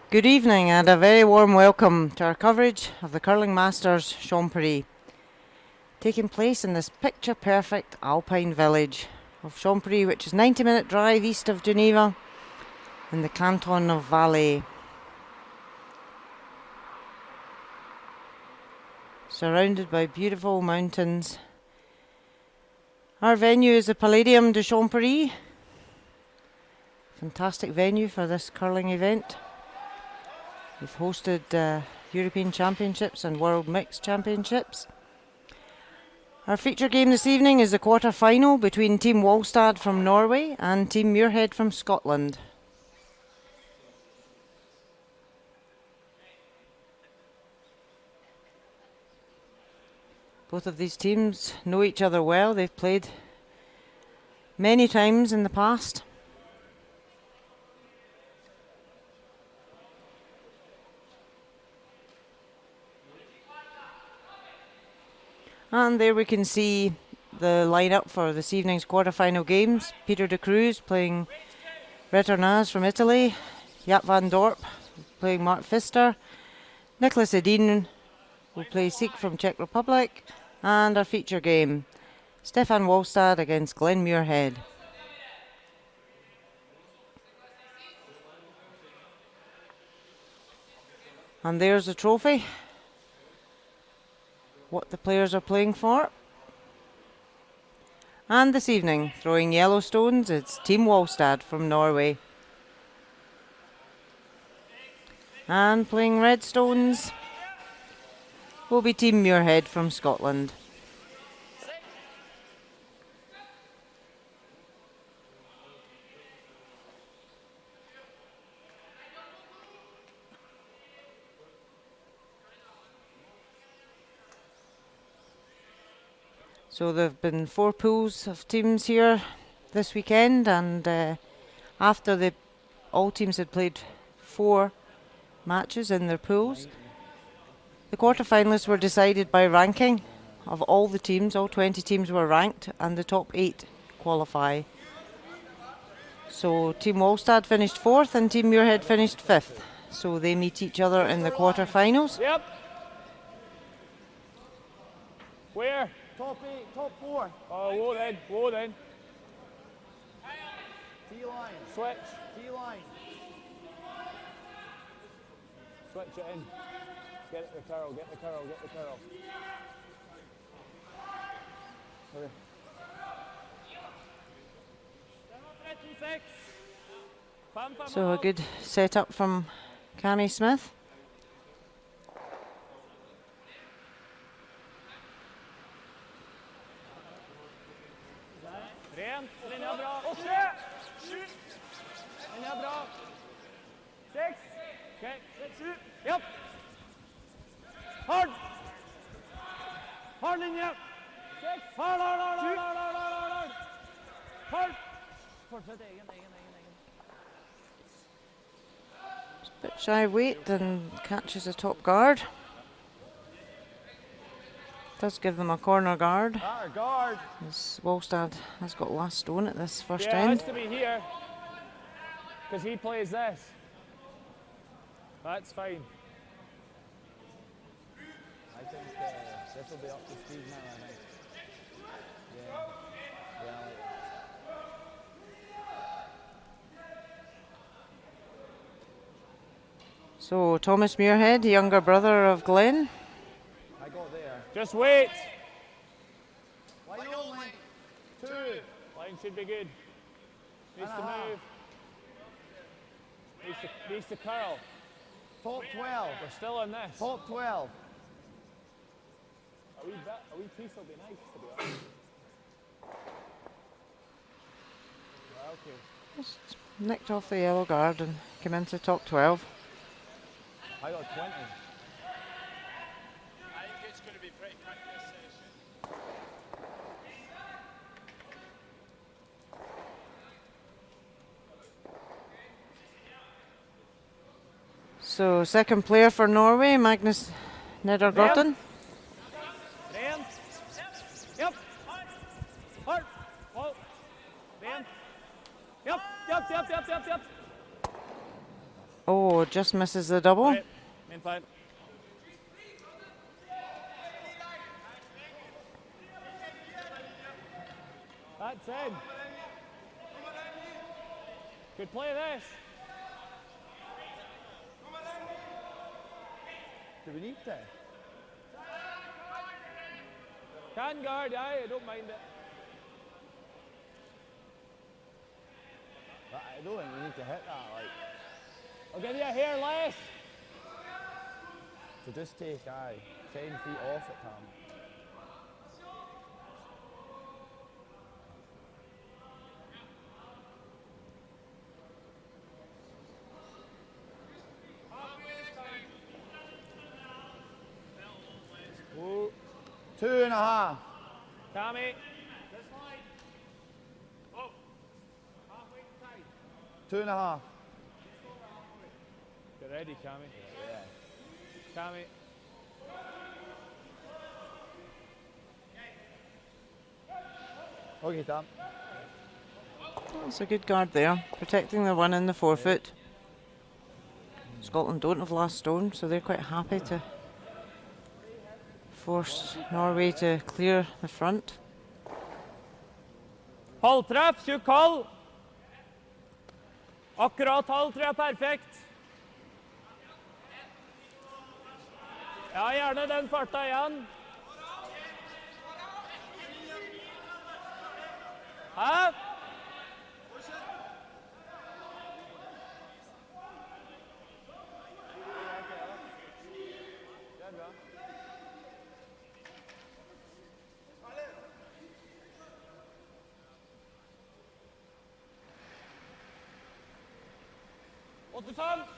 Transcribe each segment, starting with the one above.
Good evening and a very warm welcome to our coverage of the Curling Masters Champéry, taking place in this picture-perfect alpine village of Champéry, which is a 90-minute drive east of Geneva in the canton of Valais. Surrounded by beautiful mountains. Our venue is the Palladium de Champéry. Fantastic venue for this curling event. We've hosted European Championships and World Mixed Championships. Our feature game this evening is the quarter-final between Team Walstad from Norway and Team Muirhead from Scotland. Both of these teams know each other well. They've played many times in the past. And there we can see the lineup for this evening's quarter-final games. Peter de Cruz playing Returnaz from Italy, Jaap van Dorp playing Mark Pfister, Nicholas Edin will play Sieg from Czech Republic, and our feature game, Stefan Walstad against Glenn Muirhead. And there's the trophy. What the players are playing for. And this evening, throwing yellow stones, it's Team Walstad from Norway. And playing red stones will be Team Muirhead from Scotland. So there have been 4 pools of teams here this weekend, and after all teams had played 4 matches in their pools, the quarterfinalists were decided by ranking of all the teams. All 20 teams were ranked, and the top 8 qualify. So Team Walstad finished 4th and Team Muirhead finished 5th. So they meet each other in the quarterfinals. Yep. Where? Top 8, top 4. Oh, whoa then. T-line. Switch. T-line. Switch it in. Get the curl. Okay. So a good setup from Cammy Smith. Linja bra. Och skjut! Linja bra. 6. Okej. 7. Japp. Hard. Hard linja. 6. Hard. Hard. Fortsätt egen. Bit shy weight and catches a top guard. Does give them a corner guard. Guard. As Walstad has got last stone at this first Yeah, it end. has to be here. Because he plays this. That's fine. I think this will be up to speed now, I think. Yeah. So Thomas Muirhead, the younger brother of Glenn. I got there. Just wait. Line only. 2. Line should be good. Needs to move. Needs to curl. Top 12. We're still on this. Top 12. A wee piece will be nice, to be honest. Okay. Just nicked off the yellow guard and came into top 12. I got 20. It's going to be pretty quick this session. So second player for Norway, Magnus Nedergotten. Ren. Yep. Hard. Hold. Ren. Yep. Oh, just misses the double. Right. Main 5. That's in. Good play this. Do we need to? Can guard, aye, I don't mind it. I don't think we need to hit that, like. I'll give you a hair less. So just take, 10 feet off it, Tom. Ooh. 2.5. Tommy. 2.5. Get ready, Tommy. Yeah. Tommy. Okay, Tom. That's a good guard there, protecting the one in the forefoot. Scotland don't have last stone, so they're quite happy to force Norway to clear the front. Halvtreff, tjukk halv. Akkurat halv, tror jeg, perfekt. Ja, gjerne den farta igjen. Hæ?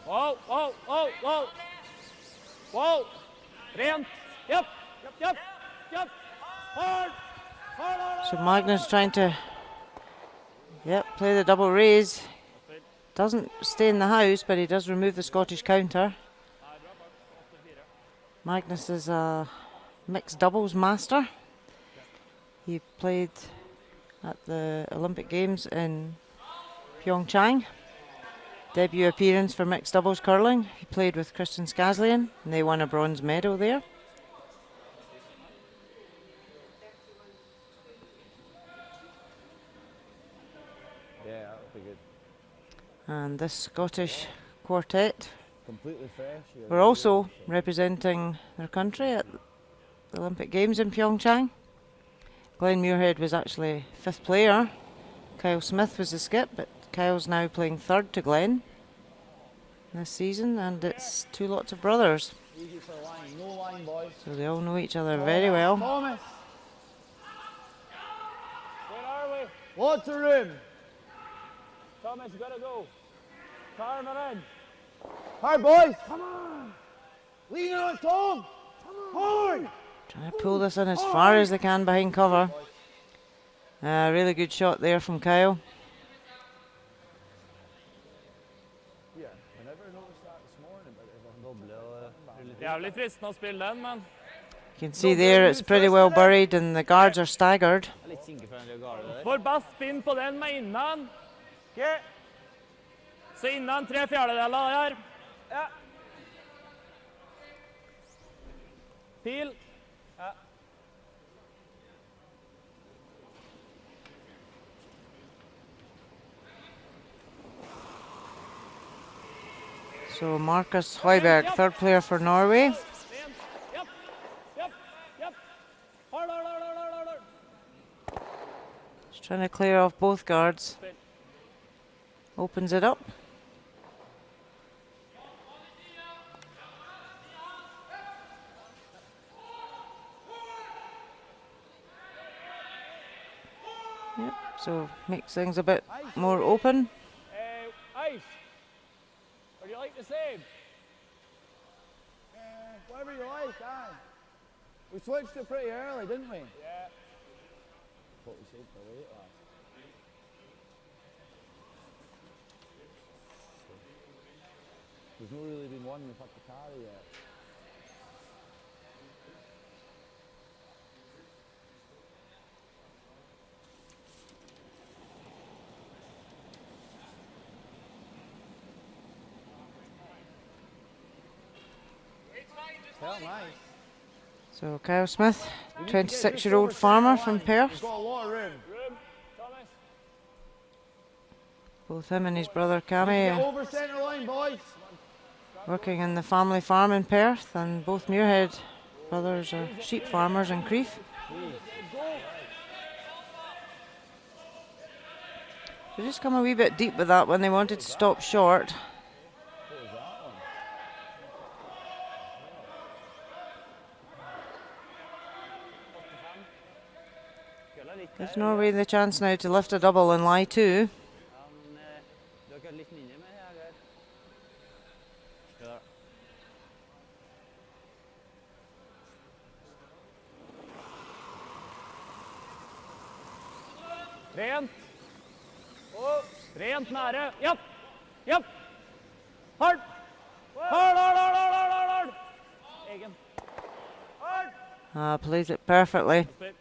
Wow, wow, wow, wow. Wow. Rent. Yep, yep, yep, yep. Hard. Hard, hard, So Magnus trying to, play the double raise. Doesn't stay in the house, but he does remove the Scottish counter. Magnus is a mixed doubles master. He played at the Olympic Games in Pyeongchang. Debut appearance for mixed doubles curling. He played with Christian Skazlian and they won a bronze medal there. Yeah, that would be good. And this Scottish quartet Completely fresh. were also representing their country at the Olympic Games in Pyeongchang. Glenn Muirhead was actually 5th player. Kyle Smith was the skip, but Kyle's now playing 3rd to Glenn this season, and it's 2 lots of brothers. Easy for line, no line, boys. So they all know each other very well. Thomas, Where are we? lots of room. Thomas, you gotta go. Corner in. Hard, boys. Come on. Lean on, Tom. Hard. Trying to pull this in as far as they can behind cover. Really good shot there from Kyle. Yeah, I never noticed that this morning, but Jævlig fristende å spille den, men You can see there it's pretty well buried and the guards are staggered. får bare spinn på den med innan. Okay. Så innan 3/4 der. Ja. Pil. Ja. So Marcus Høiberg, 3rd player for Norway. Yep. Yep. Yep. Hard, hard, hard, hard, hard, hard. Just trying to clear off both guards. Opens it up. Yep, so makes things a bit more open. Ice. Or do you like the same? whatever you like, aye. We switched it pretty early, didn't we? Yeah. What we said for late last. There's not really been one we've had to carry yet. Hell, nice. So Kyle Smith, We need to get just 26-year-old over farmer centre from line. We've Perth. got a lot of room. Room. Thomas. Both him and his brother We need to Cammy get are over centre line, boys. working in the family farm in Perth, and both Muirhead brothers are sheep farmers in Crieff. They just come a wee bit deep with that when they wanted to stop short. What was that one? Gives Norway the chance now to lift a double and lie two. Rent. Rent nære. Japp. Japp. Hard. Hard, hard, hard, hard, hard, hard, hard. Egen. Hard. Plays it perfectly. Split.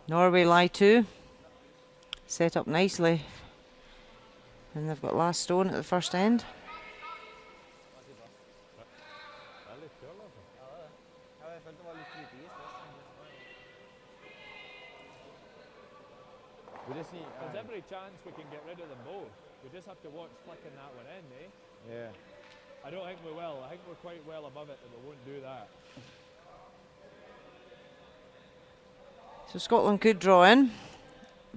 Norway lie two. Set up nicely. And they've got last stone at the first end. We just need. There's every chance we can get rid of them both. We just have to watch flicking that one in, eh? Yeah. I don't think we will. I think we're quite well above it that we won't do that. So Scotland could draw in.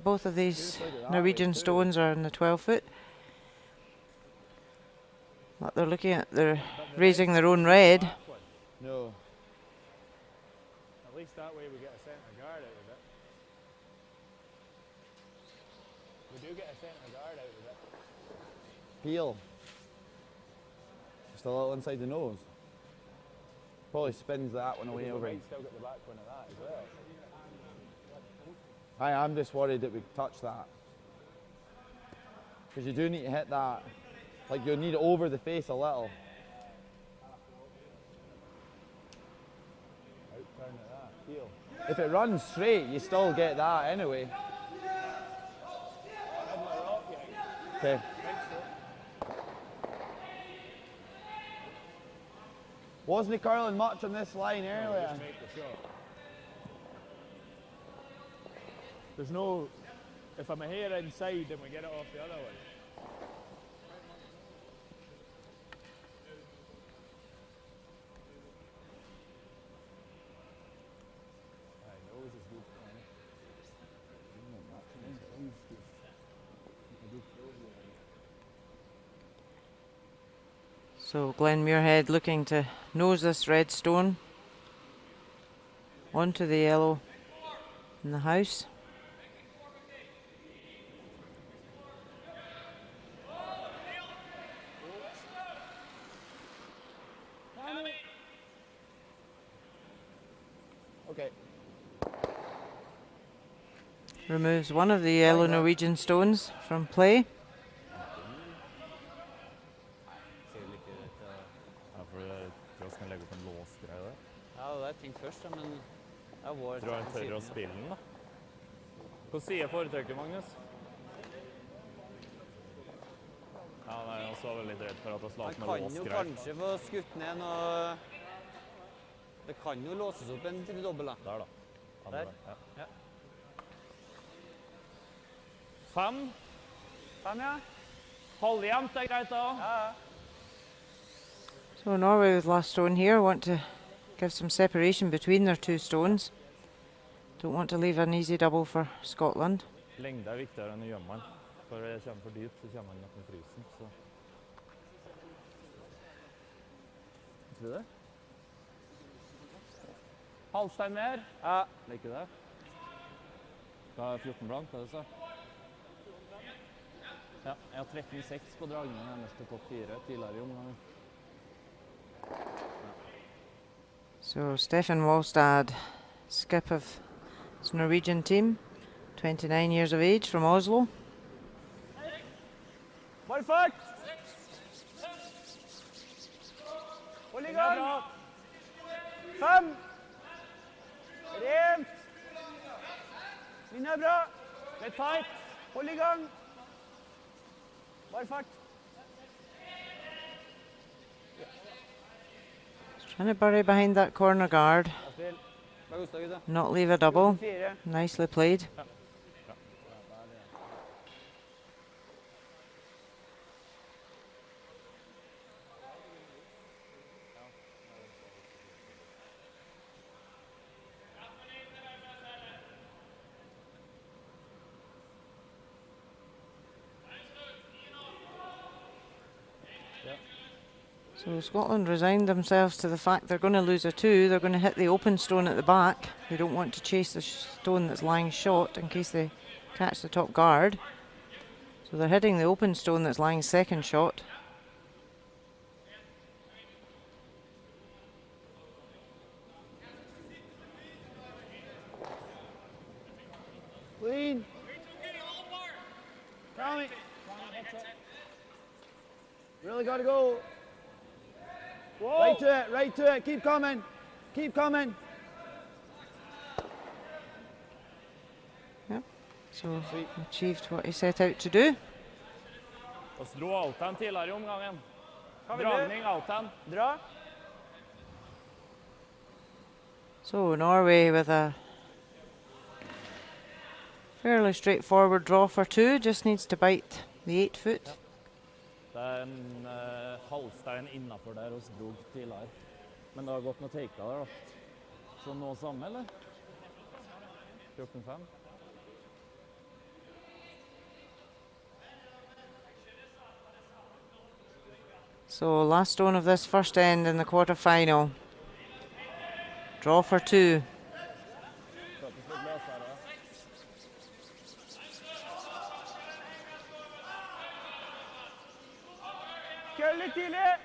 Both of these Just look at that Norwegian way too. stones are in the 12 foot. But they're looking at, they're raising their own red. That one. No. At least that way we get a centre guard out of it. We do get a centre guard out of it. Peel. Just a little inside the nose. Probably spins that one away We over. might still get the back one of that as well. I'm just worried that we touch that. Because you do need to hit that. Like you'll need it over the face a little. Out turn at that. Heel. If it runs straight, you still get that anyway. Okay. Wasn't he curling much on this line earlier? Just make the shot. There's no, if I'm here inside, then we get it off the other one. Nose is good. So Glenn Muirhead looking to nose this red stone onto the yellow in the house. Okay. Removes one of the yellow Norwegian stones from play. Ja, for jeg skal legge opp en låsgreie der. Ja, det er ting først, ja, men det er vår Tror jeg han tør å spille den, da. Hvor side foretrekker Magnus? Ja, nei, jeg var veldig litt redd for at det Han slapp med kan jo låsgreier. kanskje få skutt ned noe. Det kan jo låses opp en til dobbel, da. Der, da. Andre Der. vei, ja. Ja. 5. 5, ja. Halvjevnt er greit da. Ja, So Norway with last stone here want to give some separation between their two stones. Don't want to leave an easy double for Scotland. Lengde er viktigere enn å gjemme den. For jeg kommer for dypt, så kommer den nok med frysen. Så. Tror du det? Halvstein mer. ja. Liker det? Da er 14 blank, hva du sa? Ja, jeg har 13-6 på dragene nærmest til topp 4 tidligere i omgangen. So Stefan Walstad, skip of his Norwegian team, 29 years of age, from Oslo. Bare fart. Hold i gang. 5. Rent. Linja er bra. Det er tight. Hold i gang. Bare fart. Trying to bury behind that corner guard. Spill. Bra Gustav, gutta. Not leave a double. 4. Nicely played. So Scotland resigned themselves to the fact they're going to lose a 2. They're going to hit the open stone at the back. They don't want to chase the stone that's lying short in case they catch the top guard. So they're hitting the open stone that's lying second shot. Clean. Tommy. Really got to go. Right to it. Keep coming. Keep coming. Yep. So achieved what he set out to do. Og så dro Altan tidligere I omgangen. Hva vil du? Dragning, Altan. Dra. So Norway with a fairly straightforward draw for 2. Just needs to bite the 8 foot. Det en halvstein innenfor der hos drog tidligere. Men det har gått noe take der da. Så nå samme, eller? 14-5. So last stone of this first end in the quarter-final. Draw for 2. Køll litt tidlig.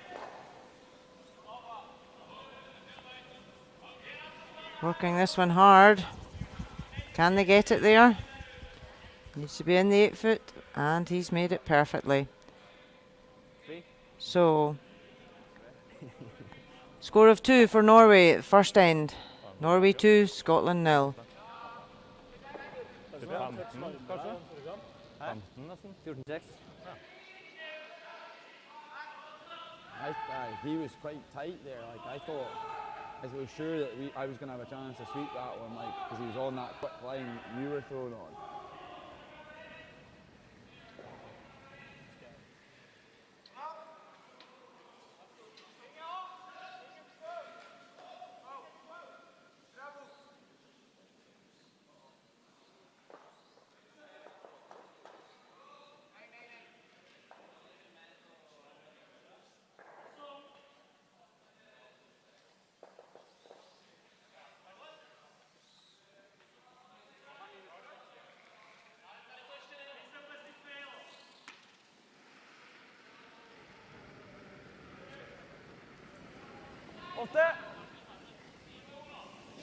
Working this one hard. Can they get it there? Needs to be in the 8 foot, and he's made it perfectly. So, score of 2 for Norway at the first end. Norway 2, Scotland 0. 15, kanskje? 15 nesten. 14-6. He was quite tight there. Like I thought, I was sure that I was going to have a chance to sweep that one, like because he was on that quick line you were throwing on.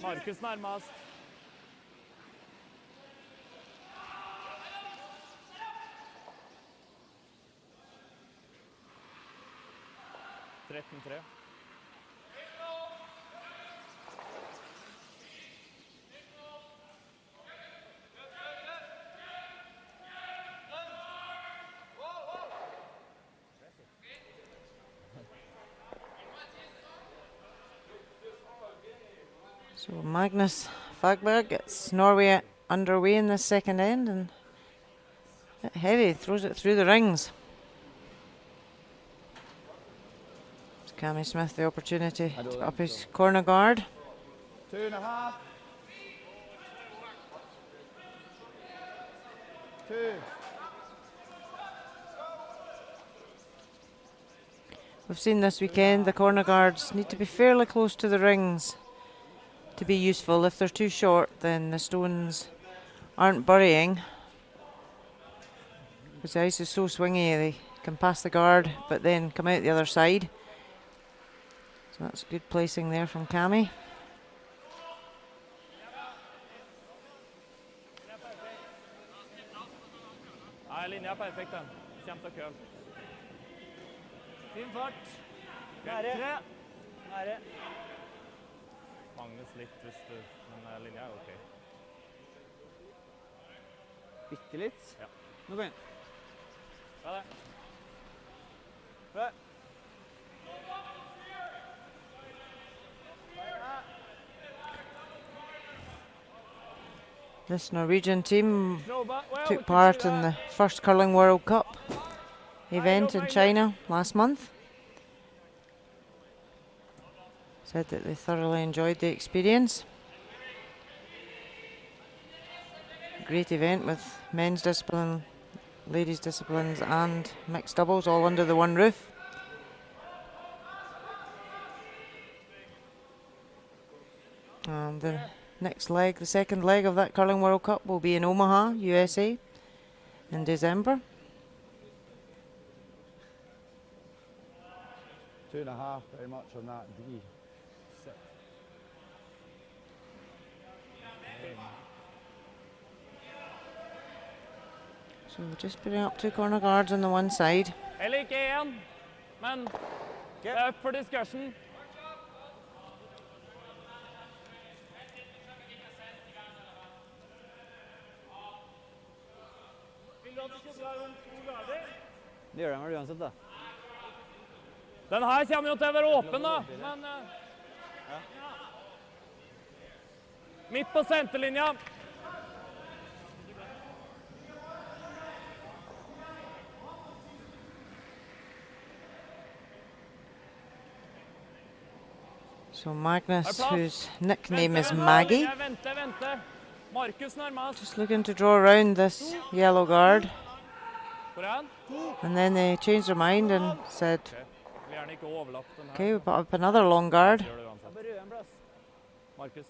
Markus nærmest. Tretten 3. So Magnus Fagberg gets Norway underway in the second end, and a bit heavy, throws it through the rings. Gives Cammy Smith the opportunity to up his corner guard. 2.5. 2. We've seen this weekend the corner guards need to be fairly close to the rings to be useful. If they're too short, then the stones aren't burying. Because the ice is so swingy, they can pass the guard but then come out the other side. So that's good placing there from Cammy. Nei, linja perfekt den. Kjempe til køl. Fin fart. Nære. 3. Nære. Magnus litt hvis du, men linja ok. Bitte litt. Ja. Nå gå inn. Bra det. Bra. This Norwegian team Throw back. Well, we took can part do in that. the first Curling World Cup event don't in mind it. China last month. Said that they thoroughly enjoyed the experience. Great event with men's discipline, ladies' disciplines and mixed doubles all under the one roof. And the next leg, the second leg of that Curling World Cup will be in Omaha, USA in December. 2.5 very much on that D. 6. So we're just putting up 2 corner guards on the one side. Jeg liker én, men det er up for discussion. Det gjør de vel uansett, da. Den her kommer jo til å være åpen, da. Men midt på senterlinja. So Magnus, Er plass? whose nickname is Venter, Maggie, Venter. Markus nærmest. just looking to draw around this yellow guard. Hvor er han? And then they changed their mind and said, Vi gjerne ikke overlapp den her. okay, we put up another long guard. Gjør det uansett. Markus.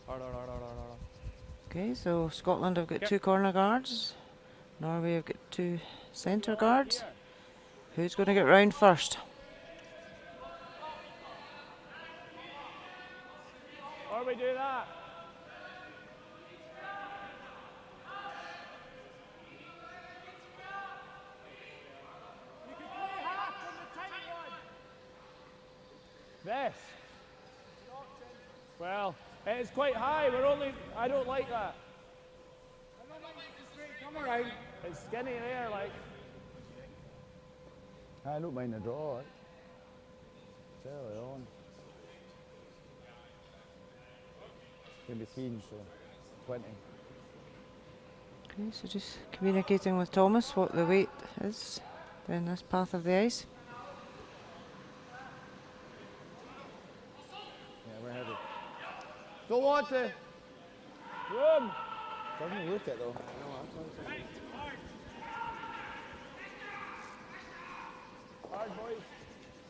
Har. Okay, so Scotland have got 2 corner guards. Norway have got 2 centre guards. Who's going to get round first? Or we do that. This. Well, it's quite high. I don't like that. Come around. It's skinny there, like. I don't mind the draw. It's early on. Can be keen, so 20. Okay, so just communicating with Thomas what the weight is down this path of the ice. Yeah, we're heavy. Don't want to. Room. Doesn't look it though. Hard, boys.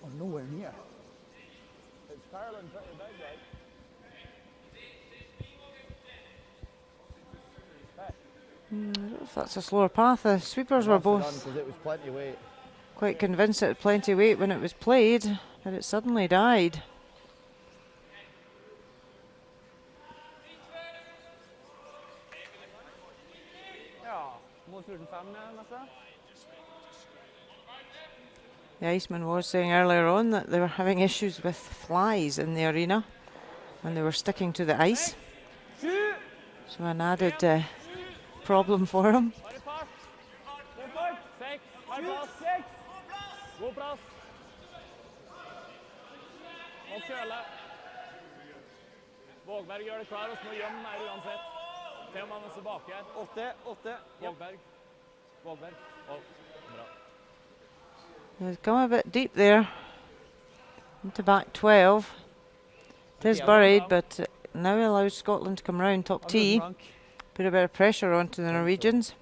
Oh, nowhere near. It's Carlin pretty big, right? I don't know if that's a slower path. The sweepers were both Because it was plenty weight. quite convinced it had plenty weight when it was played, but it suddenly died. Ja, mot 14-5 neste. The Iceman was saying earlier on that they were having issues with flies in the arena when they were sticking to the ice. So an added problem for them. Har du fart? Det er fart. 6. Har plass. 6. God plass. Og køle. Vågberg gjør det klar, og så må gjemme her uansett. Til om han er tilbake her. 8. Vågberg. Å, bra. It's come a bit deep there into back 12. It is buried, but now allows Scotland to come round top tee, put a bit of pressure onto the Norwegians.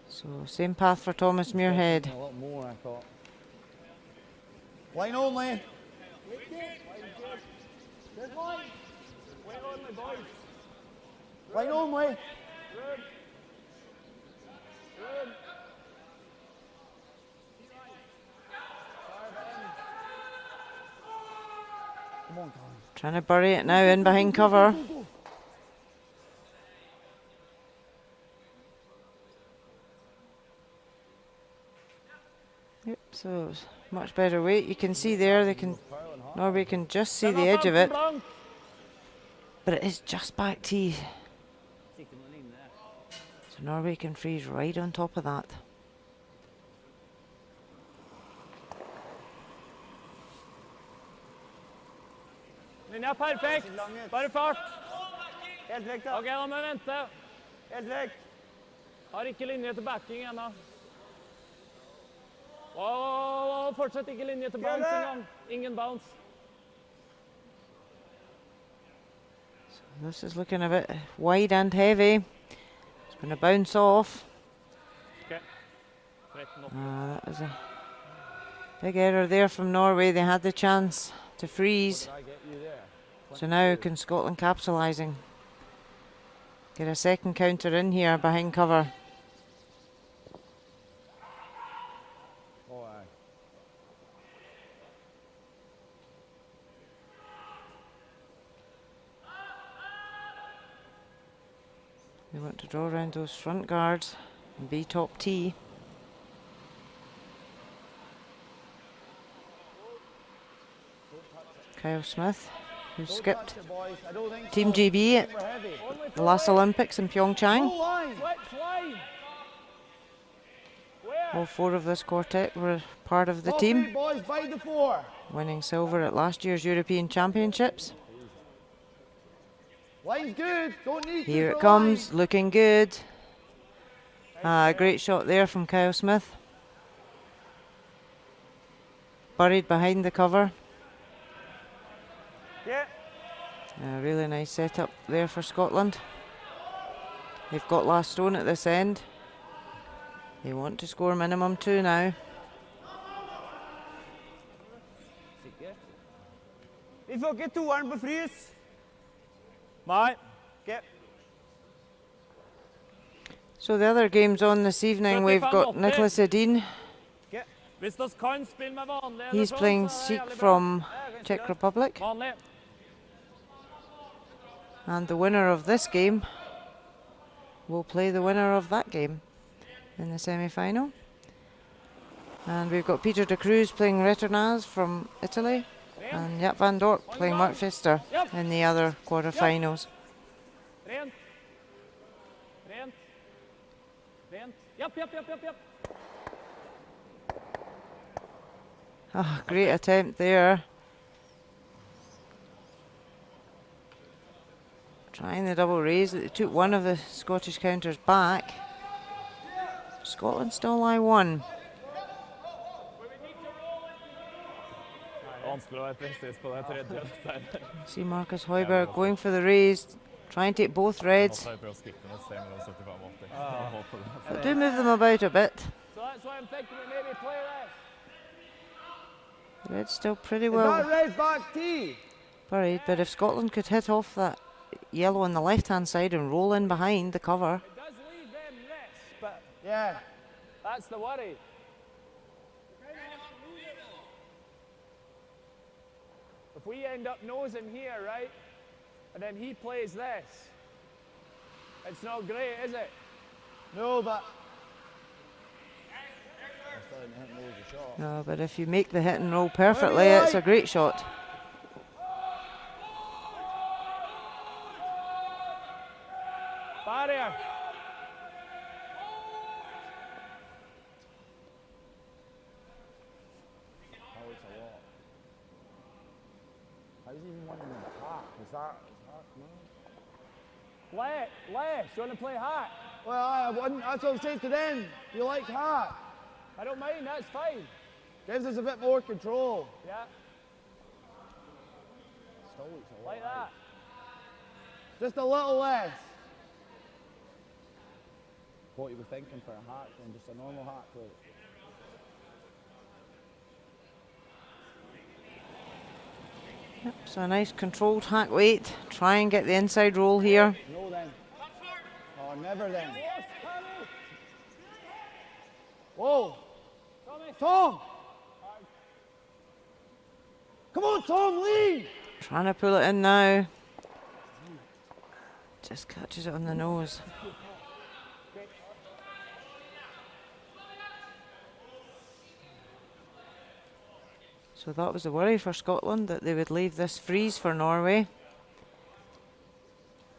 So same path for Thomas Muirhead. A lot more, I thought. Line only. Line only. Come on, Colin. Trying to bury it now in behind cover. Yep, so it's much better weight. You can see there, Norway can just see the edge of it, but it is just back tee. So Norway can freeze right on top of that. Linja er perfekt. Bare fart. Helt vekk, da. Ok, da må vi vente. Helt vekk. Har ikke linje til backing ennå. Åh, fortsatt ikke linje til bounce engang. Ingen bounce. This is looking a bit wide and heavy. It's going to bounce off. Ok. 13 opp. That was a big error there from Norway. They had the chance to freeze. Did I get you there? So now can Scotland capitalising? Get a second counter in here behind cover. Oh, aye. They want to draw around those front guards and be top tee. Kyle Smith, who skipped Team GB at the last Olympics in Pyeongchang. Switch line. Where? All four of this quartet were part of the team, Boys, by the 4. winning silver at last year's European Championships. Line's good. Don't need Here it comes, looking good. A great shot there from Kyle Smith. Buried behind the cover. Yeah. A really nice setup there for Scotland. They've got last stone at this end. They want to score minimum 2 now. Vi får ikke toeren på frys. Nei. Ok. So the other games on this evening, we've got Nicholas Edin. Hvis dere kan spille med vanlig He's eller playing så er det Sikh jævlig bra. from Czech Republic. Vanlig. And the winner of this game will play the winner of that game in the semi-final. And we've got Peter de Cruz playing Returnaz from Italy, and Jaap van Dorp playing Mark Pfister in the other quarter-finals. Rent. Rent. Rent. Japp, japp, japp, japp, japp. Ah, great attempt there. Trying the double raise, they took one of the Scottish counters back. Scotland still lie 1. Vanskelig å være presis på det tredje. See Marcus Højberg going for the raise, trying to take both reds. But do move them about a bit. So that's why I'm thinking we maybe play this. Red's still pretty Is well that red back tee? buried, but if Scotland could hit off that yellow on the left-hand side and roll in behind the cover, It does leave them this, but Yeah. that's the worry. If we end up nosing here, right, and then he plays this, it's not great, is it? No, but... I'm starting to hit and roll the shot. no, but if you make the hit and roll perfectly, it's a great shot. Barrier. Oh, it's a lot. How's he even winning the park? Is that no? Les, you want to play hot? Well, I wouldn't. That's what I'm saying to them. You like hat? I don't mind, that's fine. Gives us a bit more control. Yeah, Still looks a lot. like that. Just a little less. What you were thinking for a hat and just a normal hat coat. Yep, so a nice controlled hack weight. Try and get the inside roll here. No then. Oh, never then. Whoa. Tom! Come on, Tom, lead! Trying to pull it in now. Just catches it on the nose. So that was the worry for Scotland, that they would leave this freeze for Norway.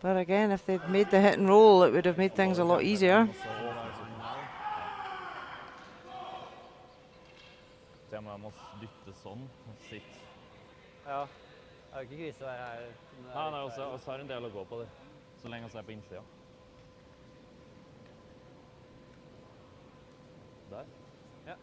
But again, if they'd made the hit and roll, it would have made things a lot easier. Det må jeg må dytte sånn. Sitt. Ja. har ikke krise å være her. Ja, nei, også har en del å gå på det, så lenge vi er på innsida. Der. Ja.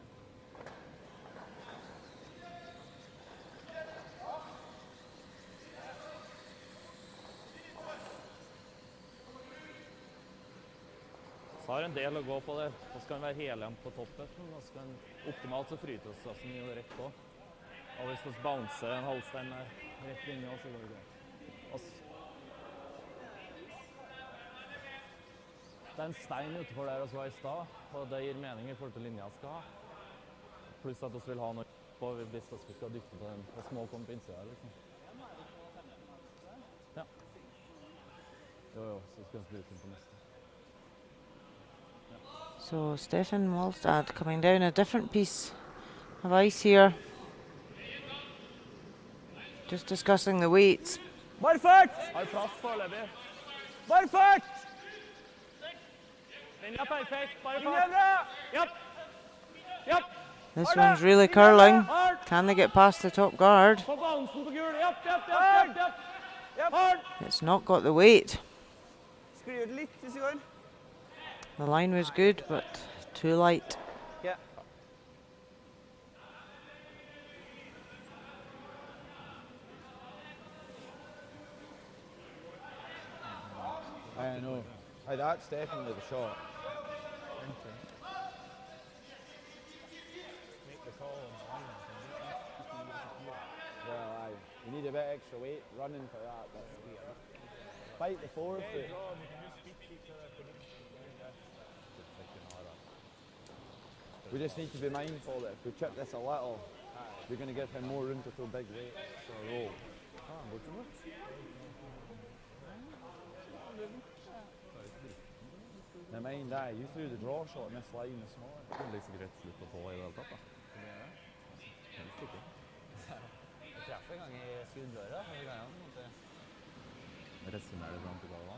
Så har en del å gå på det, og så kan vi være helhjem på toppen, og så kan optimalt så fryter oss så mye rett på. Og hvis vi bouncer en halvstein der, rett linje, så går det greit. Det er en stein utenfor der vi var i stad, og det gir mening i forhold til linja jeg skal ha. Pluss at vi vil ha noe på hvis vi skal dytte på den, og små kommer på innsida liksom. Ja. Jo, så skal vi bruke den på neste. So Stefan Walstad coming down a different piece of ice here. Just discussing the weights. Bare fart! Har plass foreløpig. Bare fart! Linja perfekt, bare Linja fart. bra! Japp. Japp. This one's really curling. Can they get past the top guard? Få bouncen på gul. Japp, japp, japp, japp, japp. It's not got the weight. Sklir det litt hvis det går. The line was good, but too light. Ja. I know. Hey, that's definitely the shot. Well, aye. You need a bit extra weight running for that. But bite the forefoot. We just need to be mindful that if we chip this a little, we're going to give him more room to throw big weight for a roll. Now mind that, you threw the draw shot in this line this morning. Det er liksom greit slutt å få i det hele tatt da. Helt sikkert. Jeg traff en gang i skuddøra, så kan jeg på en måte... Resumerer det blant i dag da.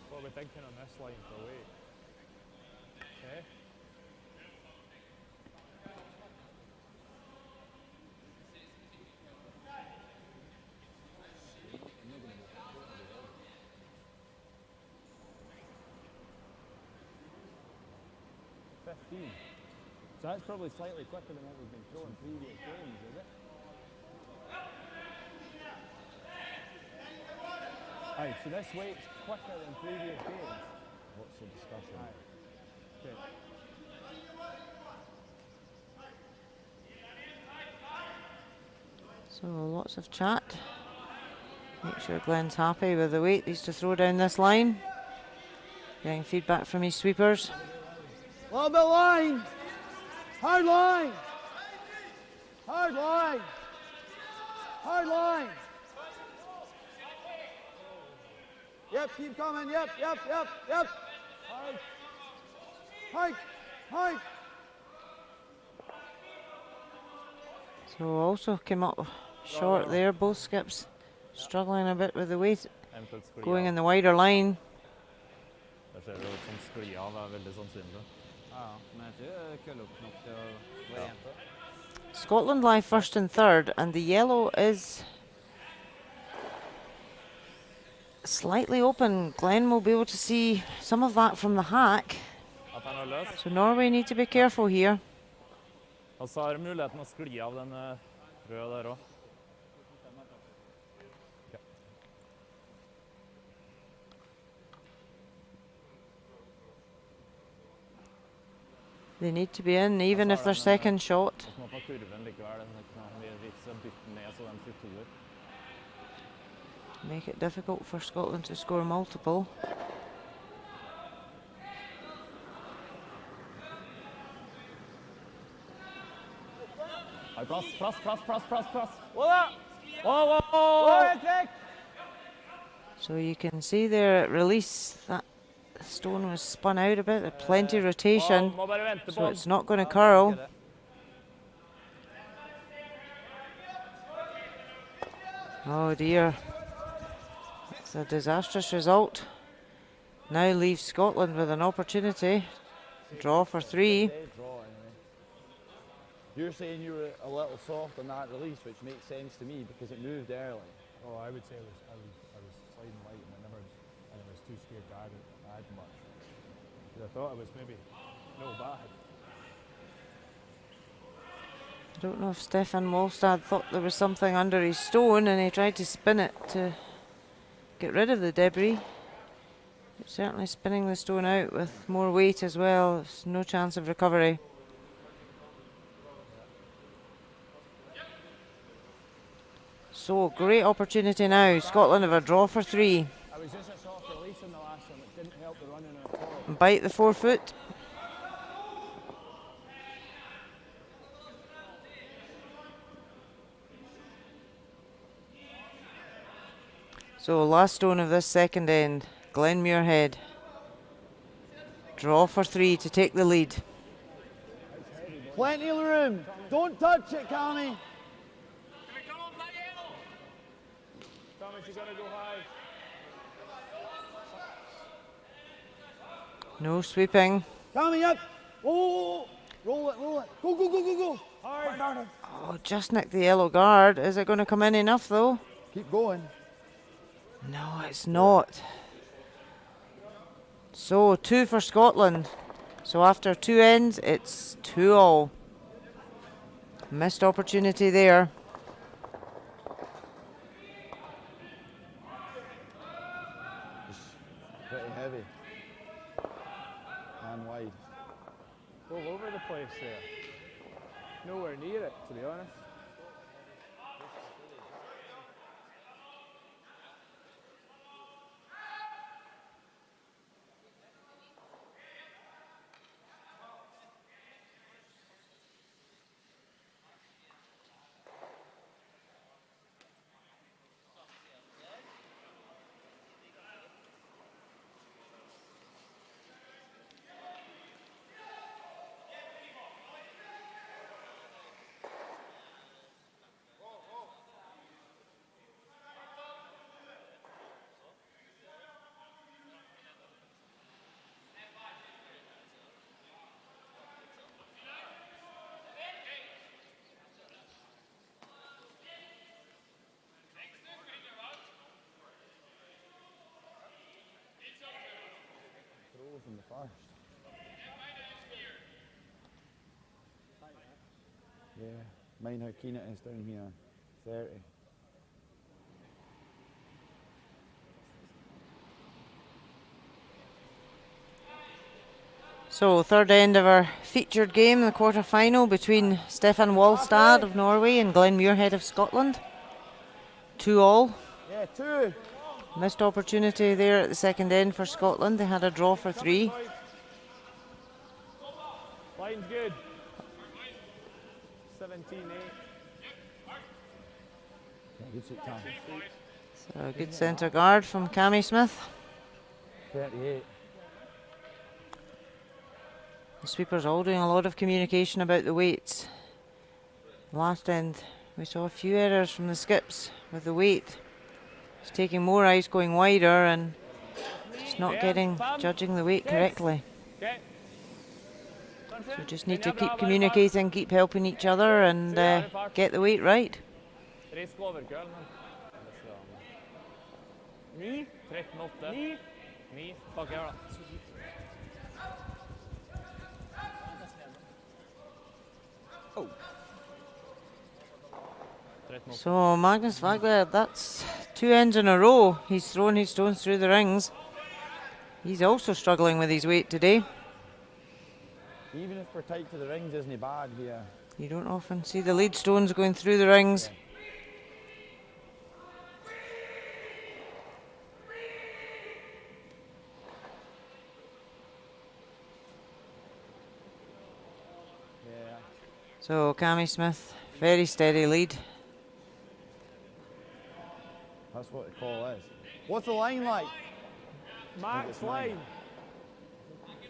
What are we thinking on this line for weight? Okay. So that's probably slightly quicker than what we've been throwing previous games, is it? Aye, so this weight's quicker than previous games. What's the discussion? Aye. Okay. So lots of chat. Make sure Glenn's happy with the weight he's to throw down this line. Getting feedback from his sweepers. A little bit line. Hard line. Hard line. Hard line. Yep, keep coming. Yep, yep, yep, yep. Hard. Hard. Hard. So also came up short there, both skips struggling a bit with the weight, Eventuelt skli going av. in the wider line. Der ser det ut som skli av er veldig sannsynlig. Ja, men jeg tror det køller opp nok til å gå igjen på. Scotland lie first and third, and the yellow is slightly open. Glenn will be able to see some of that from the hack. At han er løs. So Norway need to be careful here. Og så har muligheten å skli av den røde der også. They need to be in, even if they're second shot. Så må man på kurven likevel. Vi skal bytte ned så den får toer. Make it difficult for Scotland to score multiple. Har plass, plass, plass, plass, plass, plass. Voilà! Wow, Wow, trekk! So you can see there at release that stone was spun out a bit, plenty of rotation, Må bare vente so på. it's not going to curl. Oh dear, it's a disastrous result. Now leaves Scotland with an opportunity. Draw for 3. Dead draw anyway. You're saying you were a little soft on that release, which makes sense to me because it moved early. Oh, I would say I was sliding light, and I was too scared to add much. 'Cause I thought I was maybe no bad. I don't know if Stefan Wlastad thought there was something under his stone and he tried to spin it to get rid of the debris. But certainly spinning the stone out with more weight as well, there's no chance of recovery. So great opportunity now. Scotland have a draw for 3. I was just a soft release in the last one. It didn't help the running at all. Bite the 4-foot. So last stone of this second end, Glen Muirhead. Draw for 3 to take the lead. Plenty of room. Don't touch it, Cammy. Thomas, you gotta go high. No sweeping. Cammy up. Oh, roll it, roll it. Go, go, go, go, go. Hard. Oh, just nicked the yellow guard. Is it going to come in enough though? Keep going. No, it's not. So 2 for Scotland. So after 2 ends, it's 2-all. Missed opportunity there. Pretty heavy. And wide. All over the place there. Nowhere near it, to be honest. From the first. Yeah, mind how keen it is down here. 30. So third end of our featured game, the quarter-final between Stefan Walstad of Norway and Glen Muirhead of Scotland. 2-all. Yeah, 2. Missed opportunity there at the second end for Scotland. They had a draw for 3. Line's good. 17-8. Yeah, good suit time. So a good centre guard from Cammy Smith. 38. The sweepers all doing a lot of communication about the weights. Last end we saw a few errors from the skips with the weight. It's taking more ice going wider and just not judging the weight correctly. Okay. So just need to keep communicating, keep helping each other and get the weight right. Risk over curlen. 9. 13-8. 9. Bak her da. So Magnus Wagler, that's 2 ends in a row. He's thrown his stones through the rings. He's also struggling with his weight today. Even if we're tight to the rings, isn't he bad here? You don't often see the lead stones going through the rings. Yeah. So Cammy Smith, very steady lead. That's what the call is. What's the line like? Max line.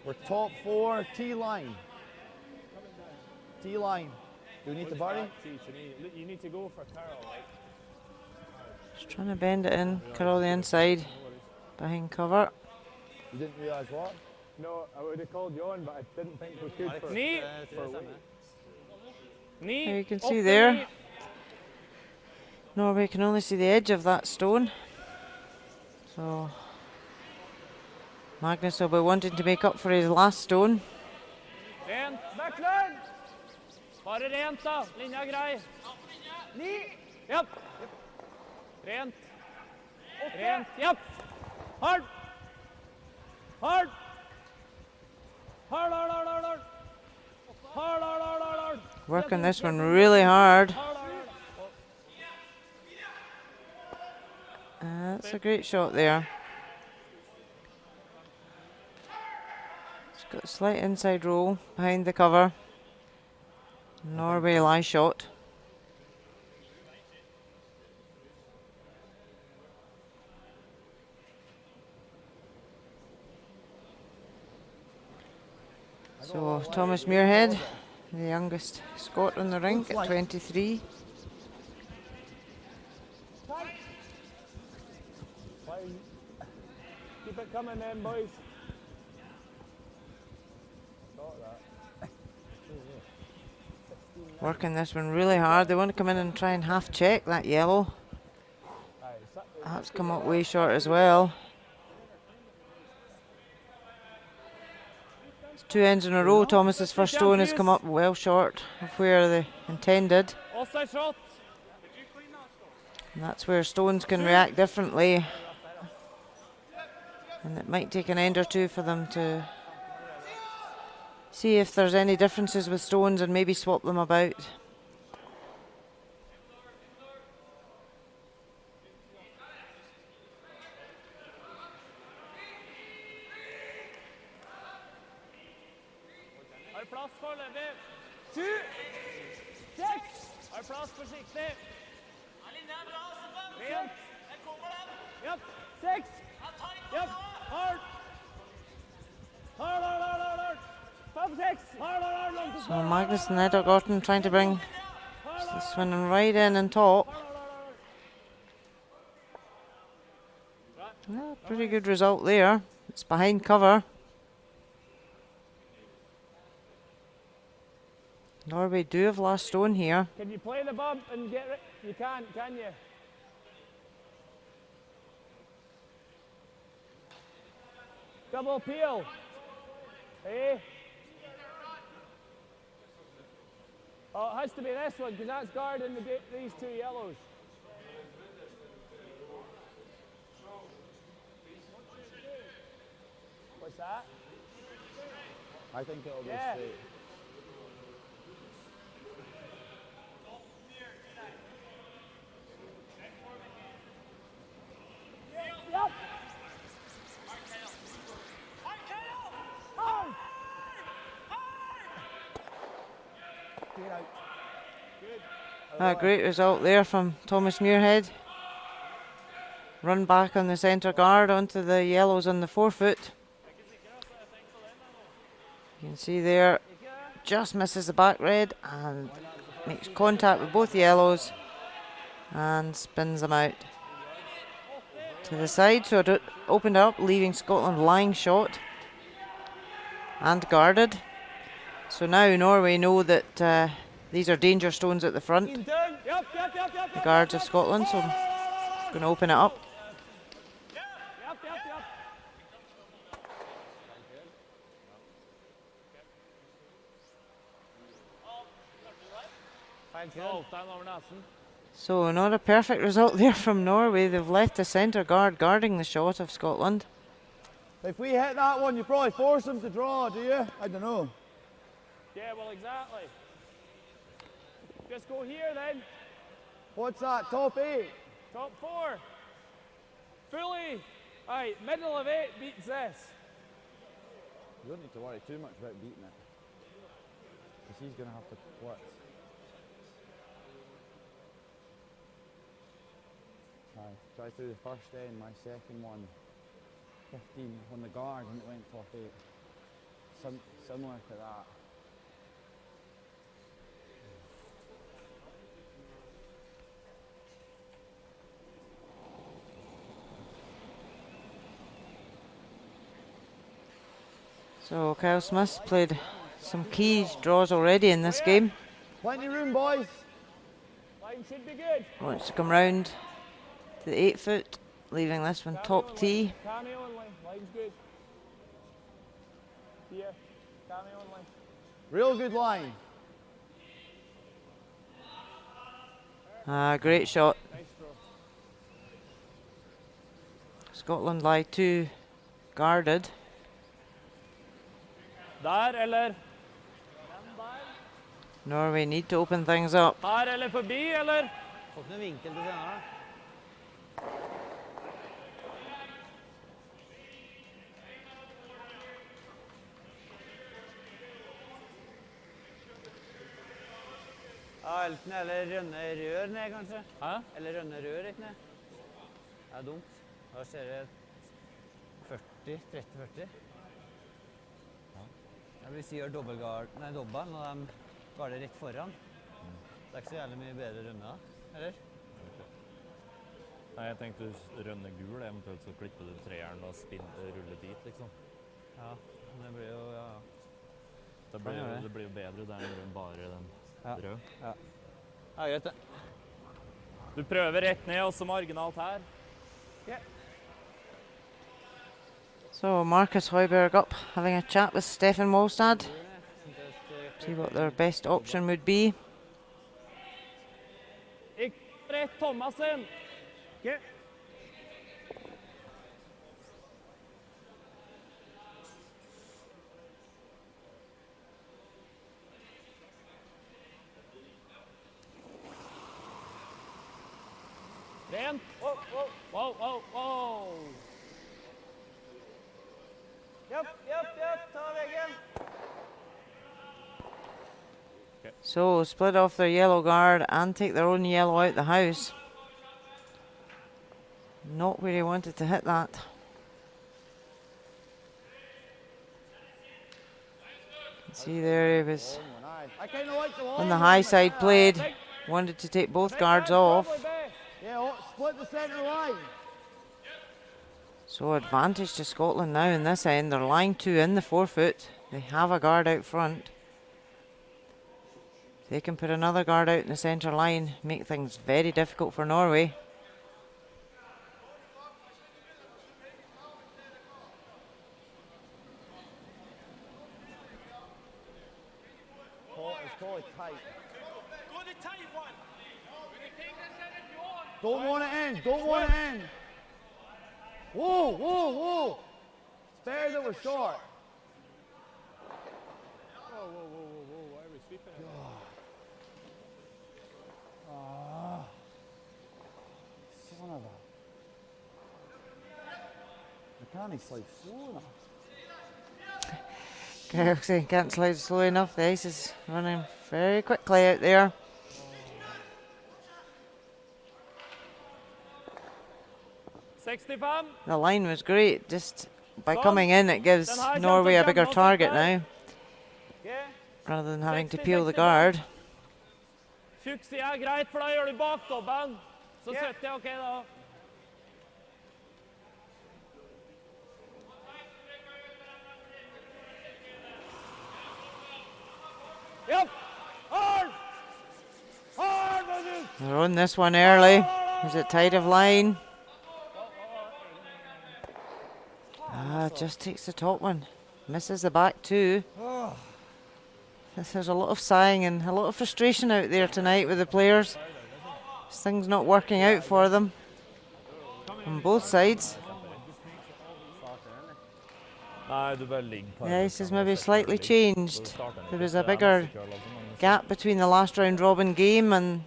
We're top 4, T line. T line. Do we need to bury? You need to go for Carol, like. Just trying to bend it in, curl the inside, behind cover. You didn't realise what? No, I would have called you on, but I didn't think we could for Knee. for weight. Knee. There you can Opp see the there. knee. Norway can only see the edge of that stone. So Magnus will be wanting to make up for his last stone. Rent. Backlund. Bare rent da. Linja grei. Ni. Japp. Rent. Rent. Japp. Hard. Hard. Hard, hard, hard, hard, hard. Hard, hard, hard, hard, hard. Working this one really hard. Hard, hard, hard. That's a great shot there. It's got a slight inside roll behind the cover. Norway lie shot. So Thomas Muirhead, the youngest Scot on the rink at 23. Fine. Keep it coming then, boys. Got that. Working this one really hard. They want to come in and try and half check that yellow. That's come up way short as well. It's 2 ends in a row. Thomas's first stone has come up well short of where they intended. Offside shot. And that's where stones can react differently. And it might take an end or two for them to see if there's any differences with stones and maybe swap them about. Har plass foreløpig. 7. 6. Har plass forsiktig. Rent. Japp. 6. Japp. Hard. Hard, hard, hard, hard, hard. 5, 6. Hard, hard, hard, langt So Magnus and Eddergorton trying to bring this one right in and top. Yeah, pretty good result there. It's behind cover. Norway do have last stone here. Can you play the bump and get it? You can't, can you? Double peel. Hey. Oh, it has to be this one because that's guarding these 2 yellows. What's that? I think it'll go Yeah. straight. Yep. A great result there from Thomas Muirhead. Run back on the centre guard onto the yellows on the forefoot. You can see there, just misses the back red and makes contact with both yellows and spins them out to the side. So it opened up, leaving Scotland lying shot and guarded. So now Norway know that these are danger stones at the front, the guards of Scotland, so going to open it up. So not a perfect result there from Norway. They've left the centre guard guarding the shot of Scotland. If we hit that one, you probably force them to draw, do you? I don't know. Yeah, well, exactly. Just go here then. What's that? Top 8? Top 4. Fully. Aye, middle of 8 beats this. You don't need to worry too much about beating it. Because he's going to have to what? Aye, try through the first end, my second one. 15 on the guard and it went top 8. Similar to that. So Kyle Smith's played some key draws already in this game. Plenty of room, boys. Line should be good. Wants to come round to the 8 foot, leaving this one top tee. Cammy only. Line's good. Here. Cammy only. Real good line. Great shot. Nice throw. Scotland lie 2 guarded. Der eller? Norway need to open things up. Her eller forbi, eller? Fått noen vinkel til senere. Ja, enten eller rønne rør ned, kanskje. Hæ? Eller rønne rør ikke ned. Det er dumt. Da ser det 30-40. Hvis vi gjør dobbel, når de garder rett foran. Det er ikke så jævlig mye bedre rønne da, eller? Nei, jeg tenkte rønne gul, eventuelt så klipper du treeren og ruller dit, liksom. Ja, men det blir jo, ja. Det blir jo bedre der enn bare den rød. Ja, greit det. Du prøver rett ned, også marginalt her. So Marcus Hoiberg up, having a chat with Stefan Walstad. See what their best option would be. Ikke rett Thomasen. Okay. Rent. Wow. Japp, ta veggen. So split off their yellow guard and take their own yellow out the house. Not where he wanted to hit that. See there, he was on the high side played, wanted to take both guards off. Yeah, split the centre line. So advantage to Scotland now in this end. They're lying 2 in the 4 foot. They have a guard out front. They can put another guard out in the centre line, make things very difficult for Norway. It's probably tight. Go the tight one. Don't want to end. Whoa. It's better that we're short. Whoa. Why are we sweeping it? Son of a... Mechanic's like slow enough. Kyle saying can't slide slow enough. The ice is running very quickly out there. The line was great. Just by coming in, it gives Norway a bigger target now, rather than having to peel the guard. Tjukk er greit, for da gjør du bakdobben. Så 70 ok da. Yep. Hard, They're on this one early. Is it tight of line? Just takes the top one. Misses the back too. There's a lot of sighing and a lot of frustration out there tonight with the players. This thing's not working out for them on both sides. The ice has maybe slightly changed. There was a bigger gap between the last round robin game and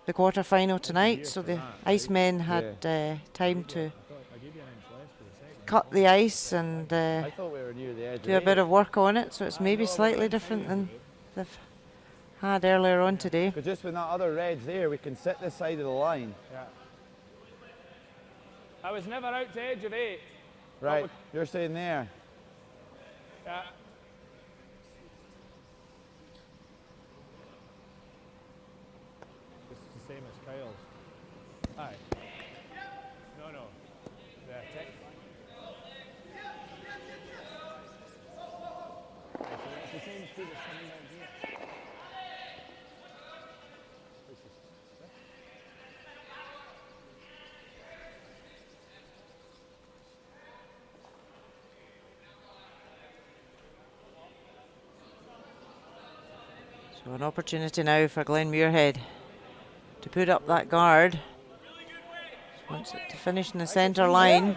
the quarter final tonight, so the Icemen had time to cut the ice and do a bit of work on it, so it's maybe slightly different than they've had earlier on today. But just when that other red's there, we can sit this side of the line. Yeah. I was never out to edge of 8. Right, you're staying there. Yeah. It's the same as Kyle's. Aye. No. Yeah, So an opportunity now for Glen Muirhead to put up that guard. Wants it to finish in the centre line.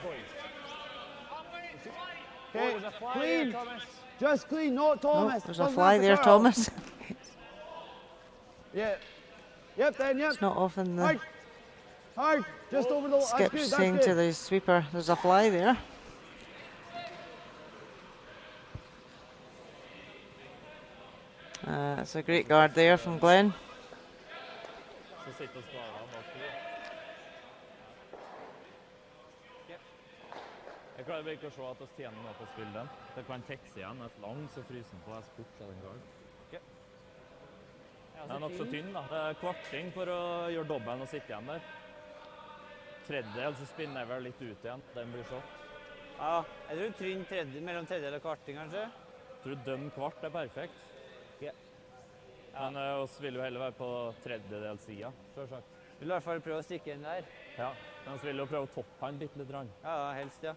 Okay, clean. Just clean, not Thomas. Oh, there's a fly there, Thomas. Yeah. Yep, then, yep. It's not often the Hard. Just over the... skip's saying to the sweeper, there's a fly there. That's a great guard there from Glenn. Jeg klarer ikke å se at vi tjener noe på å spille den. Det kan tekse igjen et lang, så fryser den på jeg spurt av den garden. Den er nok så tynn da. Det er kvarting for å gjøre dobbelen og sitte igjen der. Tredjedel så spinner jeg vel litt ut igjen. Den blir slått. Ja, jeg tror trinn mellom tredjedel og kvarting kanskje. Jeg tror dønn kvart er perfekt. Men oss vil jo heller være på tredjedelssiden, selvsagt. Vil i hvert fall prøve å stikke inn der. Ja, men vi vil jo prøve å toppe han litt. Ja, helst, ja.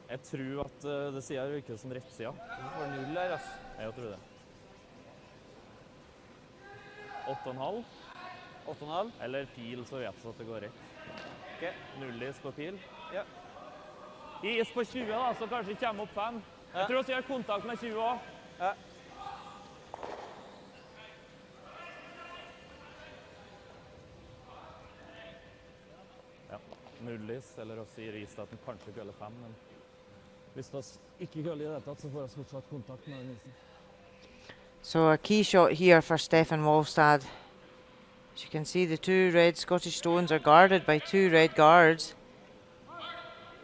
Jeg tror at det sier virker som rett siden. Du får 0 der, ass. Jeg tror det. 8,5. 8,5. Eller pil, så vet vi at det går rett. Ok. 0-is på pil. Ja. Is på 20 da, så kanskje det kommer opp 5. Jeg tror vi gjør kontakt med 20 også. Ja. Ja, 0-is, eller å si ris at den kanskje køller 5, men hvis vi ikke køller i det tatt, så får vi fortsatt kontakt med den isen. So a key shot here for Stefan Walstad. As you can see, the 2 red Scottish stones are guarded by 2 red guards.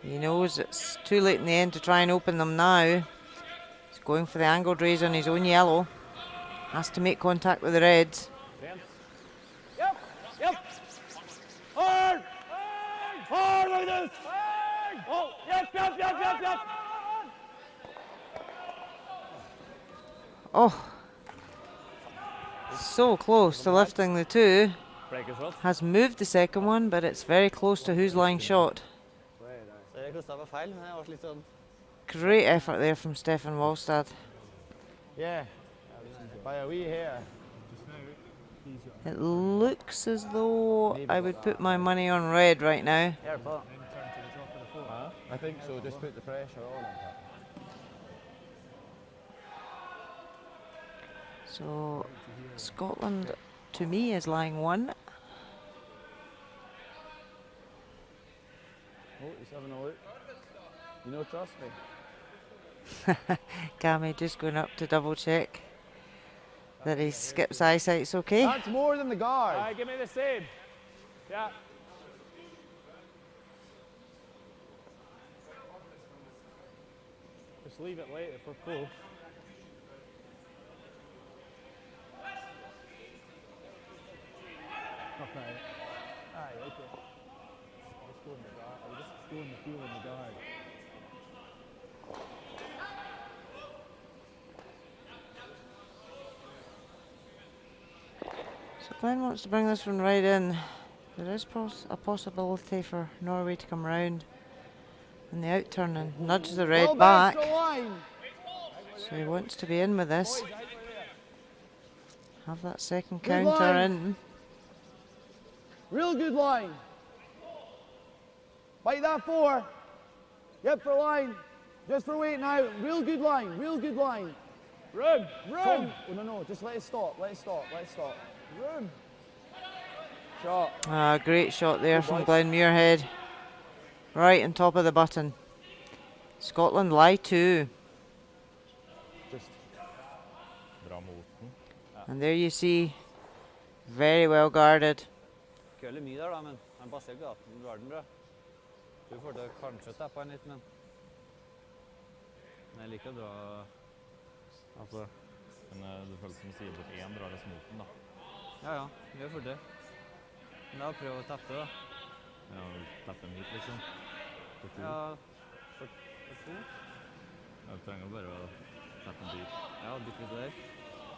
He knows it's too late in the end to try and open them now. He's going for the angled raise on his own yellow. Has to make contact with the reds. Yep. Hard! Hard like this! Oh, yep. Oh, so close to lifting the 2. Has moved the second one, but it's very close to who's lying shot. Så det kostet på feil, men det var litt sånn... Great effort there from Stefan Walstad. Yeah. By a wee hair. It looks as though I would put my money on red right now. Hjelp på. I think so, just put the pressure on him. So Scotland, to me, is lying 1. Oh, he's having a look. You know, trust me. Cammy just going up to double check that his skip's eyesight's okay. That's more than the guard. All right, give me the same. Yeah. Just leave it late if we're close. Okay. Aye, okay. Just go in the guard. Just go in the field in the guard. So Glenn wants to bring this one right in. There is a possibility for Norway to come round in the outturn and nudge the red back. So he wants to be in with this. Have that second counter in. Real good line. Bite that 4. Yep, for line. Just for weight now. Real good line. Real good line. Room. Oh, no. Just let it stop. Let it stop. Room. Shot. Great shot there from Glen Muirhead. Right on top of the button. Scotland lie 2. Just. And there you see, very well guarded. Køller mye der da, men han passer gaten i garden bra. Du får til kanskje tappe han litt, men jeg liker å dra... Altså, men det føles som å si bort 1 drar det smoten da. Ja, vi har fått det. Men da prøv å tappe da. Ja, tappe en hit liksom. For 2. Ja, for 2. Jeg trenger bare å tatt en dyr. Ja, bytte vi til der.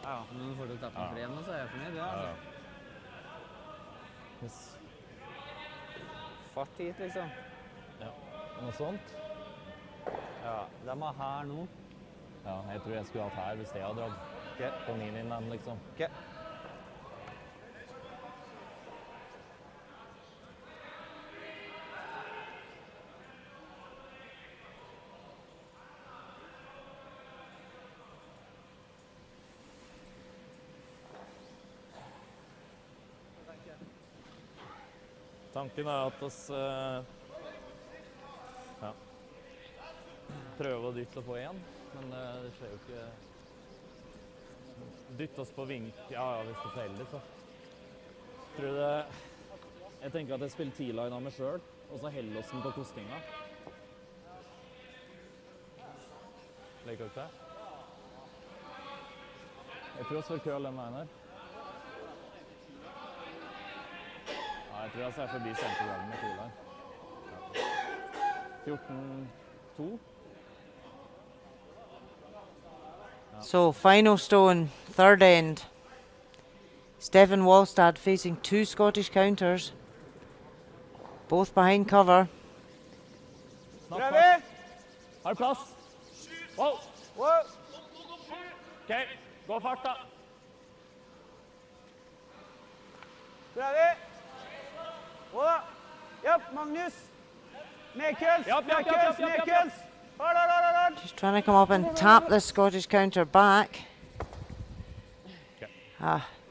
Ja, men når du får til tatt en flere nå, så er jeg fornøyd, ja, altså. Yes. Fart hit, liksom. Ja. Noe sånt? Ja, de er her nå. Ja, jeg tror jeg skulle hatt her hvis jeg hadde dratt. Ok. På min den, liksom. Ok. Tanken er at oss ja, prøver å dytte på igjen, men det skjer jo ikke. Dytte oss på vink, ja, hvis det feller, så. Tror det, jeg tenker at jeg spiller T-line av meg selv, og så heller oss den på kostinga. Leker du ikke det? Jeg tror oss får køl den veien her. Jeg tror jeg er forbi sentergraden med T-line. 14-2. So final stone, third end. Stephen Walstad facing two Scottish counters, both behind cover. Snakk fart. Har du plass? Wow! Wow! Ok, gå fart da. Ready? Og Japp, Magnus. Nedkøls, nedkøls, nedkøls. Hard. Just trying to come up and tap the Scottish counter back.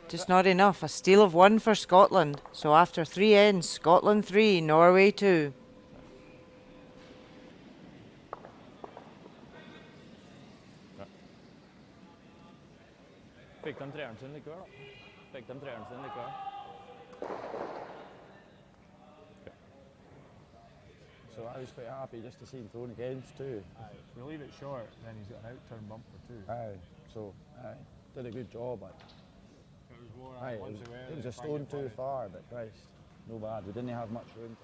Just not enough. A steal of 1 for Scotland. So after 3 ends, Scotland 3, Norway 2. Fikk de treeren sin likevel da. Fikk de treeren sin likevel. So I was quite happy just to see him thrown against too. If we leave it short, then he's got an out-turn bump for 2. Aye, so did a good job. It was more Aye, once away. it was a stone too far, but Christ, no bad. We didn't have much room.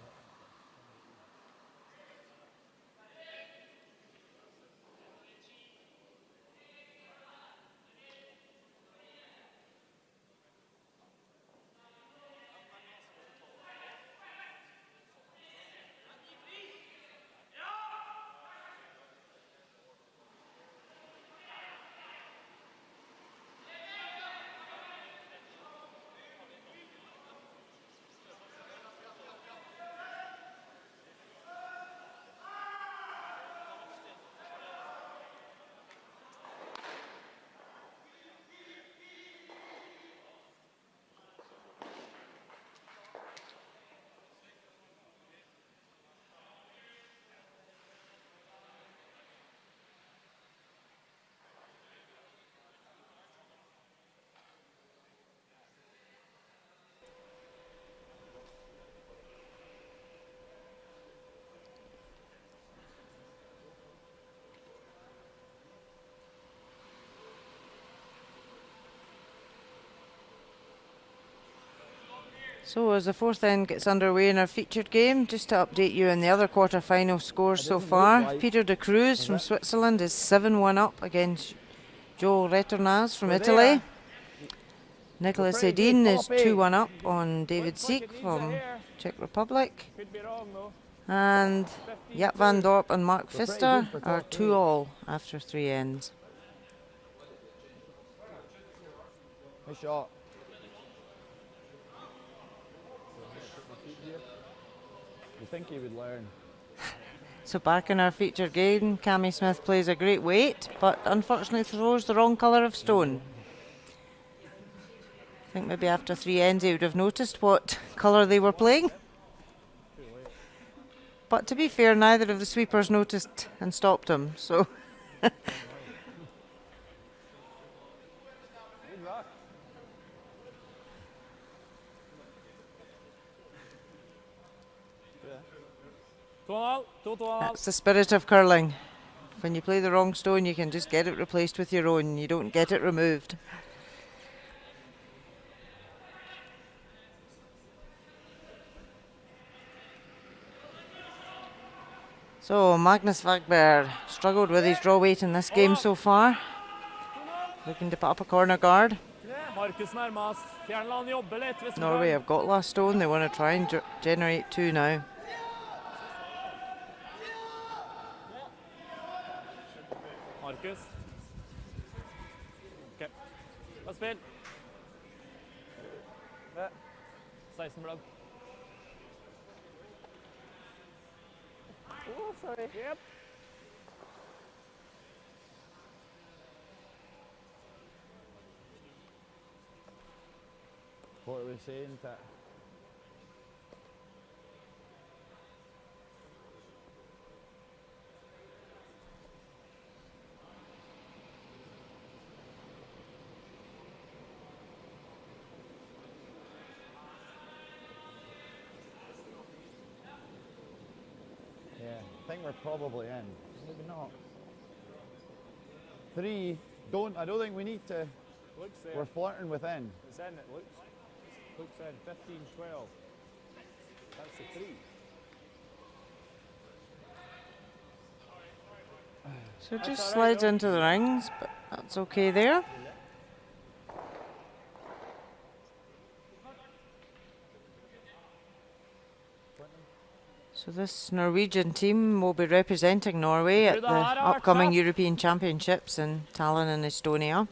So as the fourth end gets underway in our featured game, just to update you on the other quarter-final scores so far. Peter de Cruz from Switzerland is 7-1 up against Joe Retornaz from Italy. Nicholas Edin is 2-1 up on David Seek from Czech Republic. Could be wrong though. And Jaap van Dorp and Mark Pfister are 2-all after 3 ends. Nice shot. You think he would learn? So back in our featured game, Cammy Smith plays a great weight, but unfortunately throws the wrong colour of stone. I think maybe after 3 ends he would have noticed what colour they were playing. But to be fair, neither of the sweepers noticed and stopped him, so... That's the spirit of curling. When you play the wrong stone, you can just get it replaced with your own. You don't get it removed. So Magnus Wagberg struggled with his draw weight in this game so far. looking to put up a corner guard. Markus nærmest. Fjern la han jobbe litt hvis han Norway kan. have got last stone. They want to try and generate 2 now. Markus. Ok. Da spill. 16 blogg. Oh, sorry. Yep. What are we saying to Yeah, I think we're probably in. Maybe not. 3, I don't think we need to. Looks there. We're flirting with in. It's in, it looks. Looks in. 15, 12. That's the 3. So That's just all right, slides though. into the rings, but that's okay there. So this Norwegian team will be representing Norway at the upcoming European Championships in Tallinn in Estonia.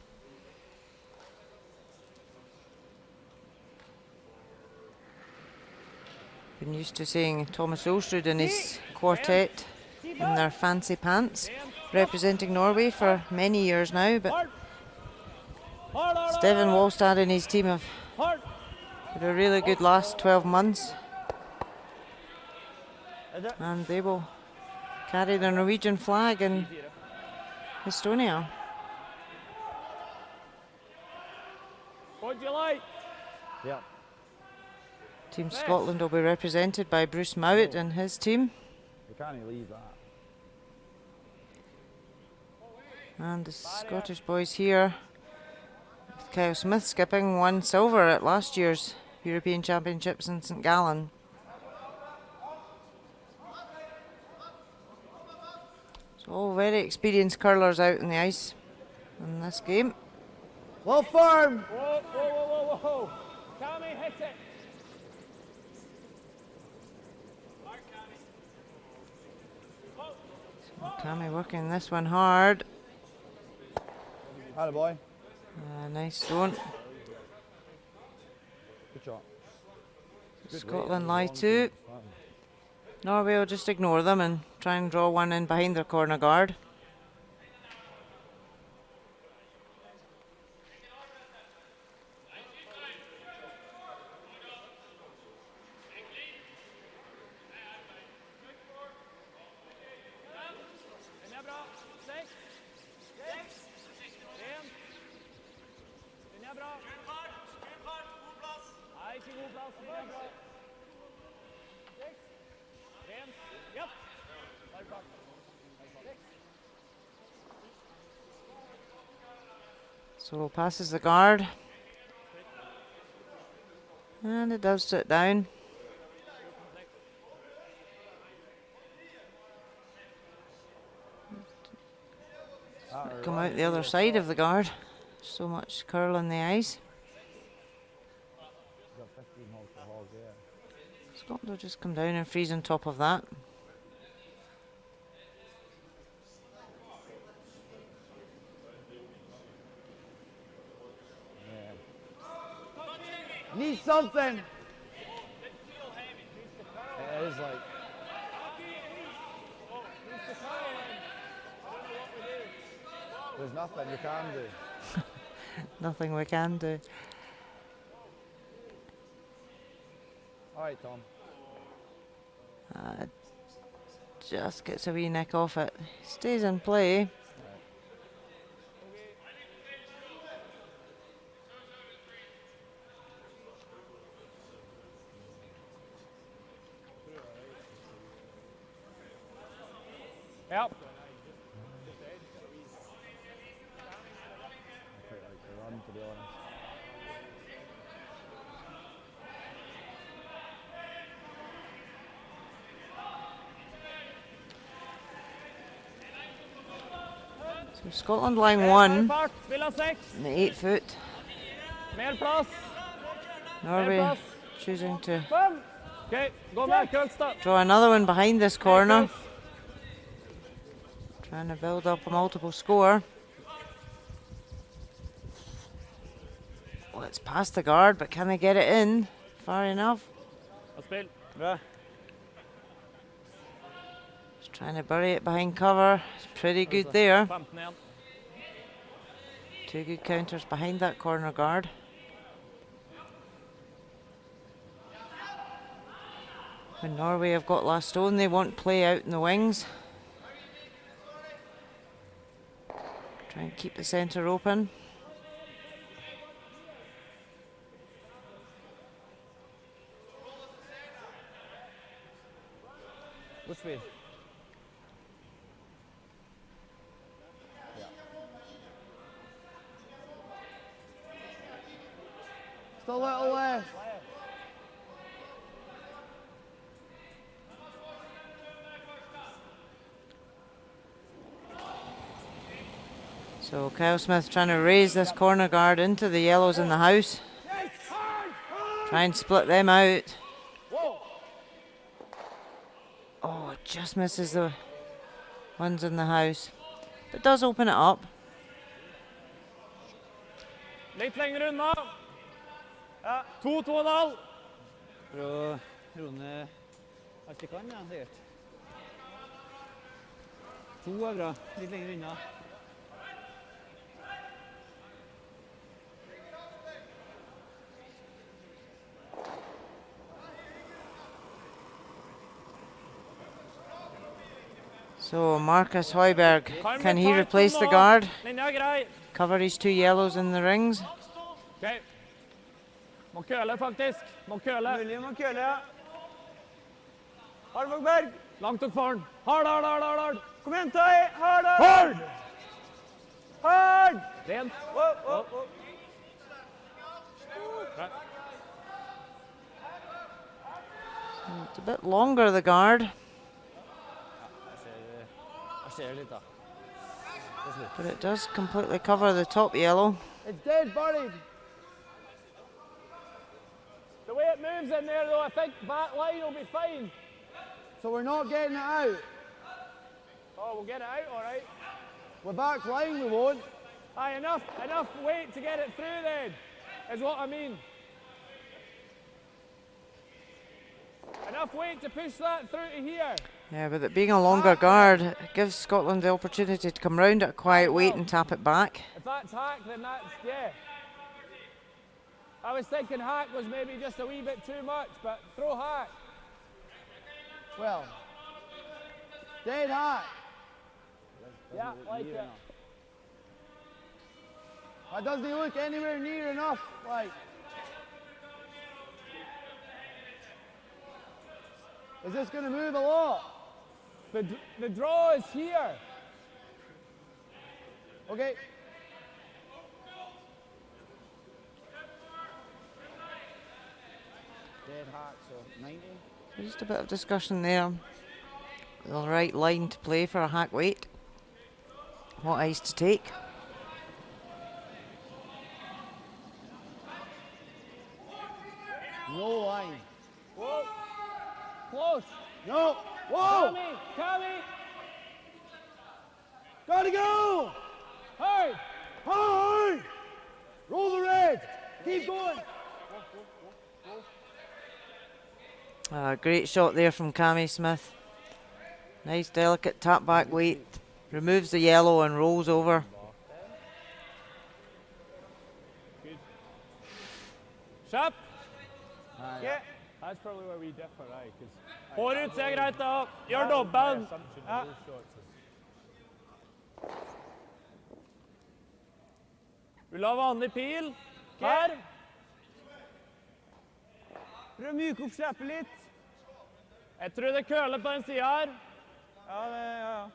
Been used to seeing Thomas Olsrud and his quartet in their fancy pants representing Norway for many years now, but Steven Walstad and his team have had a really good last 12 months, and they will carry the Norwegian flag in Estonia. What'd you like? Yeah. Team Scotland will be represented by Bruce Mowat and his team. We can't leave that. And the Scottish boys here, with Kyle Smith skipping, won silver at last year's European Championships in St Gallen. So all very experienced curlers out in the ice in this game. Well, firm! Whoa, whoa, whoa, whoa, whoa. Cammy, hit it. Cammy working this one hard. Atta boy. Nice stone. Good shot. Scotland lie two. Norway will just ignore them and try and draw one in behind their corner guard. So passes the guard, and it does sit down. Come out the other side of the guard. So much curl in the ice. Scotland will just come down and freeze on top of that. Need something! It is like... There's nothing we can do. Nothing we can do. All right, Tom. Just gets a wee nick off it. Stays in play. Yep. To be honest. So Scotland line Mer 1 fart. Spill av 6. in the 8 foot. Mer plass. Norway pass. choosing to 5. OK, gå med Kølstad. draw another one behind this corner. Køls. Trying to build up a multiple score. Well, it's past the guard, but can they get it in far enough? Og spill. Bra. Just trying to bury it behind cover. It's pretty good there. 15 igjen. 2 good counters behind that corner guard. When Norway have got Wlastad, they want play out in the wings. Try and keep the centre open. Good speed. Still a little left. So Kyle Smith trying to raise this corner guard into the yellows in the house. Try and split them out. Oh, just misses the ones in the house. But does open it up. Litt lenger unna. Ja, 2-2,5. Prøv å roe ned alt vi kan, ja, sikkert. 2 er bra. Litt lenger unna. So Marcus Højberg, can he bli tight replace the nå. guard? Linja er grei. Cover his 2 yellows in the rings? OK. Må køle, faktisk. Må køle. Mulig må køle, ja. Hardvågberg. Langt opp foran. Hard, hard, hard, hard, hard. Kom igjen, Tai. Hard, hard. Hard! Hard. Rent. Right. It's a bit longer, the guard, Jeg ser litt, da. but it does completely cover the top yellow. It's dead, buried. The way it moves in there, though, I think back line will be fine. So we're not getting it out. Oh, we'll get it out, all right. We're back line, we won't. Aye, enough weight to get it through then, is what I mean. Enough weight to push that through to here. Yeah, but it being a longer guard, it gives Scotland the opportunity to come round at a quiet weight and tap it back. If that's hack, then that's, yeah. I was thinking hack was maybe just a wee bit too much, but throw hack. Well, dead hot. Yeah, like it. That doesn't look anywhere near enough, like. Is this going to move a lot? The draw is here. Okay. Dead hot, so 90. Just a bit of discussion there. The right line to play for a hack weight. What ice to take. No line. Whoa. Close. No. Whoa! Tommy. Gotta go! Hard. Hard! Roll the red. Keep going. Great shot there from Cammy Smith. Nice delicate tap back weight. Removes the yellow and rolls over. Good. Sharp. Yeah. That's probably where we differ, right? Forut ser greit da. Gjør dobbelen. Ja. Vil ha vanlig pil. Her. Prøv å myke opp slippet litt. Jeg tror det køler på den siden her. Ja, det ja.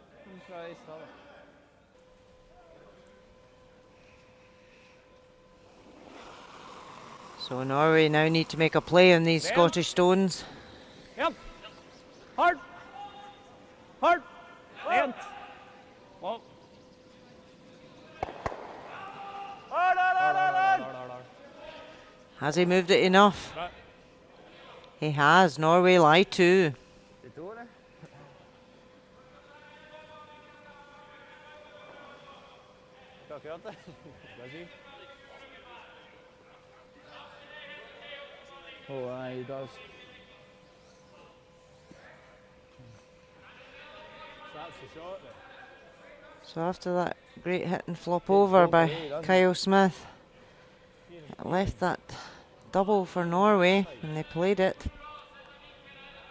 Fra i stad, da. So Norway now need to make a play on these Scottish stones. Yep. Hard. Hard. Rent. Well. Has he moved it enough? Right. He has. Norway lie 2. De to, eller? Ikke akkurat det. Skal jeg si? Oh, he does. So that's the shot there. So after that great hit and flop over by Kyle Smith, it left that double for Norway and they played it.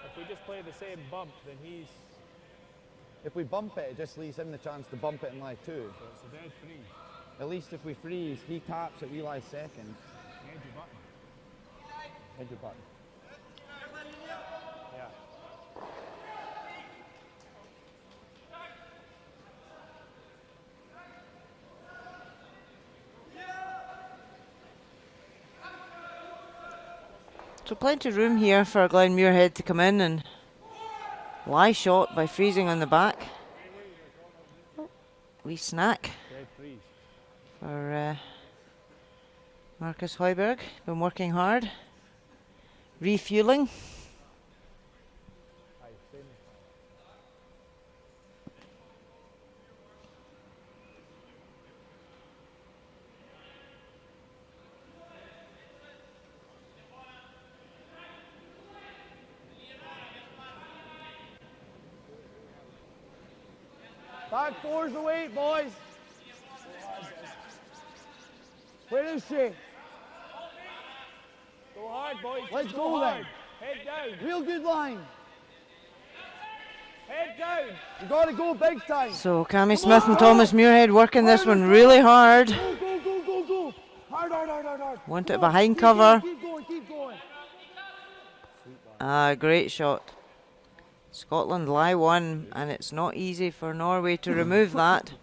If we just play the same bump, then he's... If we bump it, it just leaves him the chance to bump it in lie 2. So it's a dead freeze. At least if we freeze, he taps it, we lie second. Edge your button. Hit your button. Yeah. So plenty of room here for Glenn Muirhead to come in and lie shot by freezing on the back. Oh, wee snack Dead freeze. for Marcus Hoiberg. Been working hard, refueling. Aye, same. Back 4's the weight, boys. Where is she? Go hard, boys. Let's Go go hard. then. Head down. Real good line. Head down. You gotta go big time. So Cammy Smith and Thomas Muirhead working this one really hard. Go, go, go, go, go. Hard, hard, hard, hard, hard. Want it Come on, behind keep cover. going, keep going, keep going. Great shot. Scotland lie 1 and it's not easy for Norway to remove that.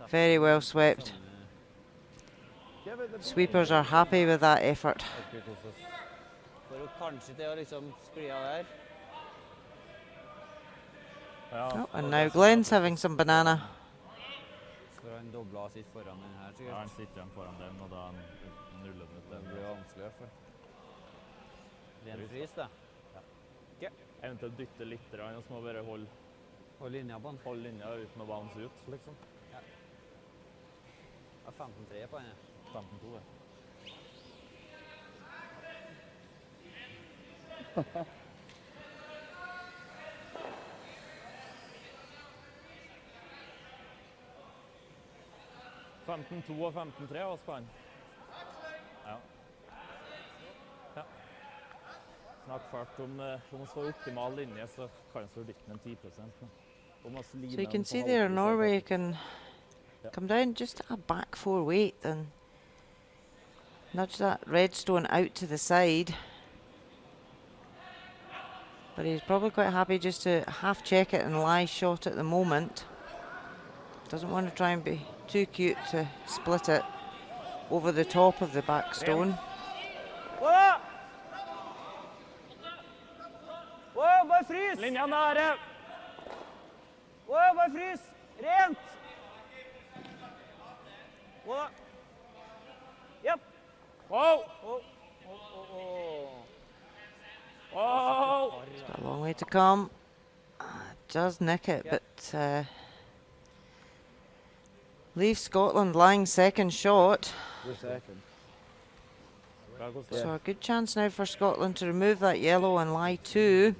Very well swept. Give it the Sweepers are happy with that effort. Får jo kanskje til å liksom skli av der. Ja, Oh, and now Glenn's having some banana. Skal han dobla sitt foran den her, ja, sikkert. han sitter igjen foran den, og da nuller den ut Det den. blir vanskelig for. Det er en frys, da. Eventuelt dytte litt, og så må vi bare holde Hold linja på den. linja uten å bounce ut, liksom. Ja, 15-3 på den, ja. 15-2, ja. (15-2 og 15-3 oss på den. Ja. Ja. Snakk fart om vi får optimal linje, så kan vi dytte den 10%. So you can see there Norway can come down just a back 4 weight and nudge that Redstone out to the side. But he's probably quite happy just to half check it and lie shot at the moment. Doesn't want to try and be too cute to split it over the top of the back stone. Wow, bare frys! Linja nære! Wow, bare frys! Rent! Wow. Yep. Wow! Wow! He's got a long way to come. Does nick it, but leaves Scotland lying second shot. We're second. So a good chance now for Scotland to remove that yellow and lie 2.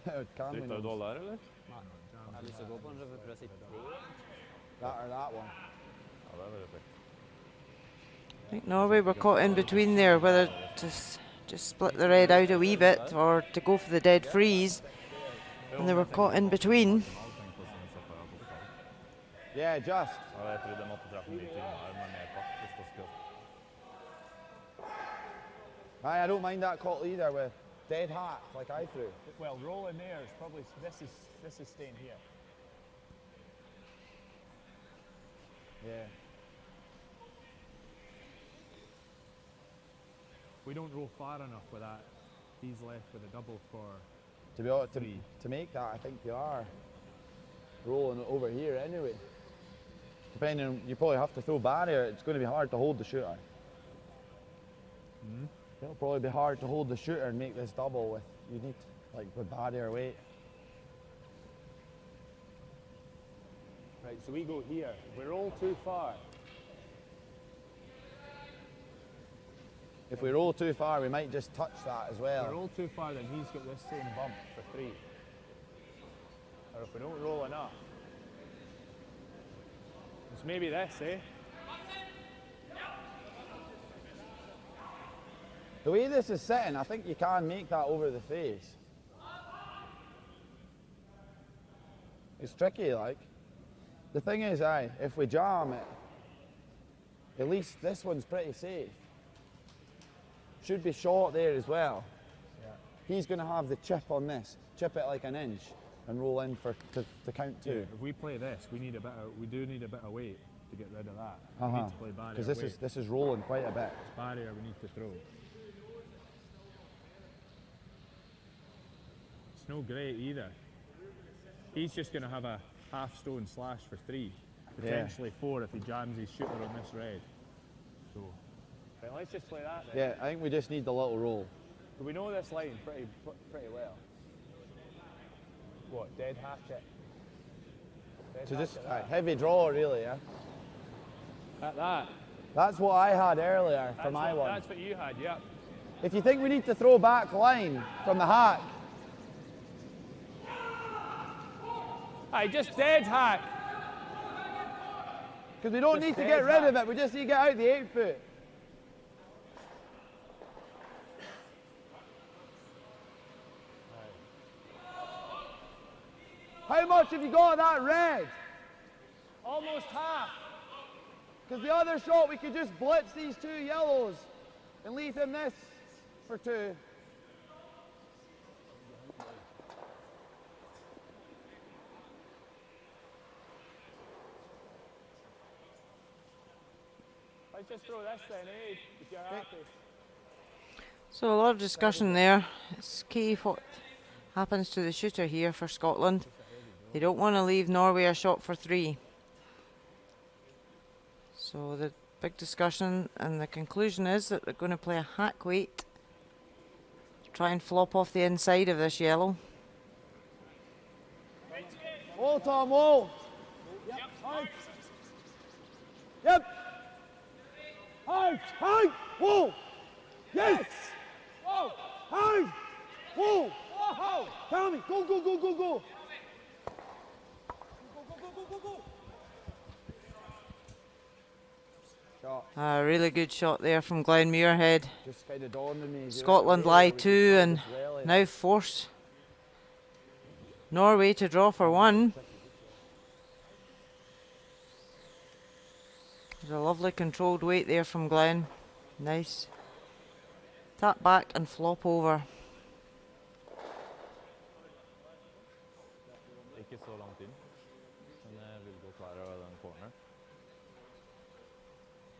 Can we Dytta know? dollar, eller? Jeg har lyst til å gå på den, så får jeg prøve å sitte. That or that one. Ja, det er veldig fint. I think Norway were caught in between there, whether to just split the red out a wee bit or to go for the dead freeze. And they were caught in between. Yeah, just. Ja, jeg tror det måtte treffe litt inn her, men jeg faktisk det skulle. Aye, I don't mind that call either with dead hat like I threw. Well, rolling there is probably this is staying here. Yeah. We don't roll far enough with that. He's left with a double for To be honest, Three. to make that, I think you are rolling over here anyway. Depending on, you probably have to throw barrier. It's going to be hard to hold the shooter. It'll probably be hard to hold the shooter and make this double with, you need, like, with barrier weight. Right, so we go here. If we roll too far, If we roll too far, we might just touch that as if we well. roll too far, then he's got this same bump for 3. Or if we don't roll enough, it's maybe this, eh? The way this is sitting, I think you can make that over the face. It's tricky, like. The thing is, if we jam it, at least this one's pretty safe. Should be short there as well. Yeah. He's going to have the chip on this. Chip it like an inch and roll in for to count 2. Yeah, if we play this, we do need a bit of weight to get rid of that. We need to play barrier Because this is rolling quite a bit. It's barrier we need to throw. It's no great either. He's just going to have a half stone slash for 3, potentially 4 if he jams his shooter on this red. So, right, let's just play that then. Yeah, I think we just need the little roll. Do we know this line pretty well? What, dead hatchet? Dead So just hatchet that. heavy draw, really, yeah? At that. That's what I had earlier for my one. That's what you had, yeah. If you think we need to throw back line from the hack, Aye, just dead hack. because we don't Just need to dead get rid hack. of it, we just need to get out the 8 foot. How much have you got of that red? Almost half. Because the other shot we could just blitz these 2 yellows and leave him this for 2. Let's just throw this then, eh? If you're happy. So a lot of discussion there. It's key what happens to the shooter here for Scotland. They don't want to leave Norway a shot for 3. So the big discussion and the conclusion is that they're going to play a hack weight to try and flop off the inside of this yellow. Wall, Tom, wall. Yep. Out. Yep. Out. Out. Wall. Yes. Whoa. Out. Wall. Whoa. Tell me. Go, go, go, go, go. Shot. A really good shot there from Glenn Muirhead. Just kind of dawned on me. Scotland lie 2 and now force Norway to draw for 1. There's a lovely controlled weight there from Glenn. Nice. Tap back and flop over. Ikke så langt inn, men jeg vil gå klar av den corner.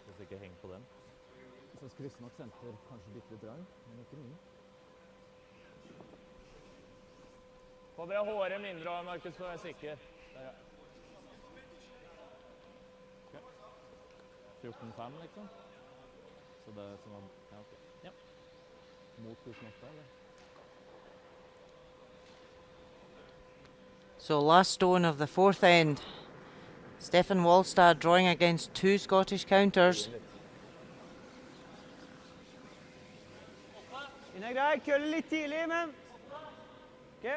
Hvis ikke heng på den. Så krysser nok senter kanskje bitte litt rang, men ikke mye. Få det håret mindre av, Markus, for å være sikker. Der, ja. 14-5 liksom. Så det er som om, ja, ok. Ja. Mot 1008, eller? So last stone of the 4th end. Stefan Walstad drawing against 2 Scottish counters. Inne grei, kølle litt tidlig, men... Ok,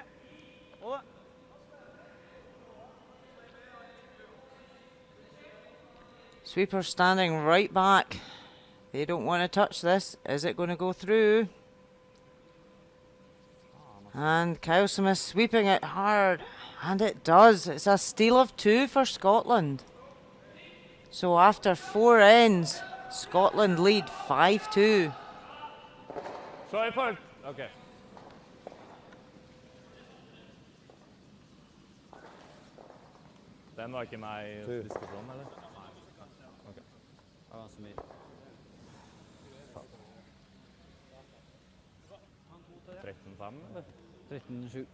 hold det. Sweeper standing right back. They don't want to touch this. Is it going to go through? And Kyle Smith sweeping it hard. And it does. It's a steal of 2 for Scotland. So after 4 ends, Scotland lead 5-2. Sorry for... Okay. Den var ikke med i diskusjonen, eller? Ok. Ja, så mye. 13-5, eller? 13-7.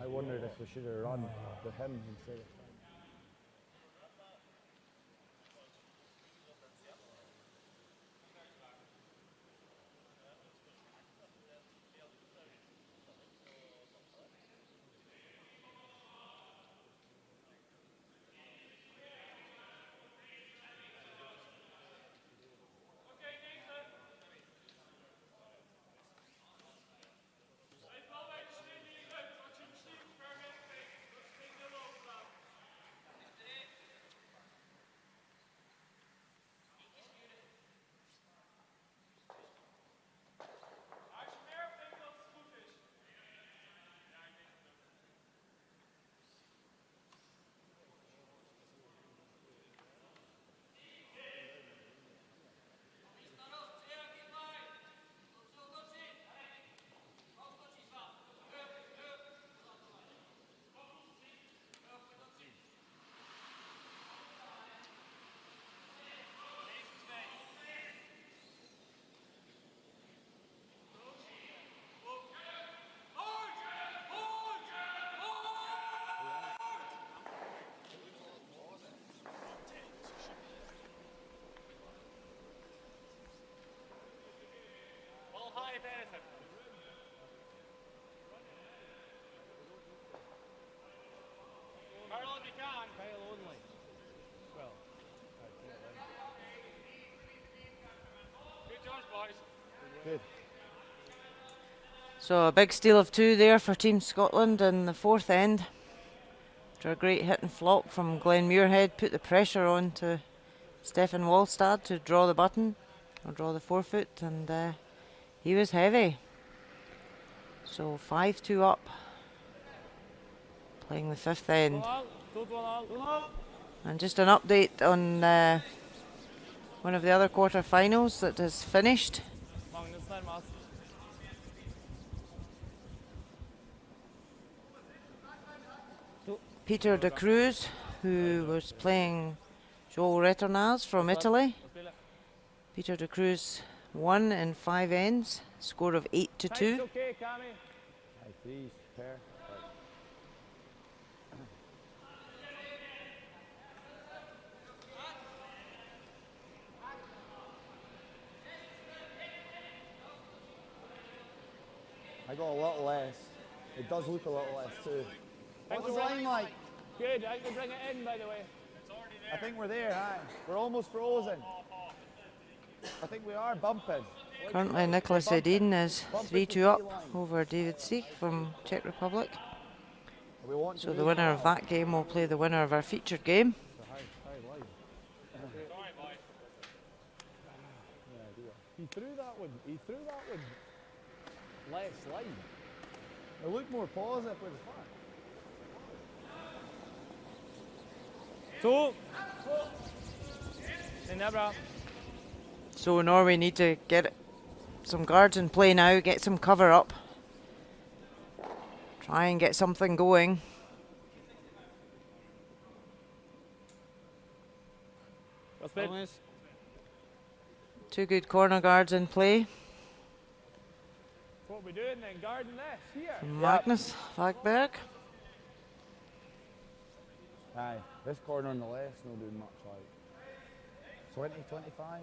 I wondered if we should have run with him instead of... Good. So a big steal of 2 there for Team Scotland in the 4th end. After a great hit and flop from Glenn Muirhead, put the pressure on to Stefan Walstad to draw the button, or draw the forefoot, and he was heavy. So 5-2 up, playing the 5th end. And just an update on one of the other quarter-finals that has finished. Peter de Cruz, who was playing Joel Returnaz from Italy. Peter de Cruz won in 5 ends, score of 8-2. Okay, Cammy. High threes, pair. I got a little less. It does look a little less too. What's the line like? Good, I can bring it in, by the way. I think we're there, aye. We're almost frozen. I think we are bumping. Currently Nicholas Edin is 3-2 up over David Seek from Czech Republic. So the winner of that game will play the winner of our featured game. He threw that one less line. It looked more positive with the flag. To. In there, bra. So Norway need to get some guards in play now, get some cover up. Try and get something going. Thomas. 2 good corner guards in play. What we doing then? Guarding this here. From Magnus Fagberg. Aye, this corner on the left's not doing much like 20, 25.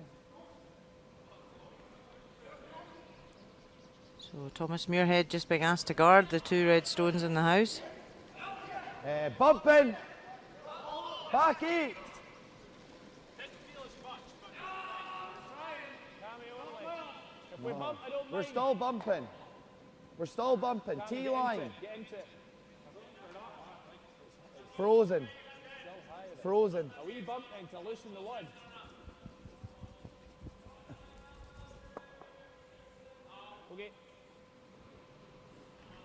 So Thomas Muirhead just being asked to guard the 2 red stones in the house. Bumping! Back 8! If we bump, I don't We're mind. still bumping. We're still bumping. T-line. Get into it. Frozen. Frozen. A wee bump then to loosen the one. Okay.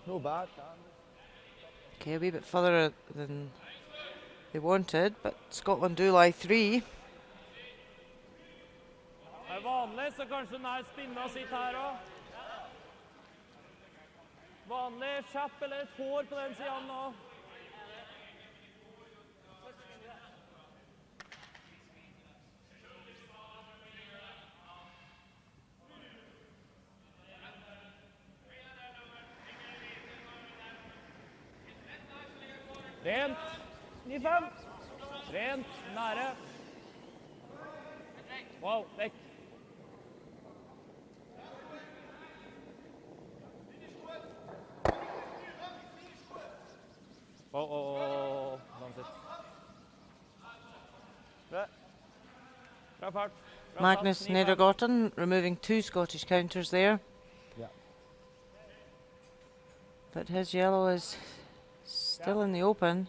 No bad. Okay, a wee bit further than they wanted, but Scotland do lie 3. Det er vanlig, så kanskje den her spinner og sitter her også. Vanlig kjapp eller et hår på den siden nå. Rent. 9-5. Rent. Nære. Wow, vekk. That's it. Bra fart. Bra Magnus fart, 9-5. Nedergotten removing 2 Scottish counters there. Yeah. But his yellow is still in the open.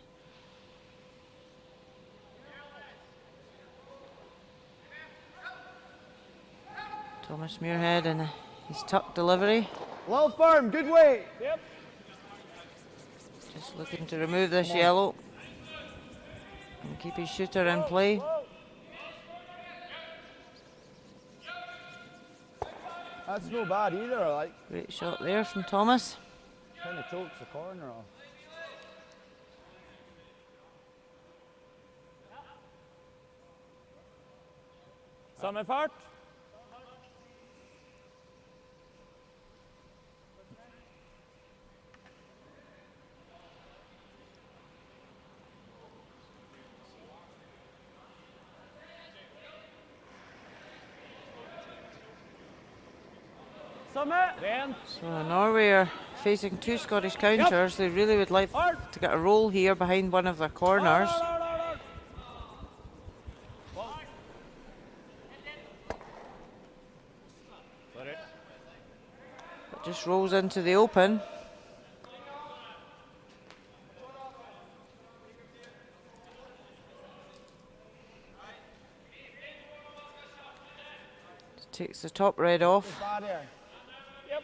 Thomas Muirhead and his tuck delivery. Well firm, good weight. Yep. Just looking to remove this yellow and keep his shooter in play. That's no bad either, I like. Great shot there from Thomas. Kind of chokes the corner off. Samme fart. Samme. Rent. So Norway are facing 2 Scottish counters. They really would like to get a roll here behind one of their corners. Sorry. Just rolls into the open. Takes the top red off. Barrier. Yep.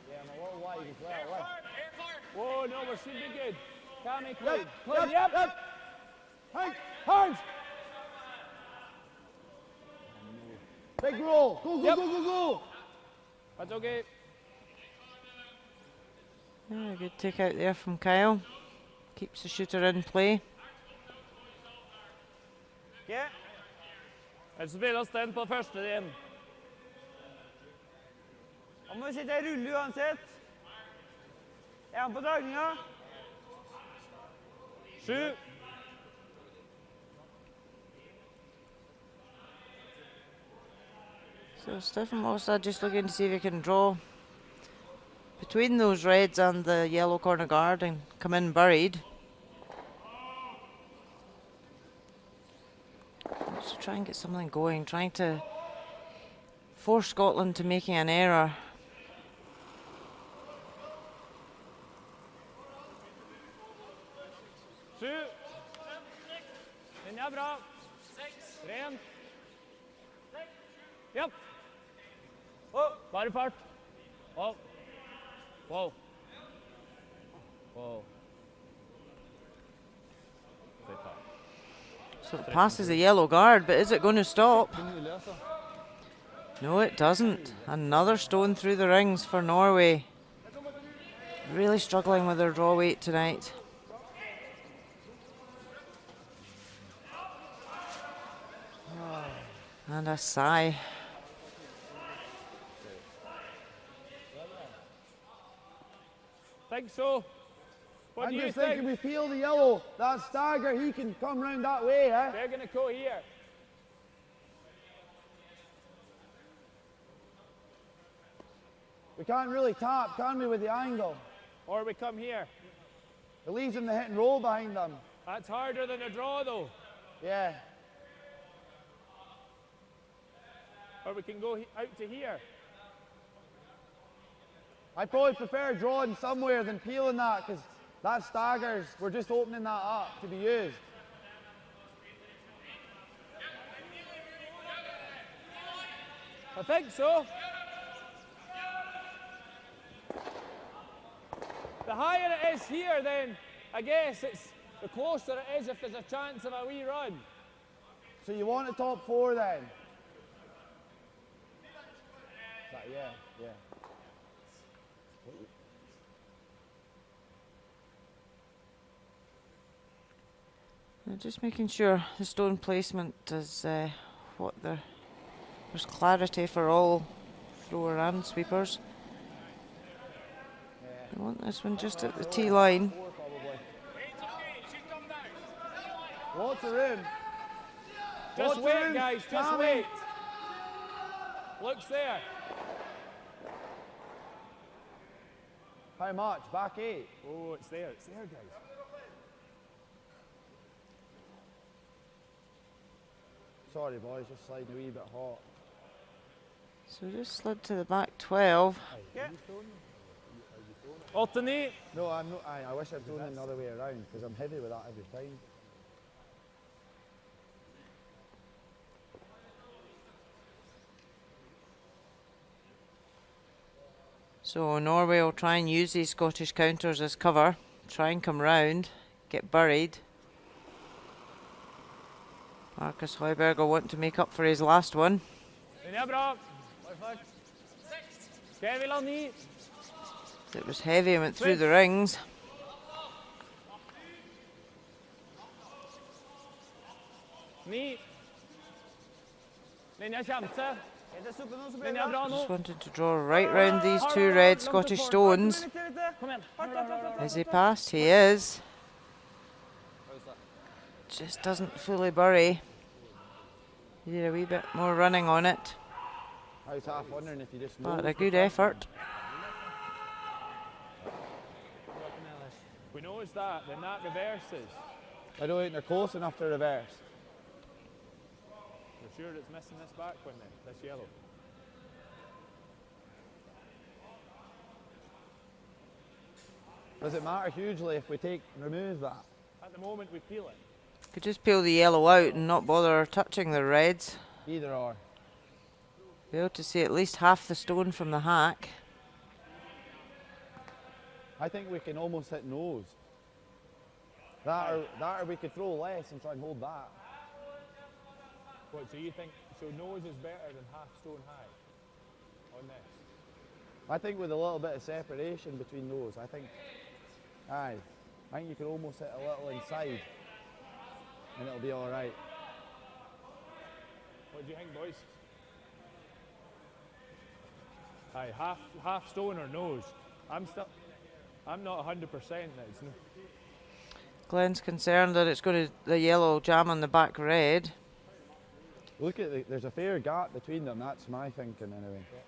Yeah, I'm a little wide as well. Whoa, no, we should be good. Cammy, clean. Yep, Clean, yep, yep. Hey, hard. Big roll. Go, go, Yep. go, go, go. That's okay. Yeah, good take out there from Kyle. Keeps the shooter in play. Ja. Jeg spiller stand på første igjen. Han må sitte i rulle uansett. Er han på dragninga? 7. So Stefan Wlastad just looking to see if he can draw between those reds and the yellow corner guard and come in buried. Just to try and get something going, trying to force Scotland to making an error. Den er bra. Ren. Japp. Bare fart. Wow. Wow. Wow. So it passes the yellow guard, but is it going to stop? No, it doesn't. Another stone through the rings for Norway. Really struggling with their draw weight tonight. And a sigh. Think so. What I'm do you just think? thinking we peel the yellow. That stagger, he can come round that way, eh? They're going to go here. We can't really tap, can we, with the angle? Or we come here. It leaves them to hit and roll behind them. That's harder than a draw, though. Yeah. Or we can go out to here. I probably prefer drawing somewhere than peeling that, because that staggers, we're just opening that up to be used. I think so. The higher it is here, then I guess it's the closer it is if there's a chance of a wee run. So you want a top four then? Yeah, yeah. Just making sure the stone placement is what there's clarity for all thrower and sweepers. I want this one just at the tee line. Lots of room. Just Lots of wait, room. guys, just Tommy. wait. Looks there. How much? Back 8. Oh, it's there, guys. Sorry, boys, just sliding a wee bit hot. So just slid to the back 12. Alternate. No, I'm not. I wish I'd thrown it the other way around, because I'm heavy with that every time. So Norway will try and use these Scottish counters as cover, try and come round, get buried. Marcus Højberg will want to make up for his last one. Den er bra. Jeg vil ha 9. It was heavy and went through the rings. Ni. Den er kjempe. Den er bra nå. Just wanted to draw right round these two red Scottish stones. Kom igjen. Is he past? He is. Just doesn't fully bury. He did a wee bit more running on it, I was half wondering if you just but know. a good effort. We noticed that, then that reverses. I don't think they're close enough to reverse. You're sure it's missing this back one then, this yellow? Does it matter hugely if we remove that? At the moment we peel it. Could just peel the yellow out and not bother touching the reds. Either or. Be able to see at least half the stone from the hack. I think we can almost hit nose. That or we could throw less and try and hold that. What, so you think, so nose is better than half stone high on this? I think with a little bit of separation between those, I think you could almost hit a little inside and it'll be all right. What do you think, boys? Aye, half stone or nose? I'm not 100% that it's no. Glenn's concerned that it's going to the yellow jam on the back red. Look at there's a fair gap between them. That's my thinking anyway. Yeah.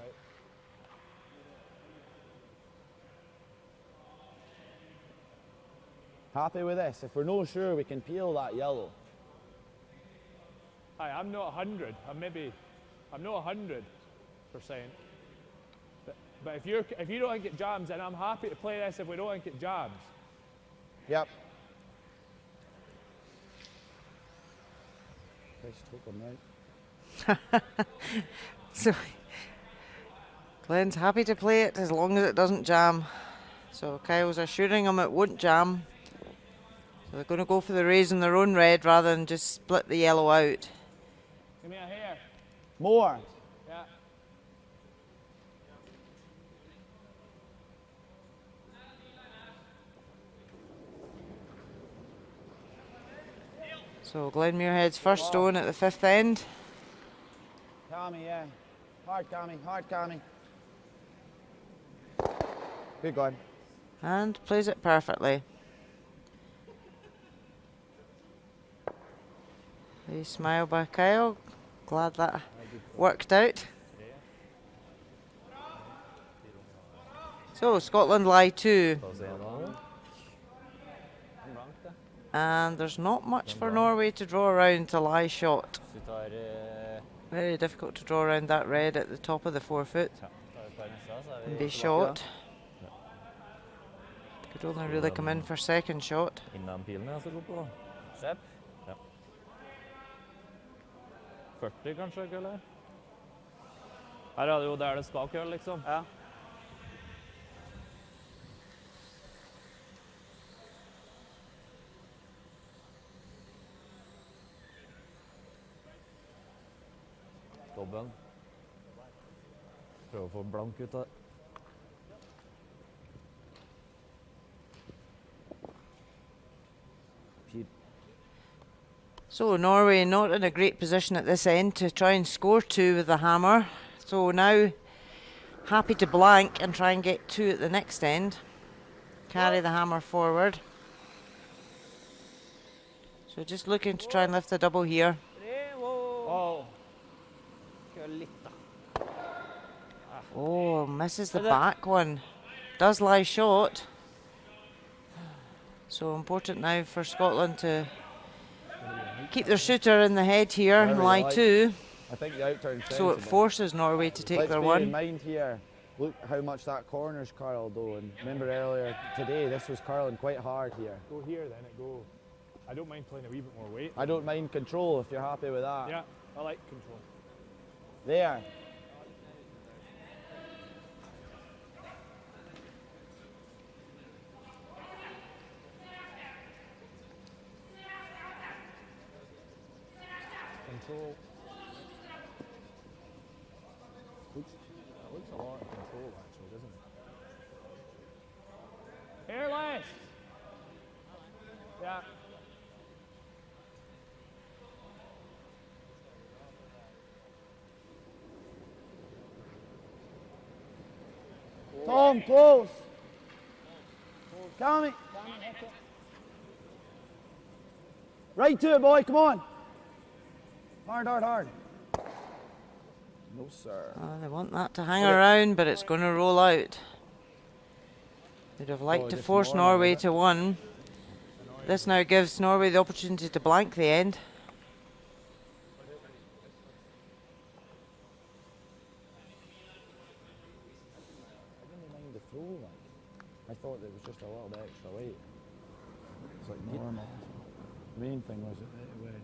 Right. Happy with this? If we're not sure, we can peel that yellow. Aye, I'm not 100. I'm not 100%. But if you don't think it jams, then I'm happy to play this if we don't think it jams. Yep. Nice took them right. So Glenn's happy to play it as long as it doesn't jam. So Kyle's assuring him it won't jam. So they're going to go for the raise in their own red rather than just split the yellow out. Give me a hair. More. Yeah. So Glenn Muirhead's first stone at the fifth end. Cammy, yeah. Hard cammy, hard cammy. Good going. And plays it perfectly. A smile by Kyle. Glad that worked out. So Scotland lie 2. And there's not much for Norway to draw around to lie shot. Very difficult to draw around that red at the top of the 4 foot and be shot. Could only really come in for second shot. Innan pilen jeg skal gå på. Skjepp? Ja. 40 kanskje, eller? Her er det jo der det skal kølle, liksom. Ja. Dobben. Prøv å få blank ut av det. So Norway not in a great position at this end to try and score 2 with the hammer. So now happy to blank and try and get 2 at the next end. Carry the hammer forward. So just looking to try and lift the double here. Oh, misses the back one. Does lie short. So important now for Scotland to keep their shooter in the head here and lie 2. I think the outturn So it forces Norway to take their one. Let's bear in mind here, look how much that corner's curled though. And remember earlier today, this was curling quite hard here. Go here then, go. I don't mind playing a wee bit more weight. I don't mind control if you're happy with that. Yeah, I like control. There. Control. That looks a lot of control actually, doesn't it? Hairless! Yeah. Tom, close. Come on. Right to it, boy, come on. Hard, hard, hard. No, sir. They want that to hang around, but it's going to roll out. They'd have liked to force Norway to 1. This now gives Norway the opportunity to blank the end. I didn't mind the throw, like. I thought it was just a little bit extra weight. It's like normal. The main thing was that it went.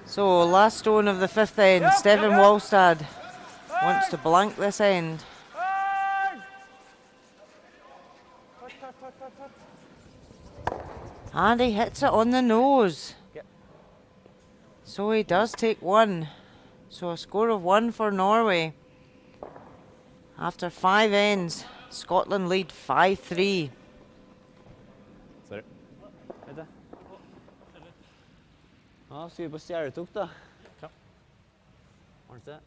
So last stone of the fifth end, Stefan Walstad wants to blank this end. And he hits it on the nose. So he does take one. So a score of 1 for Norway. After 5 ends, Scotland lead 5-3. Sorry. Vet du. Ja, skal vi på stjernetok da? Ja. Ordentlig det?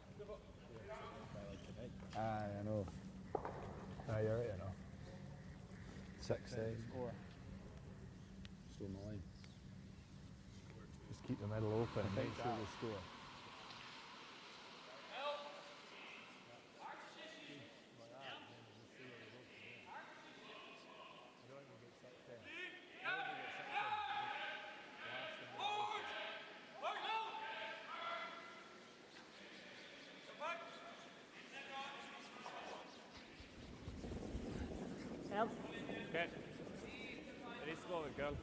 I know. You're right, 6 eggs. Stole my line. Just keep the middle open and make sure you score. Okay. Risk over girl.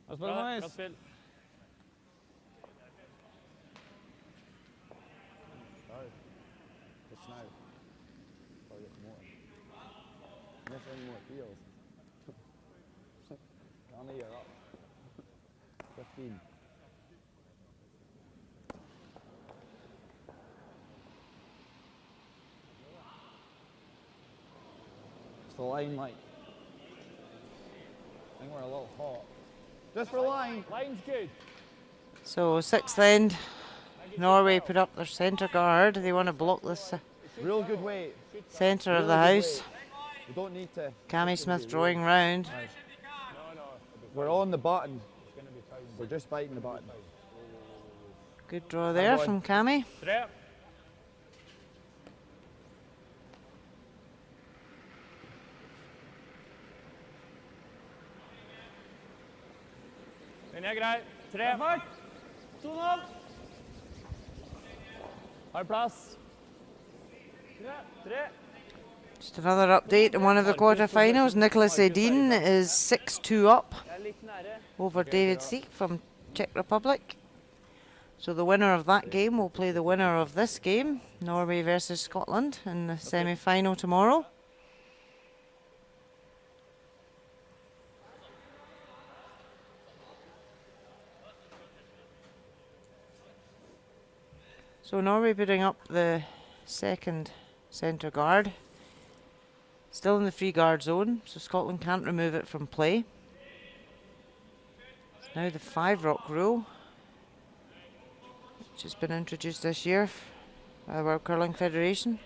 Hva spør du, Mois? Bra spill. Just now. Probably get more. Miss any more fields. Anna, you're up. 15. It's the line, like. I think we're a little hot. Just for line. Line's good. So sixth end, Norway put up their centre guard. They want to block this Real good weight. centre of Really the good house. weight. We don't need to. Cammy Smith drawing round. We're on the button. We're just biting the button. Good draw there from Cammy. 3. Den er grei. 3. 2-0! Har plass. 3. Just another update in one of the quarterfinals. Nicholas Edin is 6-2 up Jeg er litt nære. over David Seek from Czech Republic. So the winner of that game will play the winner of this game, Norway versus Scotland, in the semi-final tomorrow. So Norway putting up the second centre guard. Still in the free guard zone, so Scotland can't remove it from play. It's now the 5-rock rule, which has been introduced this year by the World Curling Federation.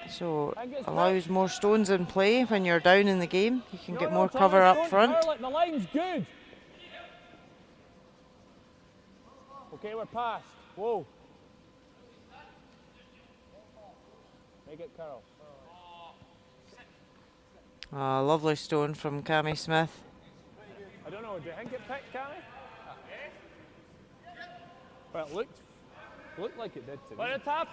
So allows more stones in play when you're down in the game. You can get more cover up front. The line's good. Okay, we're past. Whoa. Make it Carol. Lovely stone from Cammy Smith. I don't know, do you think it picked, Cammy? Well, it looked like it did to me. Bare tapp.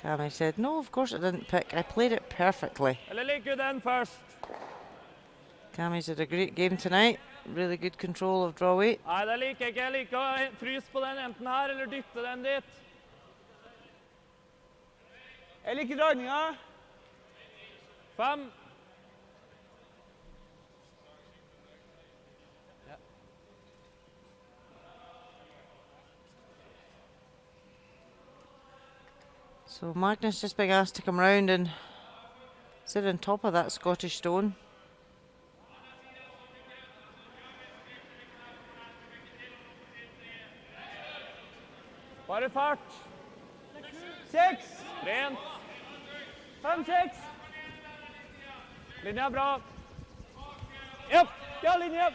Cammy said, no, of course it didn't pick. I played it perfectly. Eller liker du den først? Cammy's had a great game tonight. Really good control of draw weight. Nei, det liker jeg ikke. Jeg liker å fryse på den enten her, eller dytte den dit. Jeg liker dragninga. 5. So Magnus just being asked to come round and sit on top of that Scottish stone. Bare fart. 6. Rent. 5-6. Linja bra. Japp, ja linje.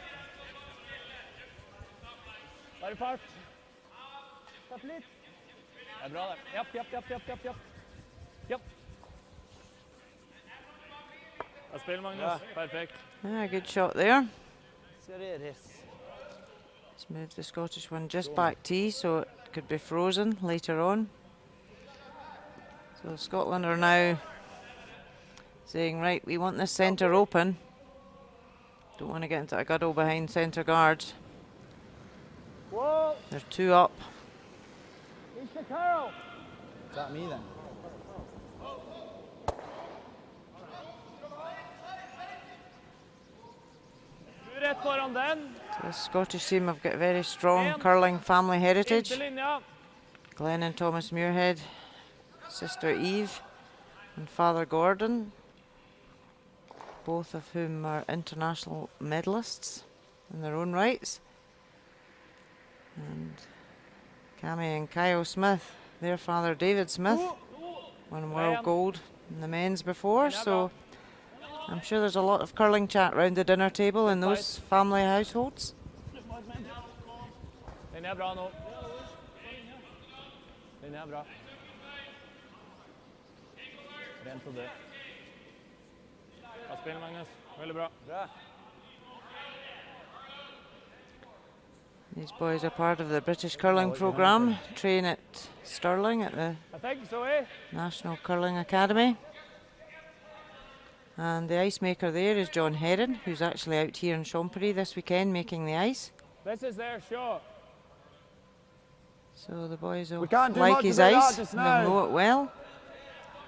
Bare fart. Tapp litt. Det er bra det. Japp. Japp. Da spiller Magnus. Perfekt. Yeah, good shot there. Skal det gjøres. Let's move the Scottish one just back tee so it could be frozen later on. So Scotland are now saying, right, we want this centre open. Don't want to get into a guddle behind centre guards. Whoa, They're 2 up. ikke Carol. Is that me then? Du rett foran den. So the Scottish team have got a very strong curling family heritage. Inntil linja. Glenn and Thomas Muirhead, sister Eve and father Gordon, both of whom are international medalists in their own rights. And Cammy and Kyle Smith, their father David Smith, won world gold in the men's before, so I'm sure there's a lot of curling chat round the dinner table in those family households. Den er bra nå. Den er bra. Rent og død. Bra spill, Magnus. Veldig bra. Bra. These boys are part of the British curling programme, train at Stirling at the I think so, eh? National Curling Academy. And the ice maker there is John Heron, who's actually out here in Champéry this weekend making the ice. This is their shot. So the boys will We can't do like much his about ice, that just they'll now. know it well.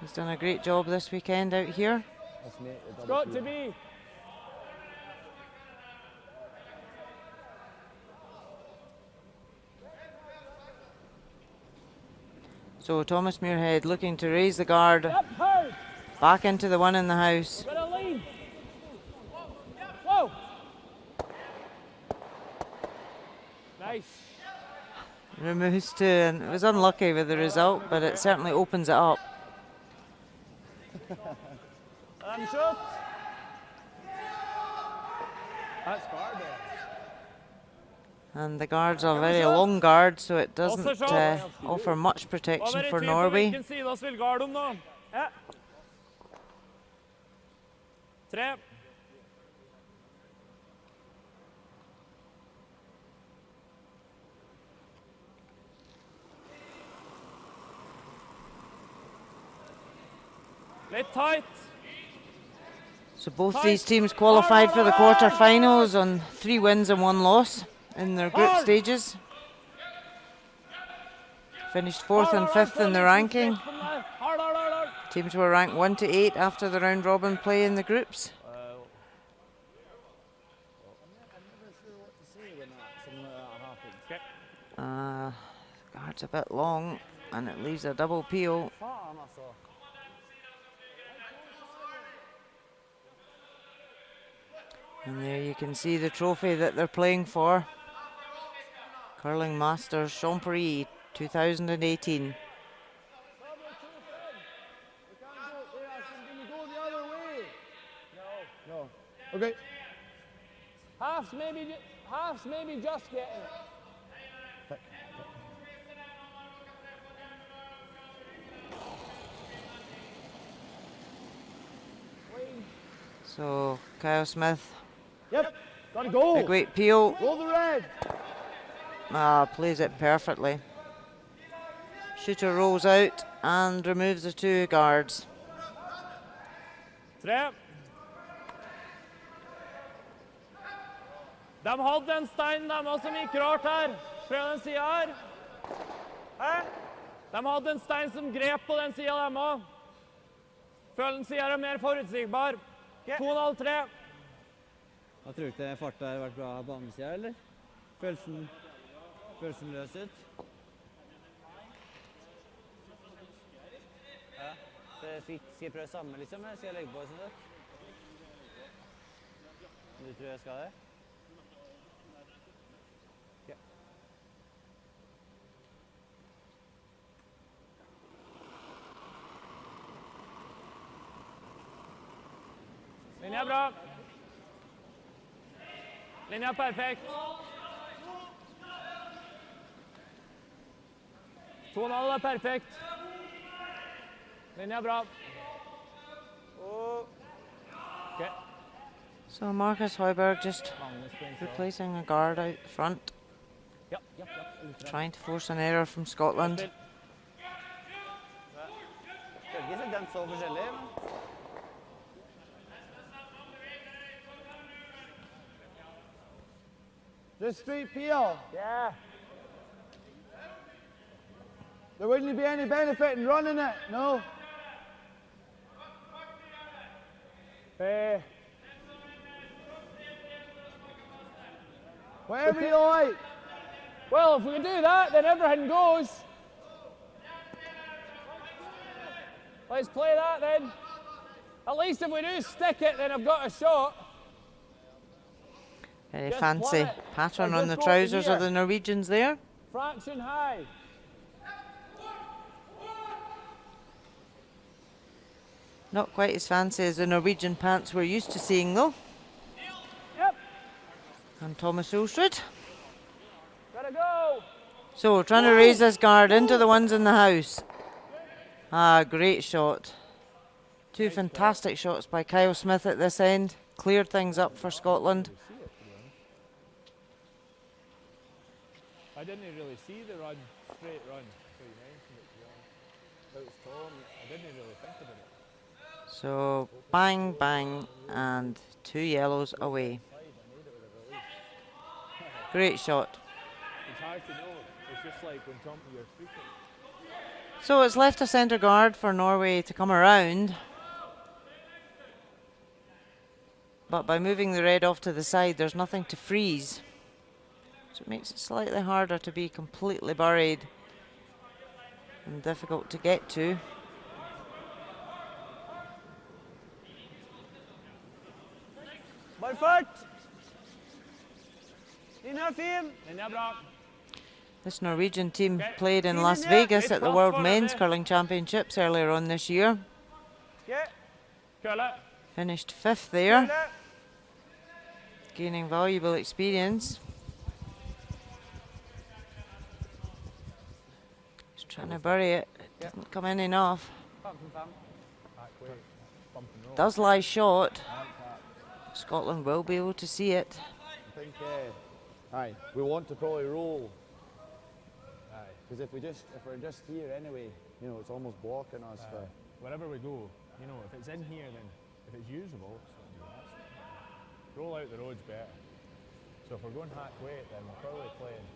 He's done a great job this weekend out here. Let's make the It's double got to P. be. So Thomas Muirhead looking to raise the guard Up hard. back into the one in the house. Got a lead. Whoa. Nice. Removes 2, and it was unlucky with the result, but it certainly opens it up. And shot. That's far there. And the guards are very long guards, so it doesn't Also shot. offer much protection Over i for tid på Norway. hvilken side oss vil guard om nå. Ja. 3. Litt tight. So both these teams qualified for the quarter-finals on 3 wins and 1 loss in their group stages. Finished 4th and 5th in the ranking. Hard. Teams were ranked 1 to 8 after the round-robin play in the groups. Guard's a bit long, and it leaves a double peel. Faen, altså. And there you can see the trophy that they're playing for. Curling Masters Champéry 2018. No. Okay. Halves maybe just getting it. So Kyle Smith, Yep. Gotta go. big weight peel. Roll the red. Plays it perfectly. Shooter rolls out and removes the 2 guards. 3. De hadde en stein, de også, som gikk rart her. Fra den siden her. Hæ? De hadde en stein som grep på den siden, de også. Føler den siden er mer forutsigbar. 2,5-3. Jeg tror ikke det farta har vært bra på andre siden, eller? Følelsen løs ut. Ja, så skal jeg prøve samme liksom, eller skal jeg legge på sånn det? Du tror jeg skal det? Ja. Den er bra. Linja perfekt. 2,5 er perfekt. Linja bra. Okay. So Marcus Højberg just Magnus på innsida. replacing a guard out front, Ja, ja, ja. Utre. trying to force an error from Scotland. Spill. Føler ikke den så forskjellig, men Just straight peel. Yeah. There wouldn't be any benefit in running it, no? Whatever you like. Well, if we can do that, then everything goes. Let's play that then. At least if we do stick it, then I've got a shot. Very Just fancy plummet. pattern Or on just the go to trousers of here. the Norwegians there. Fraction high. Not quite as fancy as the Norwegian pants we're used to seeing though. Yep. And Thomas Ulstrud. Gotta go. So trying to raise this guard into the ones in the house. Ah, great shot. Two fantastic shots by Kyle Smith at this end. Cleared things up for Scotland. I didn't really see the run, straight run. So you mentioned it, to be honest. But it's Tom. I didn't really think about it. So bang, bang, and 2 yellows away. Great shot. It's hard to know. It's just like when Tom, you're free kick. So it's left a centre guard for Norway to come around. But by moving the red off to the side, there's nothing to freeze. So it makes it slightly harder to be completely buried and difficult to get to. Bare fart! Linja er fin! Linja bra. This Norwegian team Okay. played in Team Las in there. Vegas It's at the rough World for Men's it. Curling Championships earlier on this year. Okay, Curle. Finished 5th there, Curle. gaining valuable experience. Just trying to bury it. It doesn't come in enough. 15-5. Halfway. Bump and roll. Does lie short. Scotland will be able to see it. I think, aye, we want to probably roll. Aye. Because if we're just here anyway, you know, it's almost blocking us for. Wherever we go, you know, if it's in here, then if it's usable, it's not Wlastad. Roll out the road's better. So if we're going hack weight, then we're probably playing.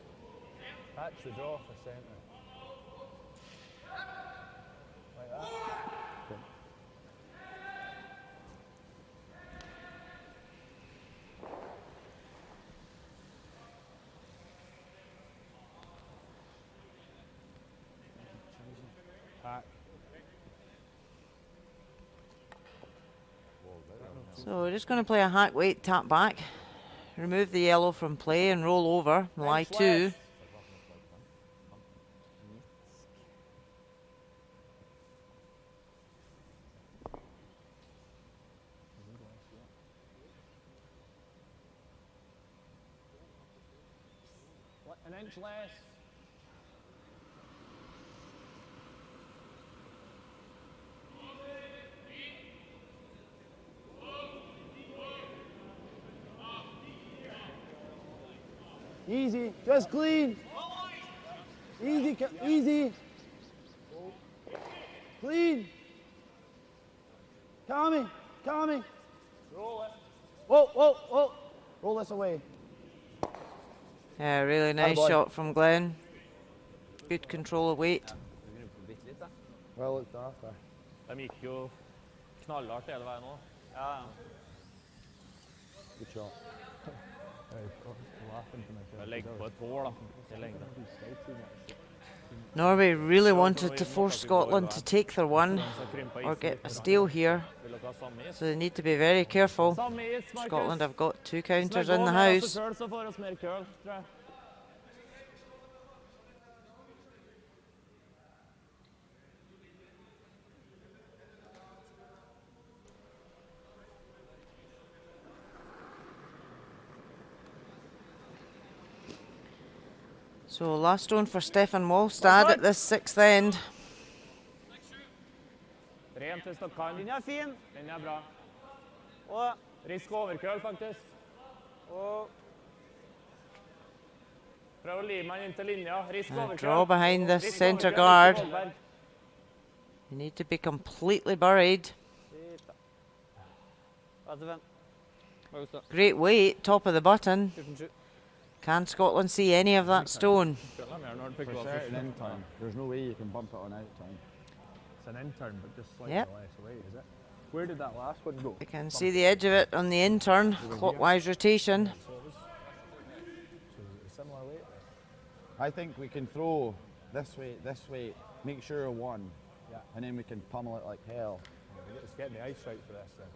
Patch the draw for centre. Like that. Hack. So we're just going to play a hack weight tap back. Remove the yellow from play and roll over. Lie Bench 2. left. An inch less. Easy, just clean. Easy, easy. Clean. Calm me. Roll it. Whoa, whoa, whoa. Roll this away. Yeah, really nice Attaboy. shot from Glenn. Good control of weight. Bitte litt, da. Well looked after. De gikk jo knallhardt hele veien nå. Ja, ja. Good shot. Jeg legger på et hår da, til lengde. Norway really wanted to force Scotland to take their one Så krymper or isen get litt a grann. steal here. Vil dere ha samme is? So they need to be very careful. Samme is, Markus. Scotland have got 2 Hvis vi counters går in the med oss house. selv, så får oss mer køl, tror jeg. So last stone for Stefan Walstad at this 6th end. Rent hvis dere kan. Linja er fin. Den er bra. Og, Risk overkøl, faktisk. og Prøv å lime den inn til linja. Risk overkøl. Draw behind this Risk centre overkøl, guard. ikke Holberg. You need to be completely buried. Great weight, top of the button. 14-7. Can Scotland see any of that stone? Føler meg når den For fikk lov. certain in time, there's no way you can bump it on out time. It's an intern, but just slightly Yep. less away, is it? Where did that last one go? You can see the edge of it on the in-turn, clockwise rotation. So it was a similar weight. I think we can throw this way, make sure of one, Yeah. and then we can pummel it like hell. It's getting the ice right for this then.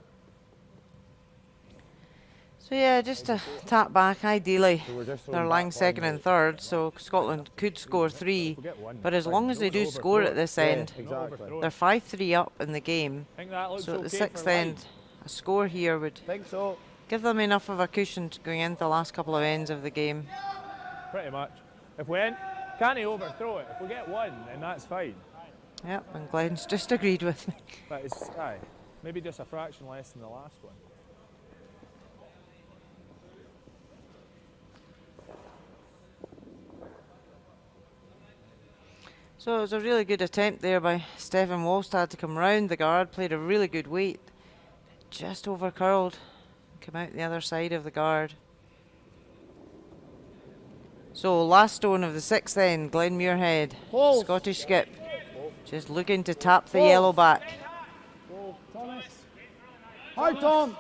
So yeah, just a tap back ideally. So we're just They're throwing lying back second one and out. third, so Scotland could score 3. We'll get one. But as long as they do score at this end, Exactly. they're 5-3 up in the game. I think that looks So at the okay 6th for line. end, a score here would Think so. give them enough of a cushion going into the last couple of ends of the game. Pretty much. If we can't overthrow it, if we get one, then that's fine. Yep, and Glenn's just agreed with me. But it's maybe just a fraction less than the last one. So it was a really good attempt there by Stefan Walstad to come round the guard, played a really good weight, just over curled, come out the other side of the guard. So last stone of the 6th end, Glenn Muirhead, Scottish skip, just looking to tap the yellow back. Thomas, Hard, Tom.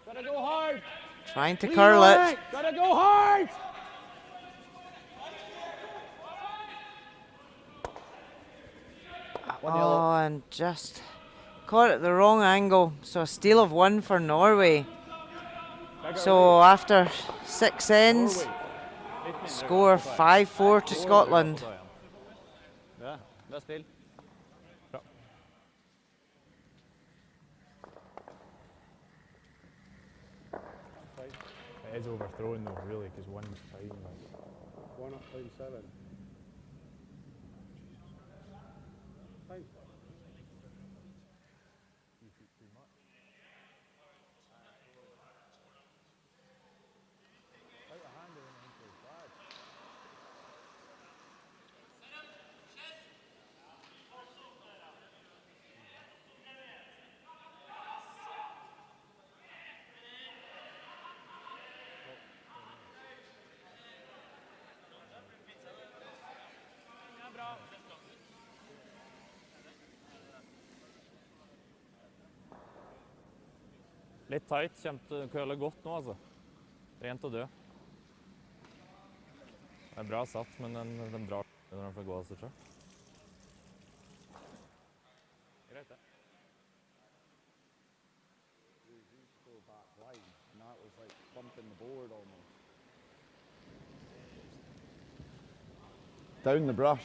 gotta go hard. Trying to curl it. Gotta go hard. Oh, and just caught at the wrong angle. So a steal of 1 for Norway. So after 6 ends, score 5-4 to Scotland. Bra. Bra spill. It is overthrown though, really, because one's fine. Like. 1.7. Litt tight, køler godt nå altså. Rent og død. Det er bra satt, men den drar når den får gå av seg selv. Greit det. Down the brush.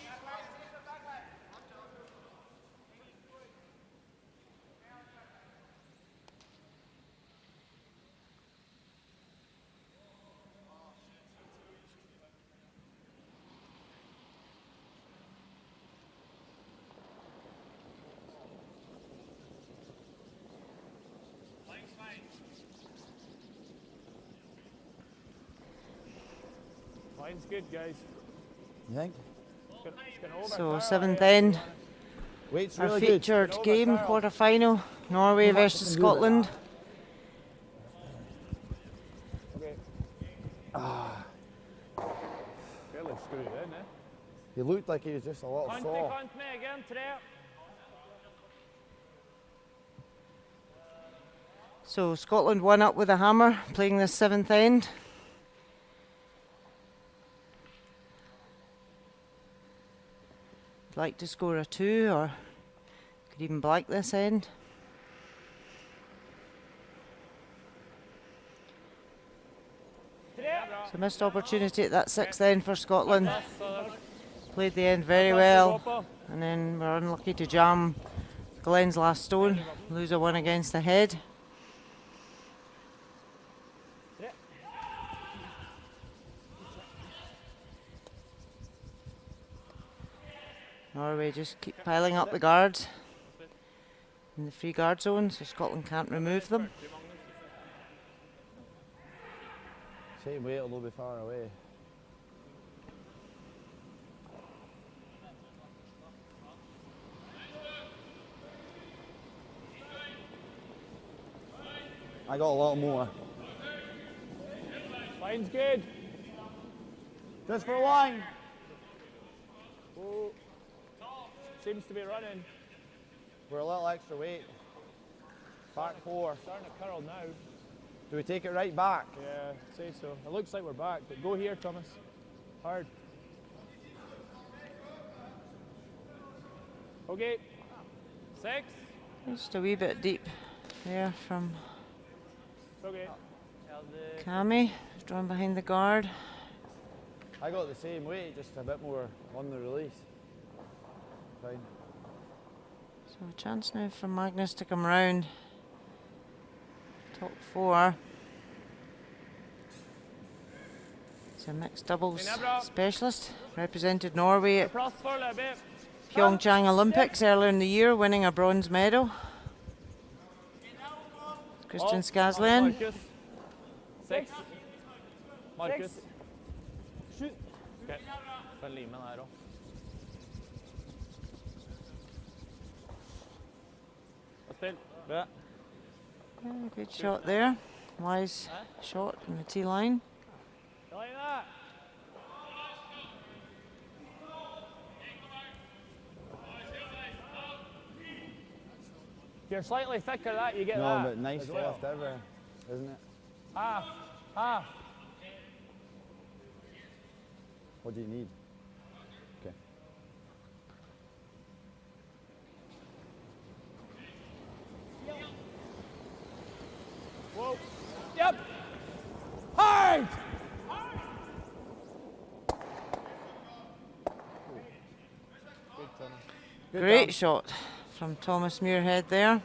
Line's good, guys. You think? So 7th end, Weight's our really good. featured game, quarter-final, Norway versus Scotland. Fairly screwed in, eh? He looked like he was just a little Kant i soft. kant med egen, 3. So Scotland 1 up with a hammer, playing the 7th end. Like to score a 2, or could even blank this end. So missed opportunity at that 6th end for Scotland. Played the end very well, and then we're unlucky to jam Glenn's last stone, lose a 1 against the head. Norway just keep piling up the guards in the free guard zone, so Scotland can't remove them. Same weight, although be far away. I got a lot more. Line's good. Just for line. Oh. Seems to be running. We're a little extra weight. Back 4. Starting to curl now. Do we take it right back? Yeah, say so. It looks like we're back, but go here, Thomas. Hard. Okay. 6. Just a wee bit deep there from Okay. Cammy, drawn behind the guard. I got the same weight, just a bit more on the release. Fine. So a chance now for Magnus to come round. Top 4. He's a mixed doubles specialist. Represented Norway at Plass foreløpig. Pyeongchang Olympics earlier in the year, winning a bronze medal. Christian Skazlen. Markus. 6. Markus. 7. Okay. Kan lime den her også. Spill. Bra. Yeah, good shot there. Wise shot in the T line. Line. If you're slightly thicker that, you get No, that. but nice as well. left ever, isn't it? Half. What do you need? Okay. Whoa. Yep. Hard. Good Great done. shot from Thomas Muirhead there.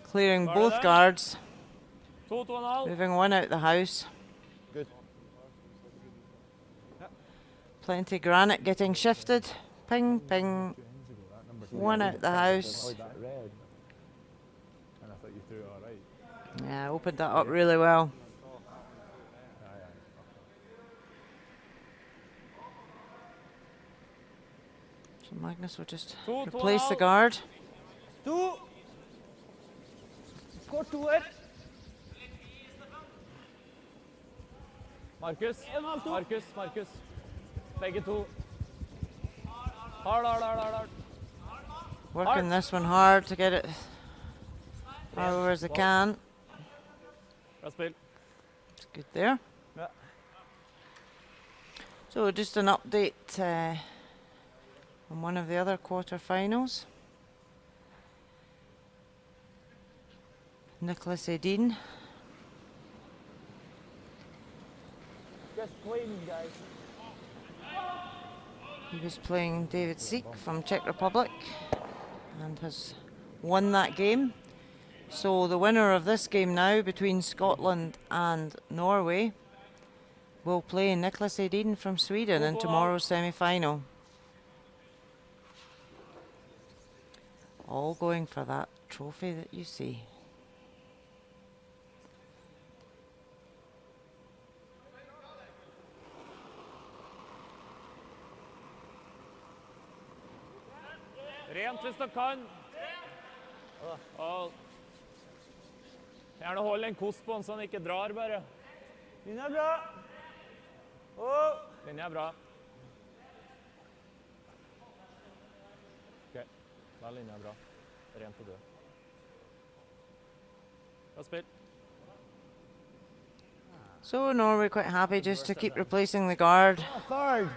Clearing Bar both there. guards, 2-2,5. moving one out the house. Good. Plenty granite getting shifted. Ping, ping. One out the house. Avoid that red. And I thought you threw it all right. Yeah, opened that up really well. So Magnus will just Two, replace the 2,5. guard. 2. Skår 2-1. Markus. Markus. Begge to. Hard. Working this one hard to get it far over as they can. Bra spill. It's good there. Yeah. So just an update on one of the other quarter-finals. Nicholas Edin. Just clean, guys. He was playing David Sik from Czech Republic and has won that game. So the winner of this game now between Scotland and Norway will play Nicholas Edin from Sweden in tomorrow's semi-final. All going for that trophy that you see. Rent hvis du kan. Og gjerne hold en kost på den så den ikke drar bare. Linja er bra. Linja er bra. Ok, da er linja bra. Rent og død. Bra spill. So Norway quite happy just to keep replacing the guard. Third.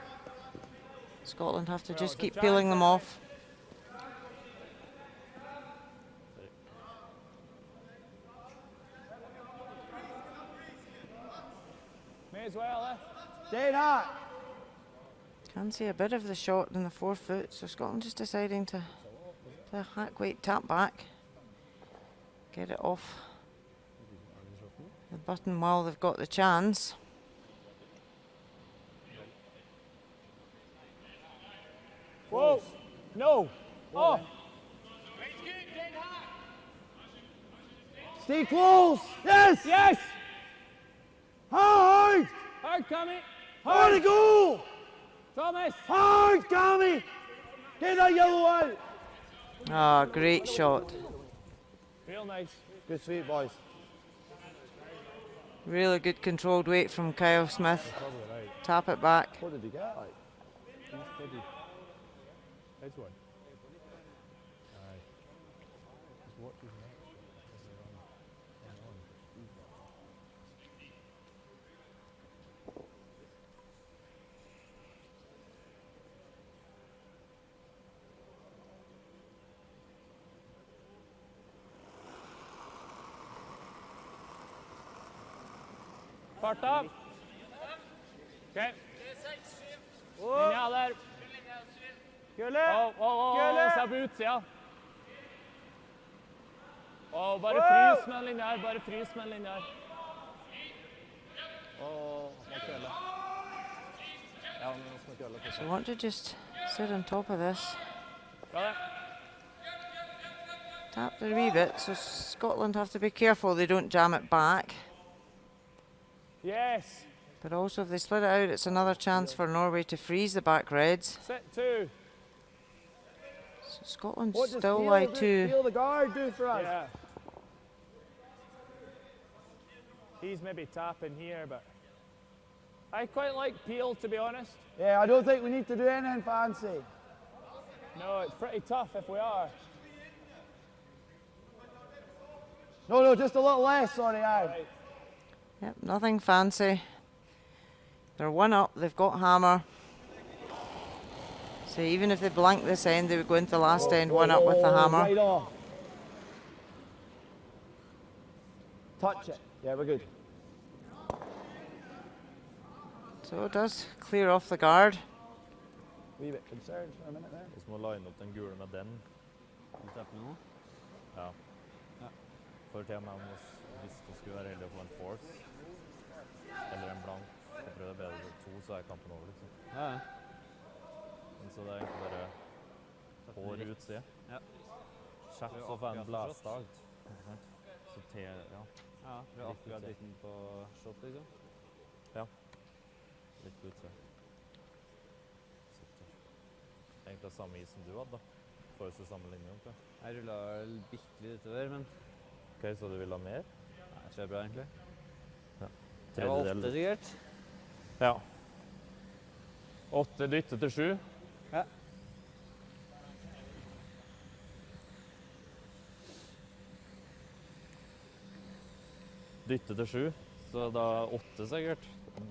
Scotland have to just keep peeling them off. May as well, eh? Stay not. Can see a bit of the shot in the 4 foot, so Scotland just deciding to play a hack weight tap back. Get it off the button while they've got the chance. Whoa! No! Oh! Stay close! Yes! Yes! Hard! Hard, Cammy! Hard to go! Thomas! Hard, Cammy! Get that yellow out! Ah, great shot. Real nice. Good sweep, boys. Really good controlled weight from Kyle Smith. Probably right. Tap it back. What did he get? Like? Steady. Heads one. Aye. Just watch his neck. Fart up. Okay. Linja der. Gulle! Se på utsida. Bare frys med den linja her. Bare frys med den linja her. Må kølle. Ja, nå skal vi kølle på So seg. I want to just sit on top of this. Bra det. Tap it a wee bit, so Scotland have to be careful they don't jam it back. Yes. But also if they split it out, it's another chance for Norway to freeze the back reds. Sit two. So Scotland What does still Peel lie do- two. Peel the guard do for us? Yeah. He's maybe tapping here, but I quite like Peel, to be honest. Yeah, I don't think we need to do anything fancy. No, it's pretty tough if we are. No, just a little less, sorry, aye. Yep, nothing fancy. They're one up, they've got hammer. So even if they blank this end, they would go into the last end one up with the hammer. Right off. Touch it. Yeah, we're good. So it does clear off the guard. Wee bit concerned for a minute there. Og så må line opp den gule med den. Du tapper nå? Ja. For til og med hvis du skulle være heldig å få en force, eller en blank, så prøver jeg bedre to, så er kampen over, liksom. Ja, ja. Men så det er egentlig bare hår utsida. Ja. Kjapt så får en Wlastad. Så te, ja. Ja, vi har akkurat utsida. dytten på shot, liksom. Litt utsida. Sitter. Egentlig samme isen du hadde, da. Får jo samme linje, egentlig. Jeg rullet vel bitte litt utover, men Ok, så du vil ha mer? nei, jeg tror det er bra, egentlig. Ja. Det var 8 sikkert. Ja. 8 dytte til 7. Ja. Dytte til 7, så da 8 sikkert.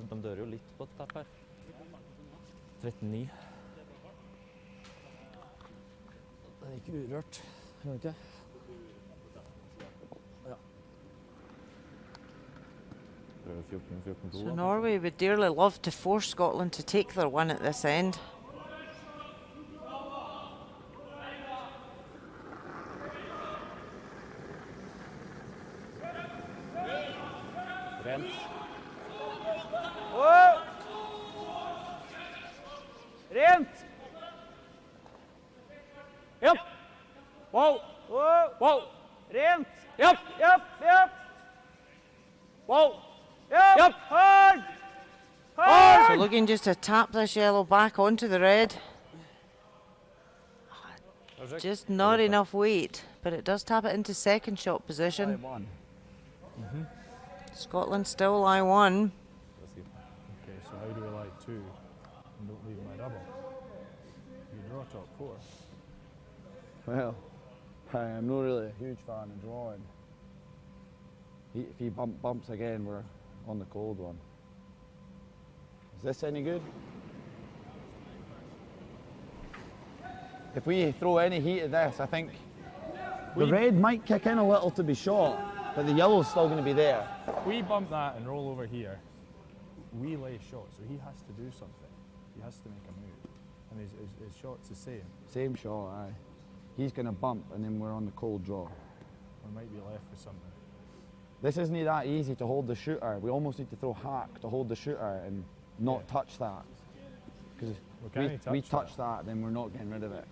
De dør jo litt på et tapp her. 13,9. Det er ikke urørt, gjør det ikke? Ja. Prøver 14-2 So da. Norway would dearly love to force Scotland to take their one at this end. Rent. Rent! Japp! Wow! Wow! Rent! Japp! Wow! Japp! Hard! So looking just to tap this yellow back onto the red. Just not enough weight, but it does tap it into second shot position. One. Scotland still lie one. Okay, so how do we like two and don't leave my double? You draw top four. Well, I'm not really a huge fan of drawing. If he bumps again, we're on the cold one. Is this any good? If we throw any heat at this, I think the red might kick in a little to be short, but the yellow's still going to be there. We bump that and roll over here. We lay shot, so he has to do something. He has to make a move. And his shot's the same. Same shot, aye. He's going to bump, and then we're on the cold draw. We might be left with something. This isn't that easy to hold the shooter. We almost need to throw hack to hold the shooter and not touch that. Because We can't if we touch touch that, then we're not getting rid of it.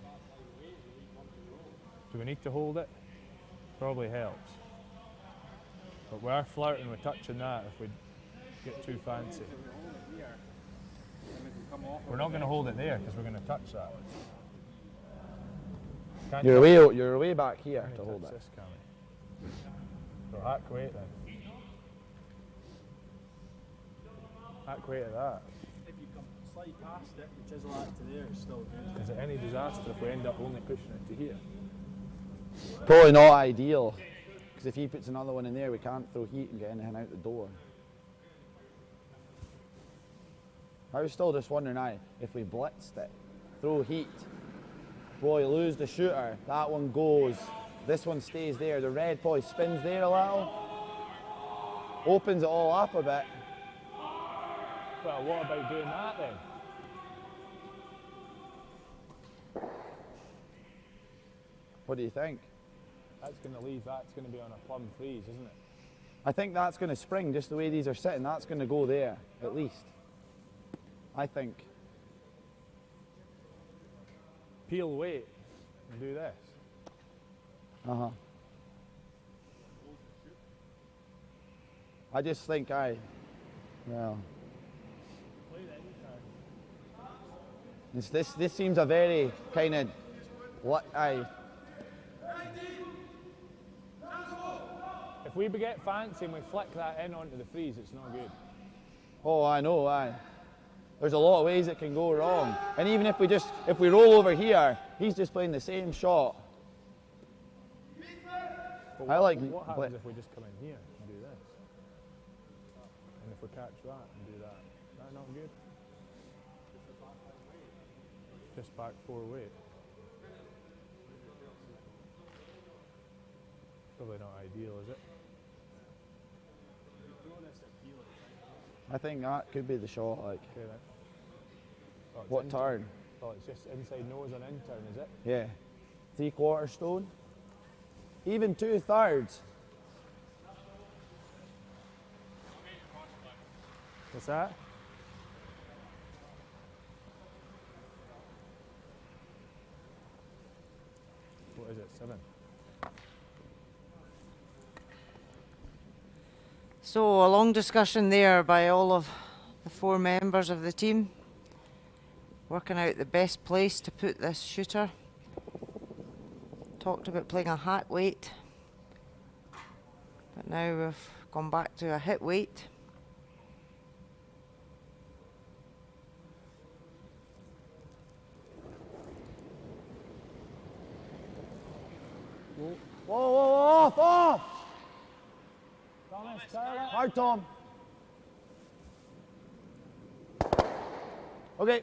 Do we need to hold it? Probably helps. But we are flirting with touching that if we get too fancy. We're not going to hold it there because we're going to touch that. Can't You're way back here touch to hold this, it. can we? So hack weight then. Hack weight at that. If you come slide past it, you chisel that to there, it's still good. Is it any disaster if we end up only pushing it to here? Probably not ideal, because if he puts another one in there, we can't throw heat and get anything out the door. I was still just wondering, if we blitzed it, throw heat, boy, lose the shooter, that one goes, this one stays there, the red probably spins there a little, opens it all up a bit. Well, what about doing that then? What do you think? That's going to leave, that's going to be on a plumb freeze, isn't it? I think that's going to spring, just the way these are sitting, that's going to go there, at least. I think. Peel weight and do this. Uh-huh. I just think well. This seems a very kind of, If we get fancy and we flick that in onto the freeze, it's not good. Oh, I know, There's a lot of ways it can go wrong. And even if we roll over here, he's just playing the same shot. But what happens if we just come in here and do this? And if we catch that and do that, is that not good? Just back 4 weight. Probably not ideal, is it? I think that could be the shot, Okay then. Oh, it's What turn? Oh, it's just inside nose and in turn, is it? Yeah. 3/4 stone. Even 2/3. What's that? What is it, 7? So a long discussion there by all of the 4 members of the team, working out the best place to put this shooter. Talked about playing a hack weight, but now we've gone back to a hit weight. Whoa, off! Thomas, turn it. Hard, Tom. Okay.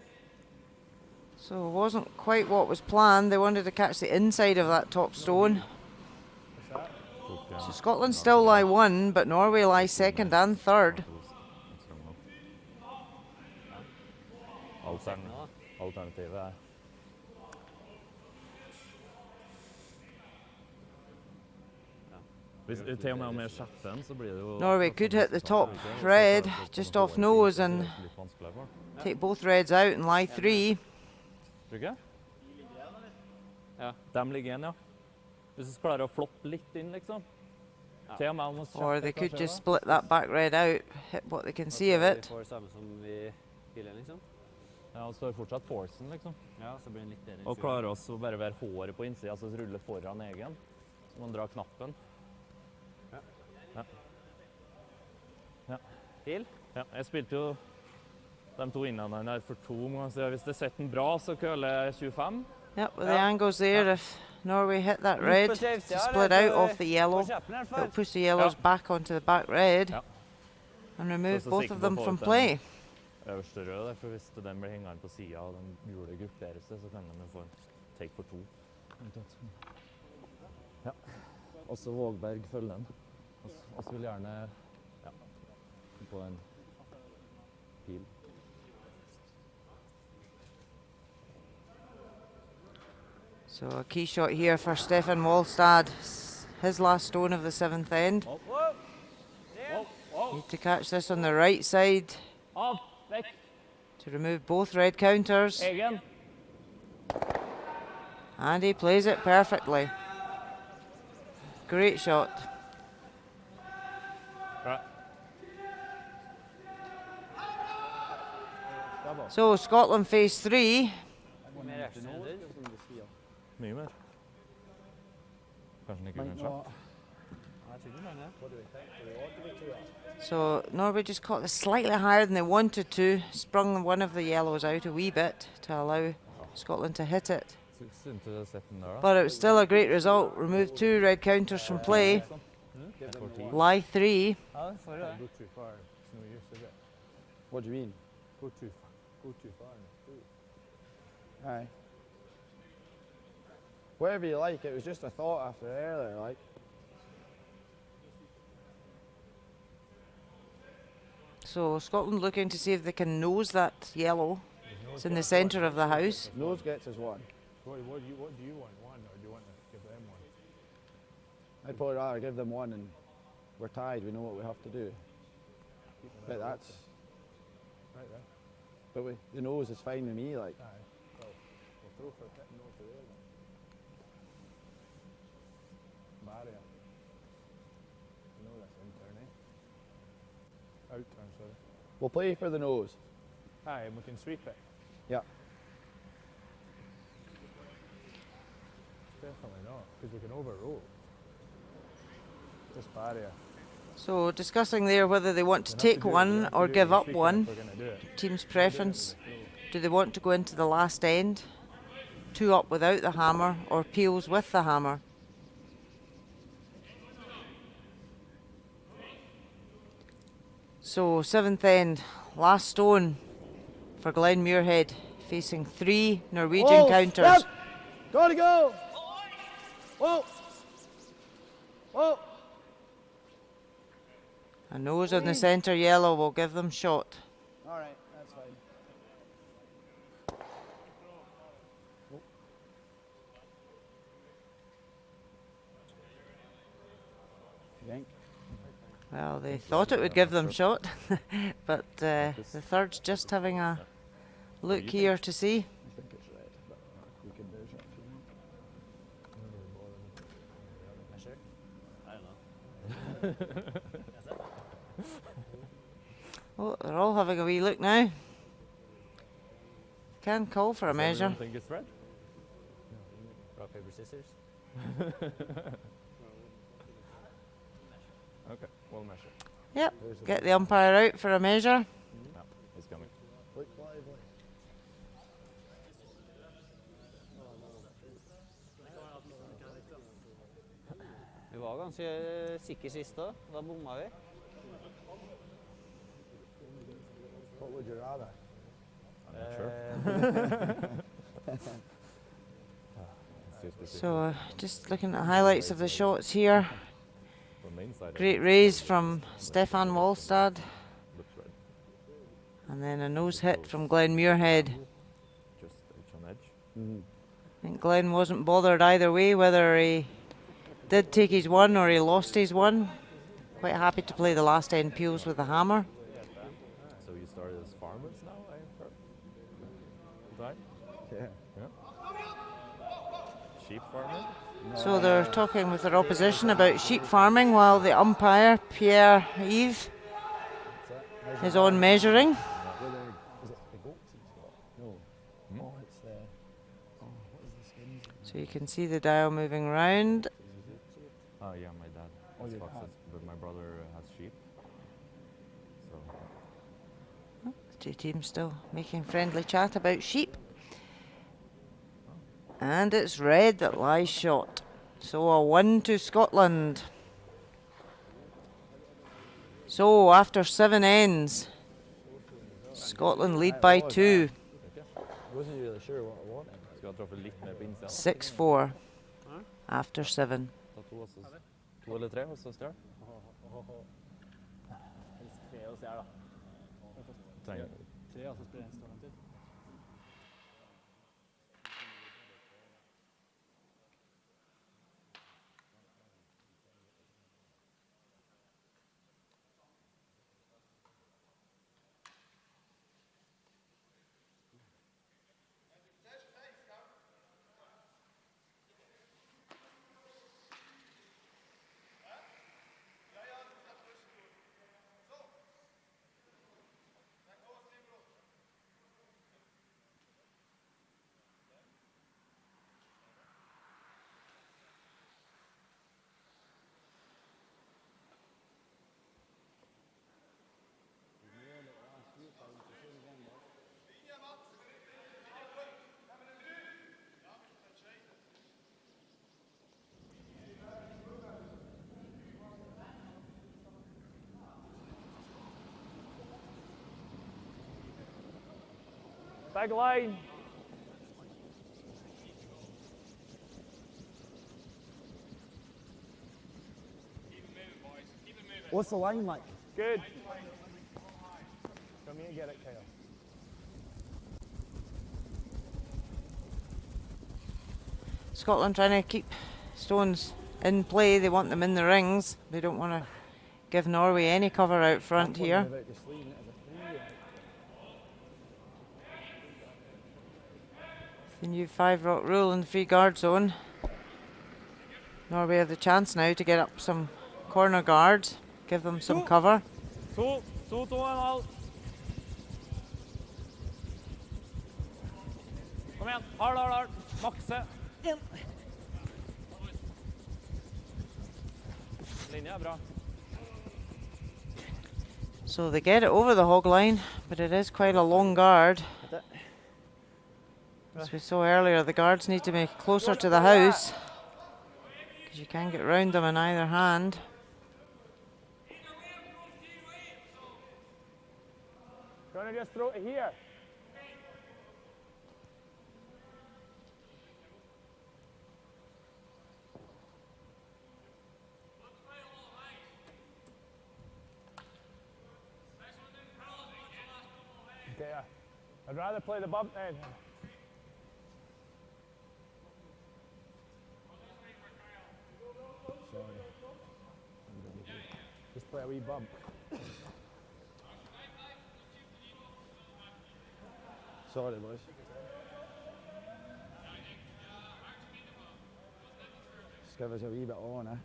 So it wasn't quite what was planned. They wanted to catch the inside of that top stone. So Scotland still lie 1, but Norway lie 2nd and 3rd. Alternativet er Til og med med sjetten så blir det jo Norway could hit the top red just off nose and take both reds out and lie 3. Tror du ikke? Ja, dem ligger igjen, ja. Hvis du klarer å floppe litt inn, liksom. Til og med om å Or they could just split that back red out, hit what they can see of it. Vi får det samme som i bilen, liksom. Ja, og står fortsatt forcen, liksom. Ja, så blir den litt bedre. Og klarer også å bare være håret på innsida, altså rulle foran egen. Så man drar knappen. Ja. Pil? Ja, jeg spilte jo de 2 innene her for 2 måneder siden. Hvis det setter den bra, så køler jeg 25. Yep, with the angles there, if Norway hit that red to split out off the yellow, it'll push the yellows back onto the back red and remove both of them from play. Øverste rød, for hvis den blir hengende på siden og den gule grupperer seg, så kan de få en take for 2. Ja. Også Vågberg følger den. Også vil gjerne på en pil. So a key shot here for Stefan Walstad, his last stone of the 7th end. Need to catch this on the right side to remove both red counters. And he plays it perfectly. Great shot. Right. Double. So Scotland face 3. Mer efterhänder. Mye mer. Kanskje den ikke Might kan not. Jeg tror ikke mange. So Norway just caught this slightly higher than they wanted to. Sprung one of the yellows out a wee bit to allow Scotland to hit it. Synd til å sette den der, da. But it was still a great result. Removed 2 red counters from play. Lie 3. Ja, får du det. Go too far. It's no use, is it? What do you mean? Go too far. Go too far. Aye. Whatever you like, it was just a thought after earlier, like. So Scotland looking to see if they can nose that yellow. It's in the centre of the house. Nose gets us one. What do you want? One, or do you want to give them one? I'd probably rather give them one and we're tied, we know what we have to do. But that's, Right there. but the nose is fine with me, like. Aye. Well, we'll throw for a bit and no for there then. Barrier. You know that's in turn, eh? Out turn, sorry. We'll play for the nose. Aye, and we can sweep it. Yeah. Definitely not, because we can overroll. This barrier. So discussing there whether they want to take one or give up one. Team's preference. Do they want to go into the last end? 2 up without the hammer or peels with the hammer? So 7th end, last stone for Glen Muirhead, facing 3 Norwegian counters. Yep. Gotta go! Whoa! Whoa! A nose on the centre yellow will give them shot. Alright, that's fine. Yank. Well, they thought it would give them shot, but the third's just having a look here to see. I think it's red, but we can measure it if you want. Measure? I don't know. Oh, they're all having a wee look now. Can call for a measure. I think it's red. Rock, paper, scissors. Okay, we'll measure. Yep, get the umpire out for a measure. Yeah, he's coming. Look lively. Vi var ganske sikre sist da. Da bomma vi. What would you rather? I'm not sure. It's 50-50. So just looking at the highlights of the shots here. The main side Great raise from Stefan Walstad. looks red. And then a nose hit from Glen Muirhead. Just edge on edge. Mm-hmm. I think Glen wasn't bothered either way, whether he did take his one or he lost his one. Quite happy to play the last end peels with the hammer. So you started as farmers now, I heard? Right? Yeah. Sheep farmer? So they're talking with their opposition about sheep farming while the umpire, Pierre-Yves, is on measuring. Whether, is it the goats he's got? No. Hmm? Oh, it's the, what is the skins? So you can see the dial moving round. Oh yeah, my dad Oh, has your foxes, dad. but my brother has sheep. So The two teams still making friendly chat about sheep. And it's red that lies shot. So a 1 to Scotland. So after 7 ends, Scotland lead by 2, I wasn't really sure what I wanted. skal treffe litt mer på innsida. 6-4 after 7. Ta to, og så to eller tre, og så stjel. Helst 3 og stjel, da. Trenger 3, og så spiller en stående til. Big line. What's the line like? Good. Come here, get it, Kyle. Scotland trying to keep stones in play. They want them in the rings. They don't want to give Norway any cover out front here. The new 5-rock rule in the free guard zone. Norway have the chance now to get up some corner guards, give them some cover. 2-2-2-1,5. Kom igjen. Hard. Makse. Linja er bra. So they get it over the hog line, but it is quite a long guard. As we saw earlier, the guards need to be closer to the house because you can get round them in either hand. Gonna just throw it here. Okay, I'd rather play the bump then. Sorry. Just play a wee bump. Sorry, boys. Just give us a wee bit on, eh?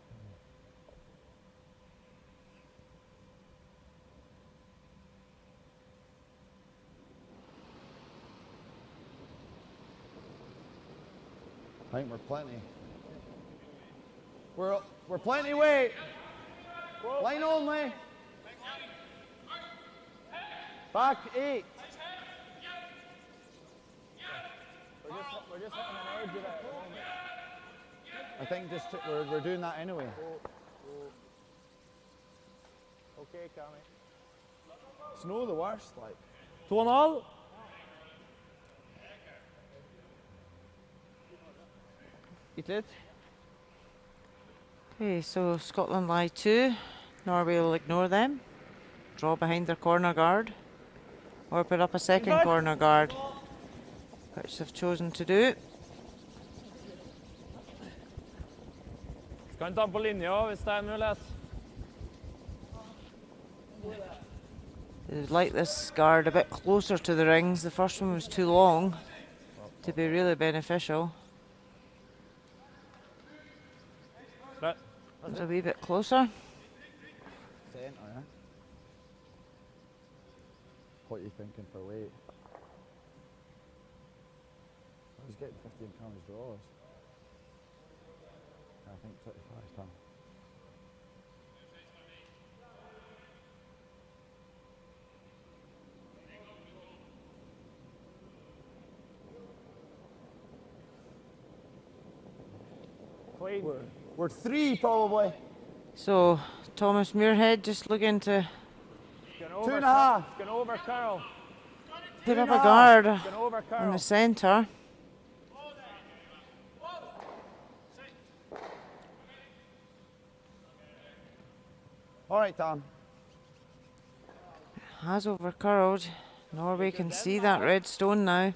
I think we're plenty. We're plenty weight. Line only. Back 8. We're just hitting an edge of it at the moment. I think just we're doing that anyway. Okay, Cammy. It's no the worst, like. 2,5. Bitte litt. Okay, so Scotland lie 2. Norway will ignore them, draw behind their corner guard, or put up a second corner guard, which they've chosen to do. Skal han ta den på linja hvis det er mulighet. They'd like this guard a bit closer to the rings. The first one was too long to be really beneficial. It's a wee bit closer. Centre, eh? What are you thinking for weight? I was getting 15 pounds draws. I think 25 pounds. Clean. We're 3 probably. So Thomas Muirhead just looking to 2.5. Going over curl. put up a guard Going over in curl. the centre. All right, Tom. Has over curled. Norway can see that red stone now.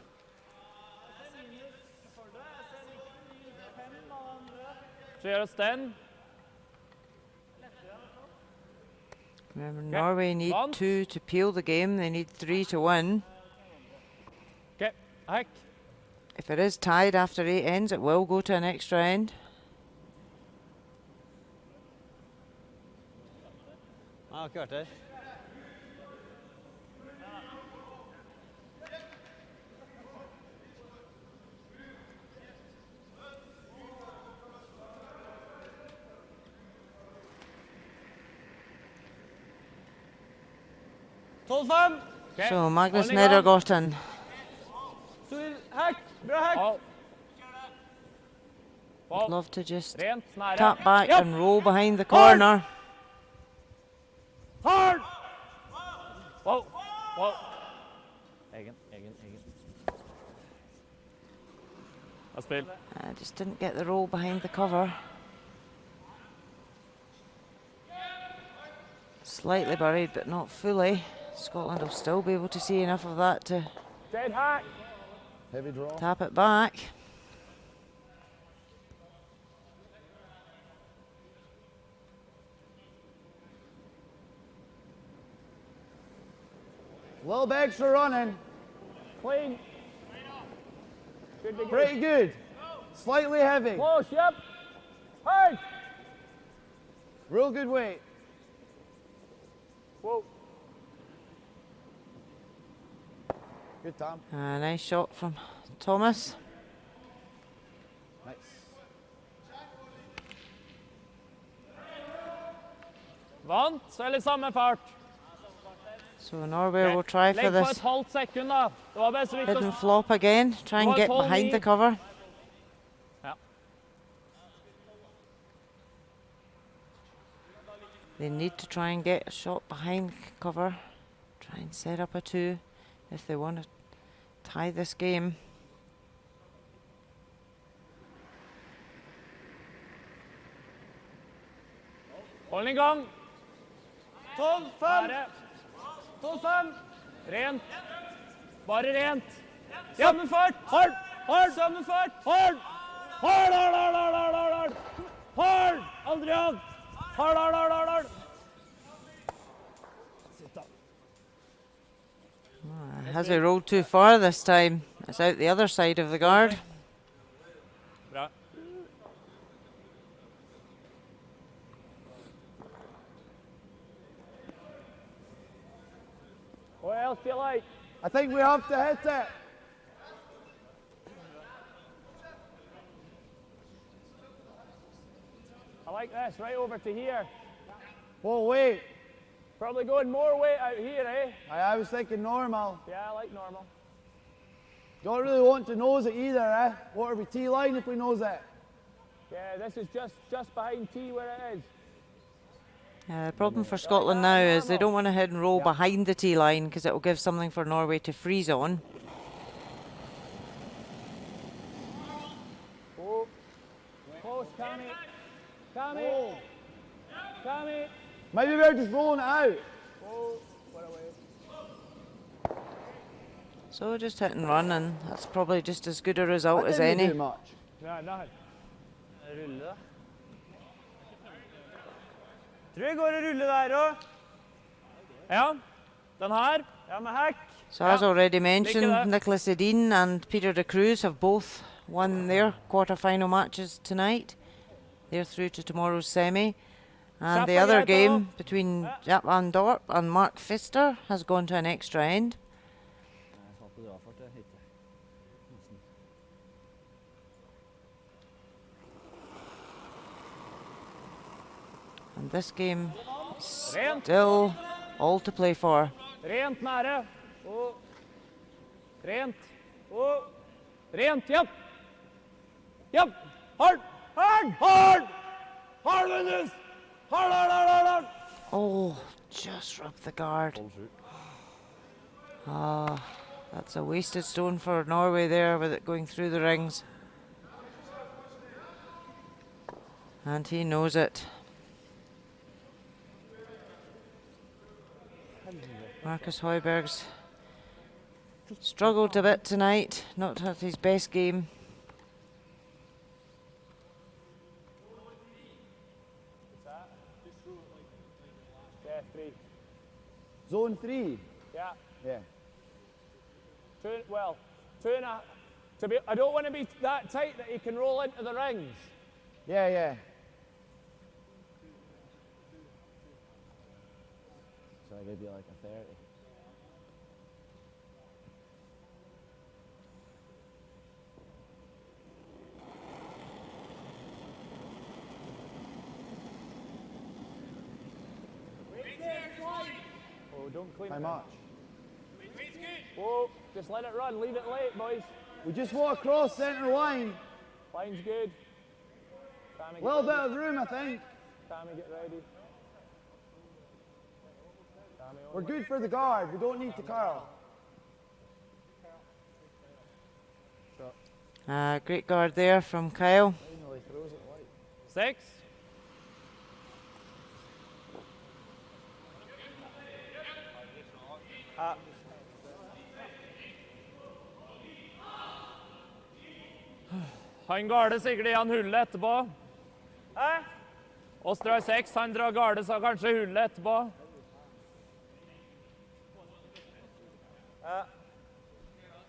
Så gjør oss den. Remember, Norway need 2 to peel the game. They need 3 to win. Ok, hekk. If it is tied after 8 ends, it will go to an extra end. Ja, akkurat der. Okay. So Magnus Holding on. Nedergården Hekk. Bra hekk. Ball. would love to just Rent, nære. tap back Yep. and roll behind the corner. Hard. Wow. Egen. Da spill. I just didn't get the roll behind the cover. Slightly buried, but not fully. Scotland will still be able to see enough of that to Dead hack. Heavy draw. tap it back. Little bit extra running. Clean. Should be good. Pretty good. Slightly heavy. Close, yep. Hard. Real good weight. Whoa. Good time. Nice shot from Thomas. Nice. Vant, så er det samme fart. So Norway will try for Legg på this et halvt sekund da. Det var bare så vidt hidden å... flop again. Try and get behind the cover. Ja. They need to try and get a shot behind cover. Try and set up a 2 if they want to tie this game. Hold den i gang. 12-5! Bare. 2-5! Rent. Bare rent. Samme fart! Hard. Samme fart! Hard. Hard. Adrian. Hard. Has he rolled too far this time? It's out the other side of the guard. Bra. What else do you like? I think we have to hit it. I like this, right over to here. Whoa, wait. Probably going more weight out here, eh? I was thinking normal. Yeah, I like normal. Don't really want to nose it either, eh? What are we T-line if we nose it? Yeah, this is just behind T where it is. The problem for Scotland now is they don't want to head and roll Yeah. behind the T line because it will give something for Norway to freeze on. Oh. Close, Cammy. Cammy. Cammy. Maybe we're just rolling it out. Oh, what away. So just hit and run, and that's probably just as good a result That as didn't any. do much. No, nothing. Rulle, da. Tror jeg går å rulle der også. Ja, den her. Ja, med hack. So as already that. mentioned, Nicholas Edin and Peter de Cruz have both won their quarter-final matches tonight. They're through to tomorrow's semi. And the Champéry other out game between Jaap van Dorp and Mark Pfister has gone to an extra end. Jeg sa på drafart, jeg hitter. And this game is Rent. still all to play for. Rent nære. Oh. Rent. Oh. Rent, yep. Yep. Hard. Hard with this. Hard. Oh, just rubbed the guard. Ah, that's a wasted stone for Norway there with it going through the rings. And he knows it. Marcus Højberg's struggled a bit tonight, not had his best game. Yeah, 3. Zone 3. Yeah. Yeah. Two and a. I don't want to be that tight that he can roll into the rings. Yeah. So I give you like a 30. Oh, don't clean How it. much? Whoa, just let it run. Leave it late, boys. We just walk across centre line. Line's good. Tammy, A little bit of room, I think. Tammy, get ready. Tammy, We're good for the guard. We don't need to curl. Great guard there from Kyle. Finally throws it light. 6. Han garde sikkert igjen hullet etterpå. Oss drar 6, han drar garde så kanskje hullet etterpå.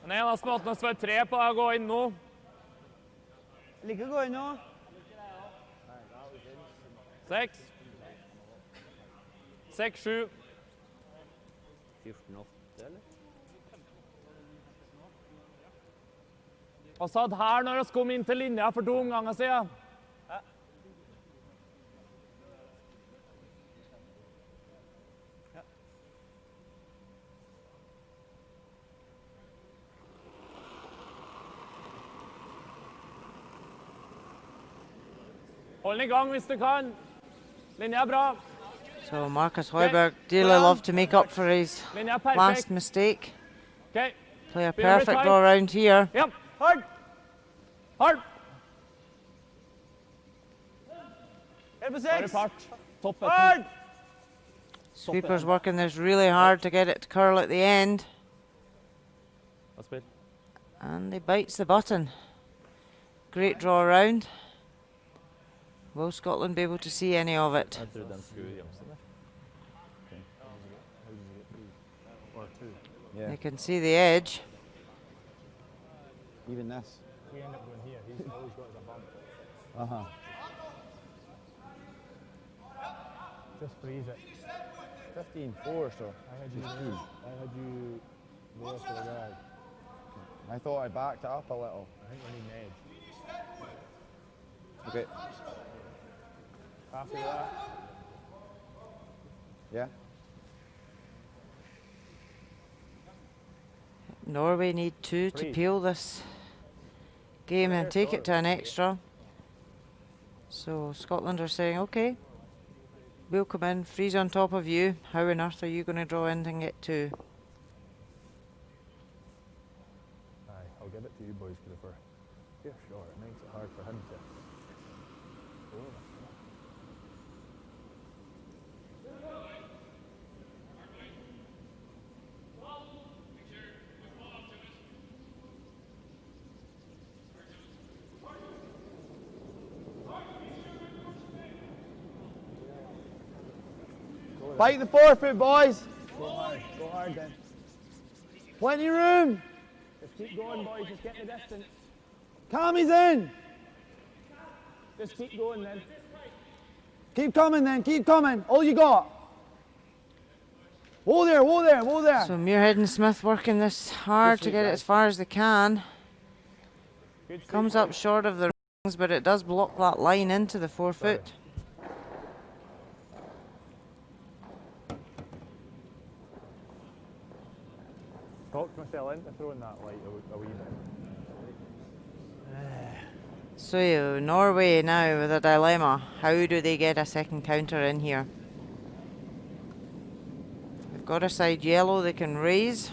Den eneste måten å svare 3 på er å gå inn nå. Like å gå inn nå. 6. 6, 7. 14-8, eller? Og satt her når vi kom inn til linja for 2 omganger siden. Hold den i gang hvis du kan. Linja er bra. So Marcus Hoiberg dearly loved to make up for his Linja er perfekt. last mistake. Ok. Play a Be very perfect tight. draw round here. Ja. Hard. Hard. Helt på Bare 6. fart. Toppen. Hard! Sweeper's working this really hard to get it to curl at the end. Og spill. And he bites the button. Great draw round. Will Scotland be able to see any of it? Jeg trodde den skulle gjemme seg der. Or 2. Yeah, They can see the edge. even this. If we end up going here, he's always got as a bump. Uh-huh. Just freeze it. 15-4, so. I had you there for the guard. I thought I backed it up a little. I think we need an edge. Okay. After that, Yeah. Norway need 2 to Three. peel this game and take it to an extra. So Scotland are saying, okay, we'll come in, freeze on top of you. How on earth are you going to draw in and get 2? aye, I'll give it to you boys, Clifford. Yeah, sure. It makes it hard for him to. Bite the forefoot, boys. Go hard then. Plenty of room. Just keep going, boys. Just get the distance. Cammy's in. Just keep going then. Keep coming then, keep coming. All you got. Whoa there, whoa there, whoa there. So Muirhead and Smith working this hard to get it as far as they can. Good Comes up short of the rings, but it does block that line into the forefoot. Talk myself into throwing that light a wee bit. So Norway now with a dilemma. How do they get a second counter in here? They've got a side yellow they can raise.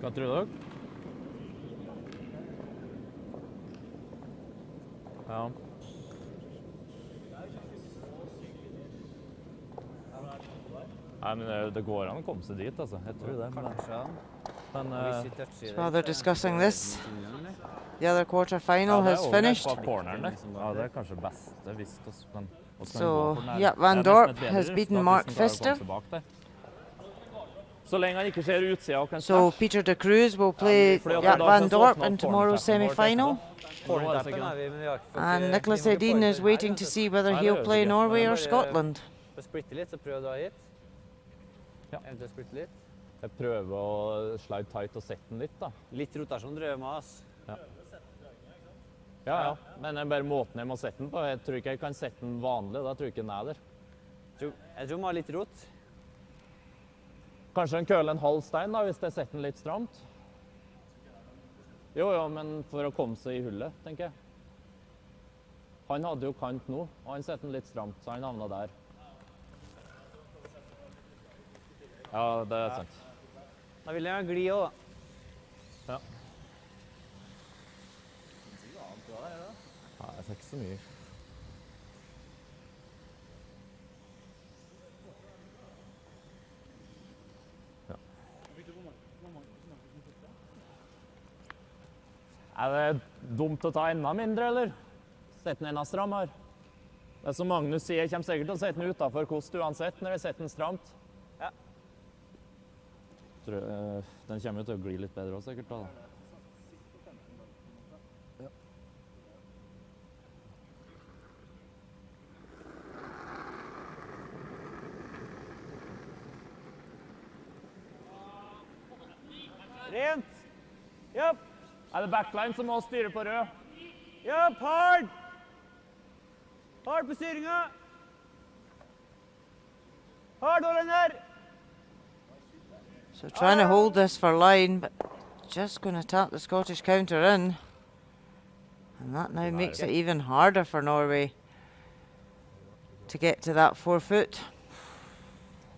Hva tror dere? Ja. Nei, men det går an å komme seg dit, altså. Jeg tror det. Men So they're discussing this. The other quarter final has finished. Corneren der. Ja, det er kanskje beste hvis oss, men oss kan So, gå for den her. ja, Van Det er nesten Dorp et bedre has resultat beaten hvis Mark den klarer å komme Pfister. seg bak der. Så lenge han ikke ser utsida og kan So snart. Peter de Cruz will play Jaap van Dorp in tomorrow's semi-final. Cornertappen er vi, men vi har ikke fått... And Nicholas Edin is waiting to see whether he'll play Norway or Scotland. For å splitte litt, så prøv å dra hit. Ja. Eventuelt splitte litt. Jeg prøver å slide tight og sette den litt, da. Litt rotasjon drømmer med, ass. Ja. Men det er bare måten jeg må sette den på. Jeg tror ikke jeg kan sette den vanlig, da tror jeg ikke den er der. Jeg tror man har litt rot. Kanskje en køle en halv stein, da, hvis jeg setter den litt stramt. Jo, men for å komme seg i hullet, tenker jeg. Han hadde jo kant nå, og han setter den litt stramt, så han havna der. Ja, det er sant. Da vil jeg gli òg, da. Ja. Nei, jeg ser ikke så mye. Ja. Er det dumt å ta enda mindre, eller? Sette den enda strammere? Det er som Magnus sier, jeg kommer sikkert til å sette den utenfor kost uansett når jeg setter den stramt. Ja. Den kommer jo til å gli litt bedre også, sikkert da. Rent. Japp. Er det backline som må styre på rød? Japp, hard. Hard på styringa. Hard, hold den der. So trying to hold this for line, but just going to tap the Scottish counter in. And that now makes it even harder for Norway to get to that 4 foot.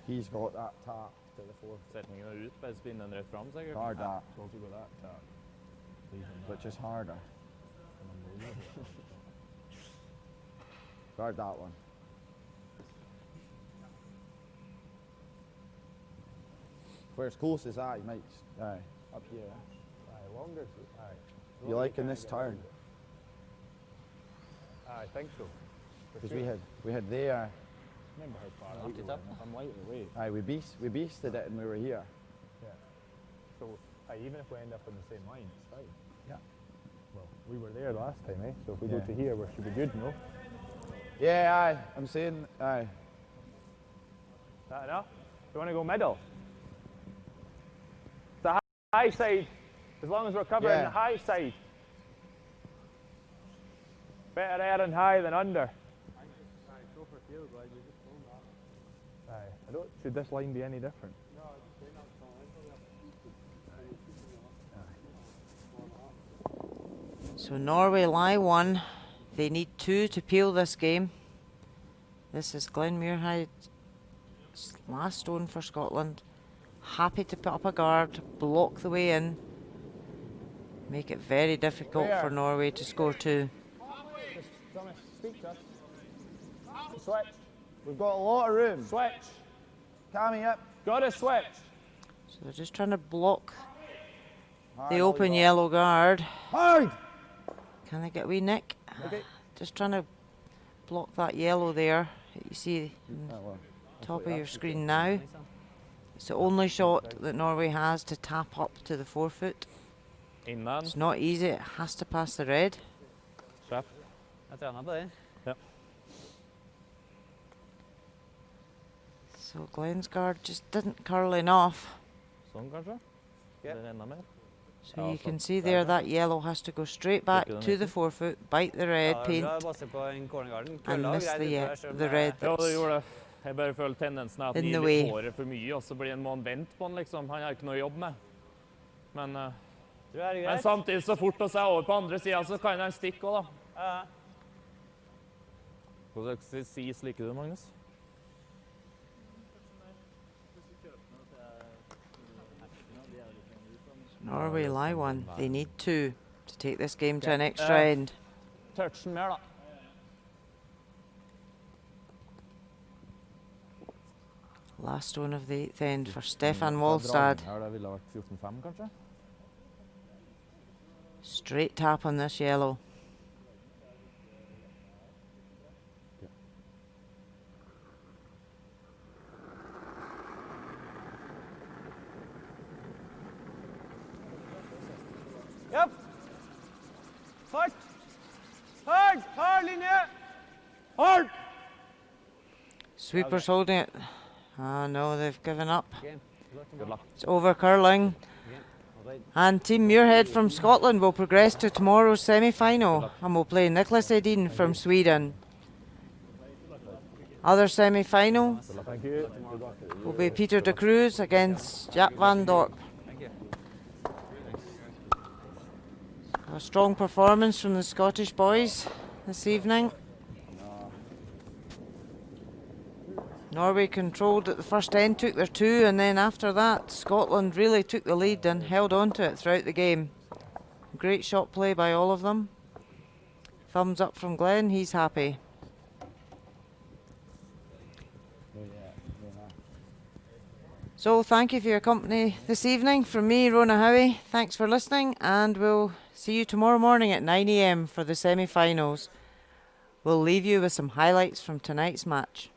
He's got that tap to the 4. Setningen er ut, bare spinne den rett frem, sikkert. Hard that, Skal ikke gå der. Ja. but just harder. Guard that one. For as close as that, you might. Aye, up here. Aye, longer. Aye. You liking this turn? I think so. Because we had there. Remember how far Knocked we it were, up. and if I'm lightly weight. Aye, we beasted it and we were here. Yeah. So even if we end up on the same line, it's fine. Yeah. Well, we were there last time, eh? So if we go to here, we should be good, no? Yeah, aye. I'm saying aye. Is that enough? You want to go middle? The high side, as long as we're covering Yeah. the high side. Better air and high than under. Aye. I don't. Should this line be any different? So Norway lie 1. They need 2 to peel this game. This is Glenn Muirhead's last stone for Scotland. Happy to put up a guard, block the way in, make it very difficult for Norway to score 2. Thomas, speak to us. Switch. We've got a lot of room. Switch. Cammy up. Got to switch. So they're just trying to block Hard, the all open you got. yellow guard. Hard. Can they get a wee nick? Okay. Just trying to block that yellow there that you see in Oh, well. top of your screen now. It's the only shot that Norway has to tap up to the 4 foot. Innan. It's not easy, it has to pass the red. Kjapp. Jeg trener på det. So Glenn's guard just didn't curl enough. Sånn, kanskje? Ja. Eller enda mer? So Ja, you can sånn. see there that yellow has to go straight back den to the nesen. 4 foot, bite the red Ja, paint, bra basert på en cornergarden. and Kølla, miss greit the, utover, selv om the det red Ja, det that's gjorde det. Jeg bare føler tendensen er at In han the gir way. litt håret for mye, og så blir en må han vente på han, liksom. Han har ikke noe å jobbe med. Men, Tror jeg det er men greit. samtidig så fort å se over på andre siden, så kan han stikke også, da. Ja. Hva slags sis liker du, Magnus? Norway lie 1. They need 2 to take this game to an Okay, extra end. Touchen mer, da. Last stone of the 8th end for Stefan Walstad. Ja, det ville vært 14-5, kanskje? Straight tap on this yellow. Japp. Fart. Hard. Hard linje. Hard. Sweepers holding it. Oh no, they've given up. Good luck. It's over curling. And Team Muirhead from Scotland will progress to tomorrow's semi-final and will play Nicholas Edin from Sweden. Other semi-final Thank you. Good luck. will be Peter de Cruz against Jaap van Dorp. Thank you. A strong performance from the Scottish boys this evening. Norway controlled at the first end, took their 2, and then after that Scotland really took the lead and held on to it throughout the game. Great shot play by all of them. Thumbs up from Glenn, he's happy. So thank you for your company this evening. From me, Rona Howie, thanks for listening, and we'll see you tomorrow morning at 9 AM for the semi-finals. We'll leave you with some highlights from tonight's match.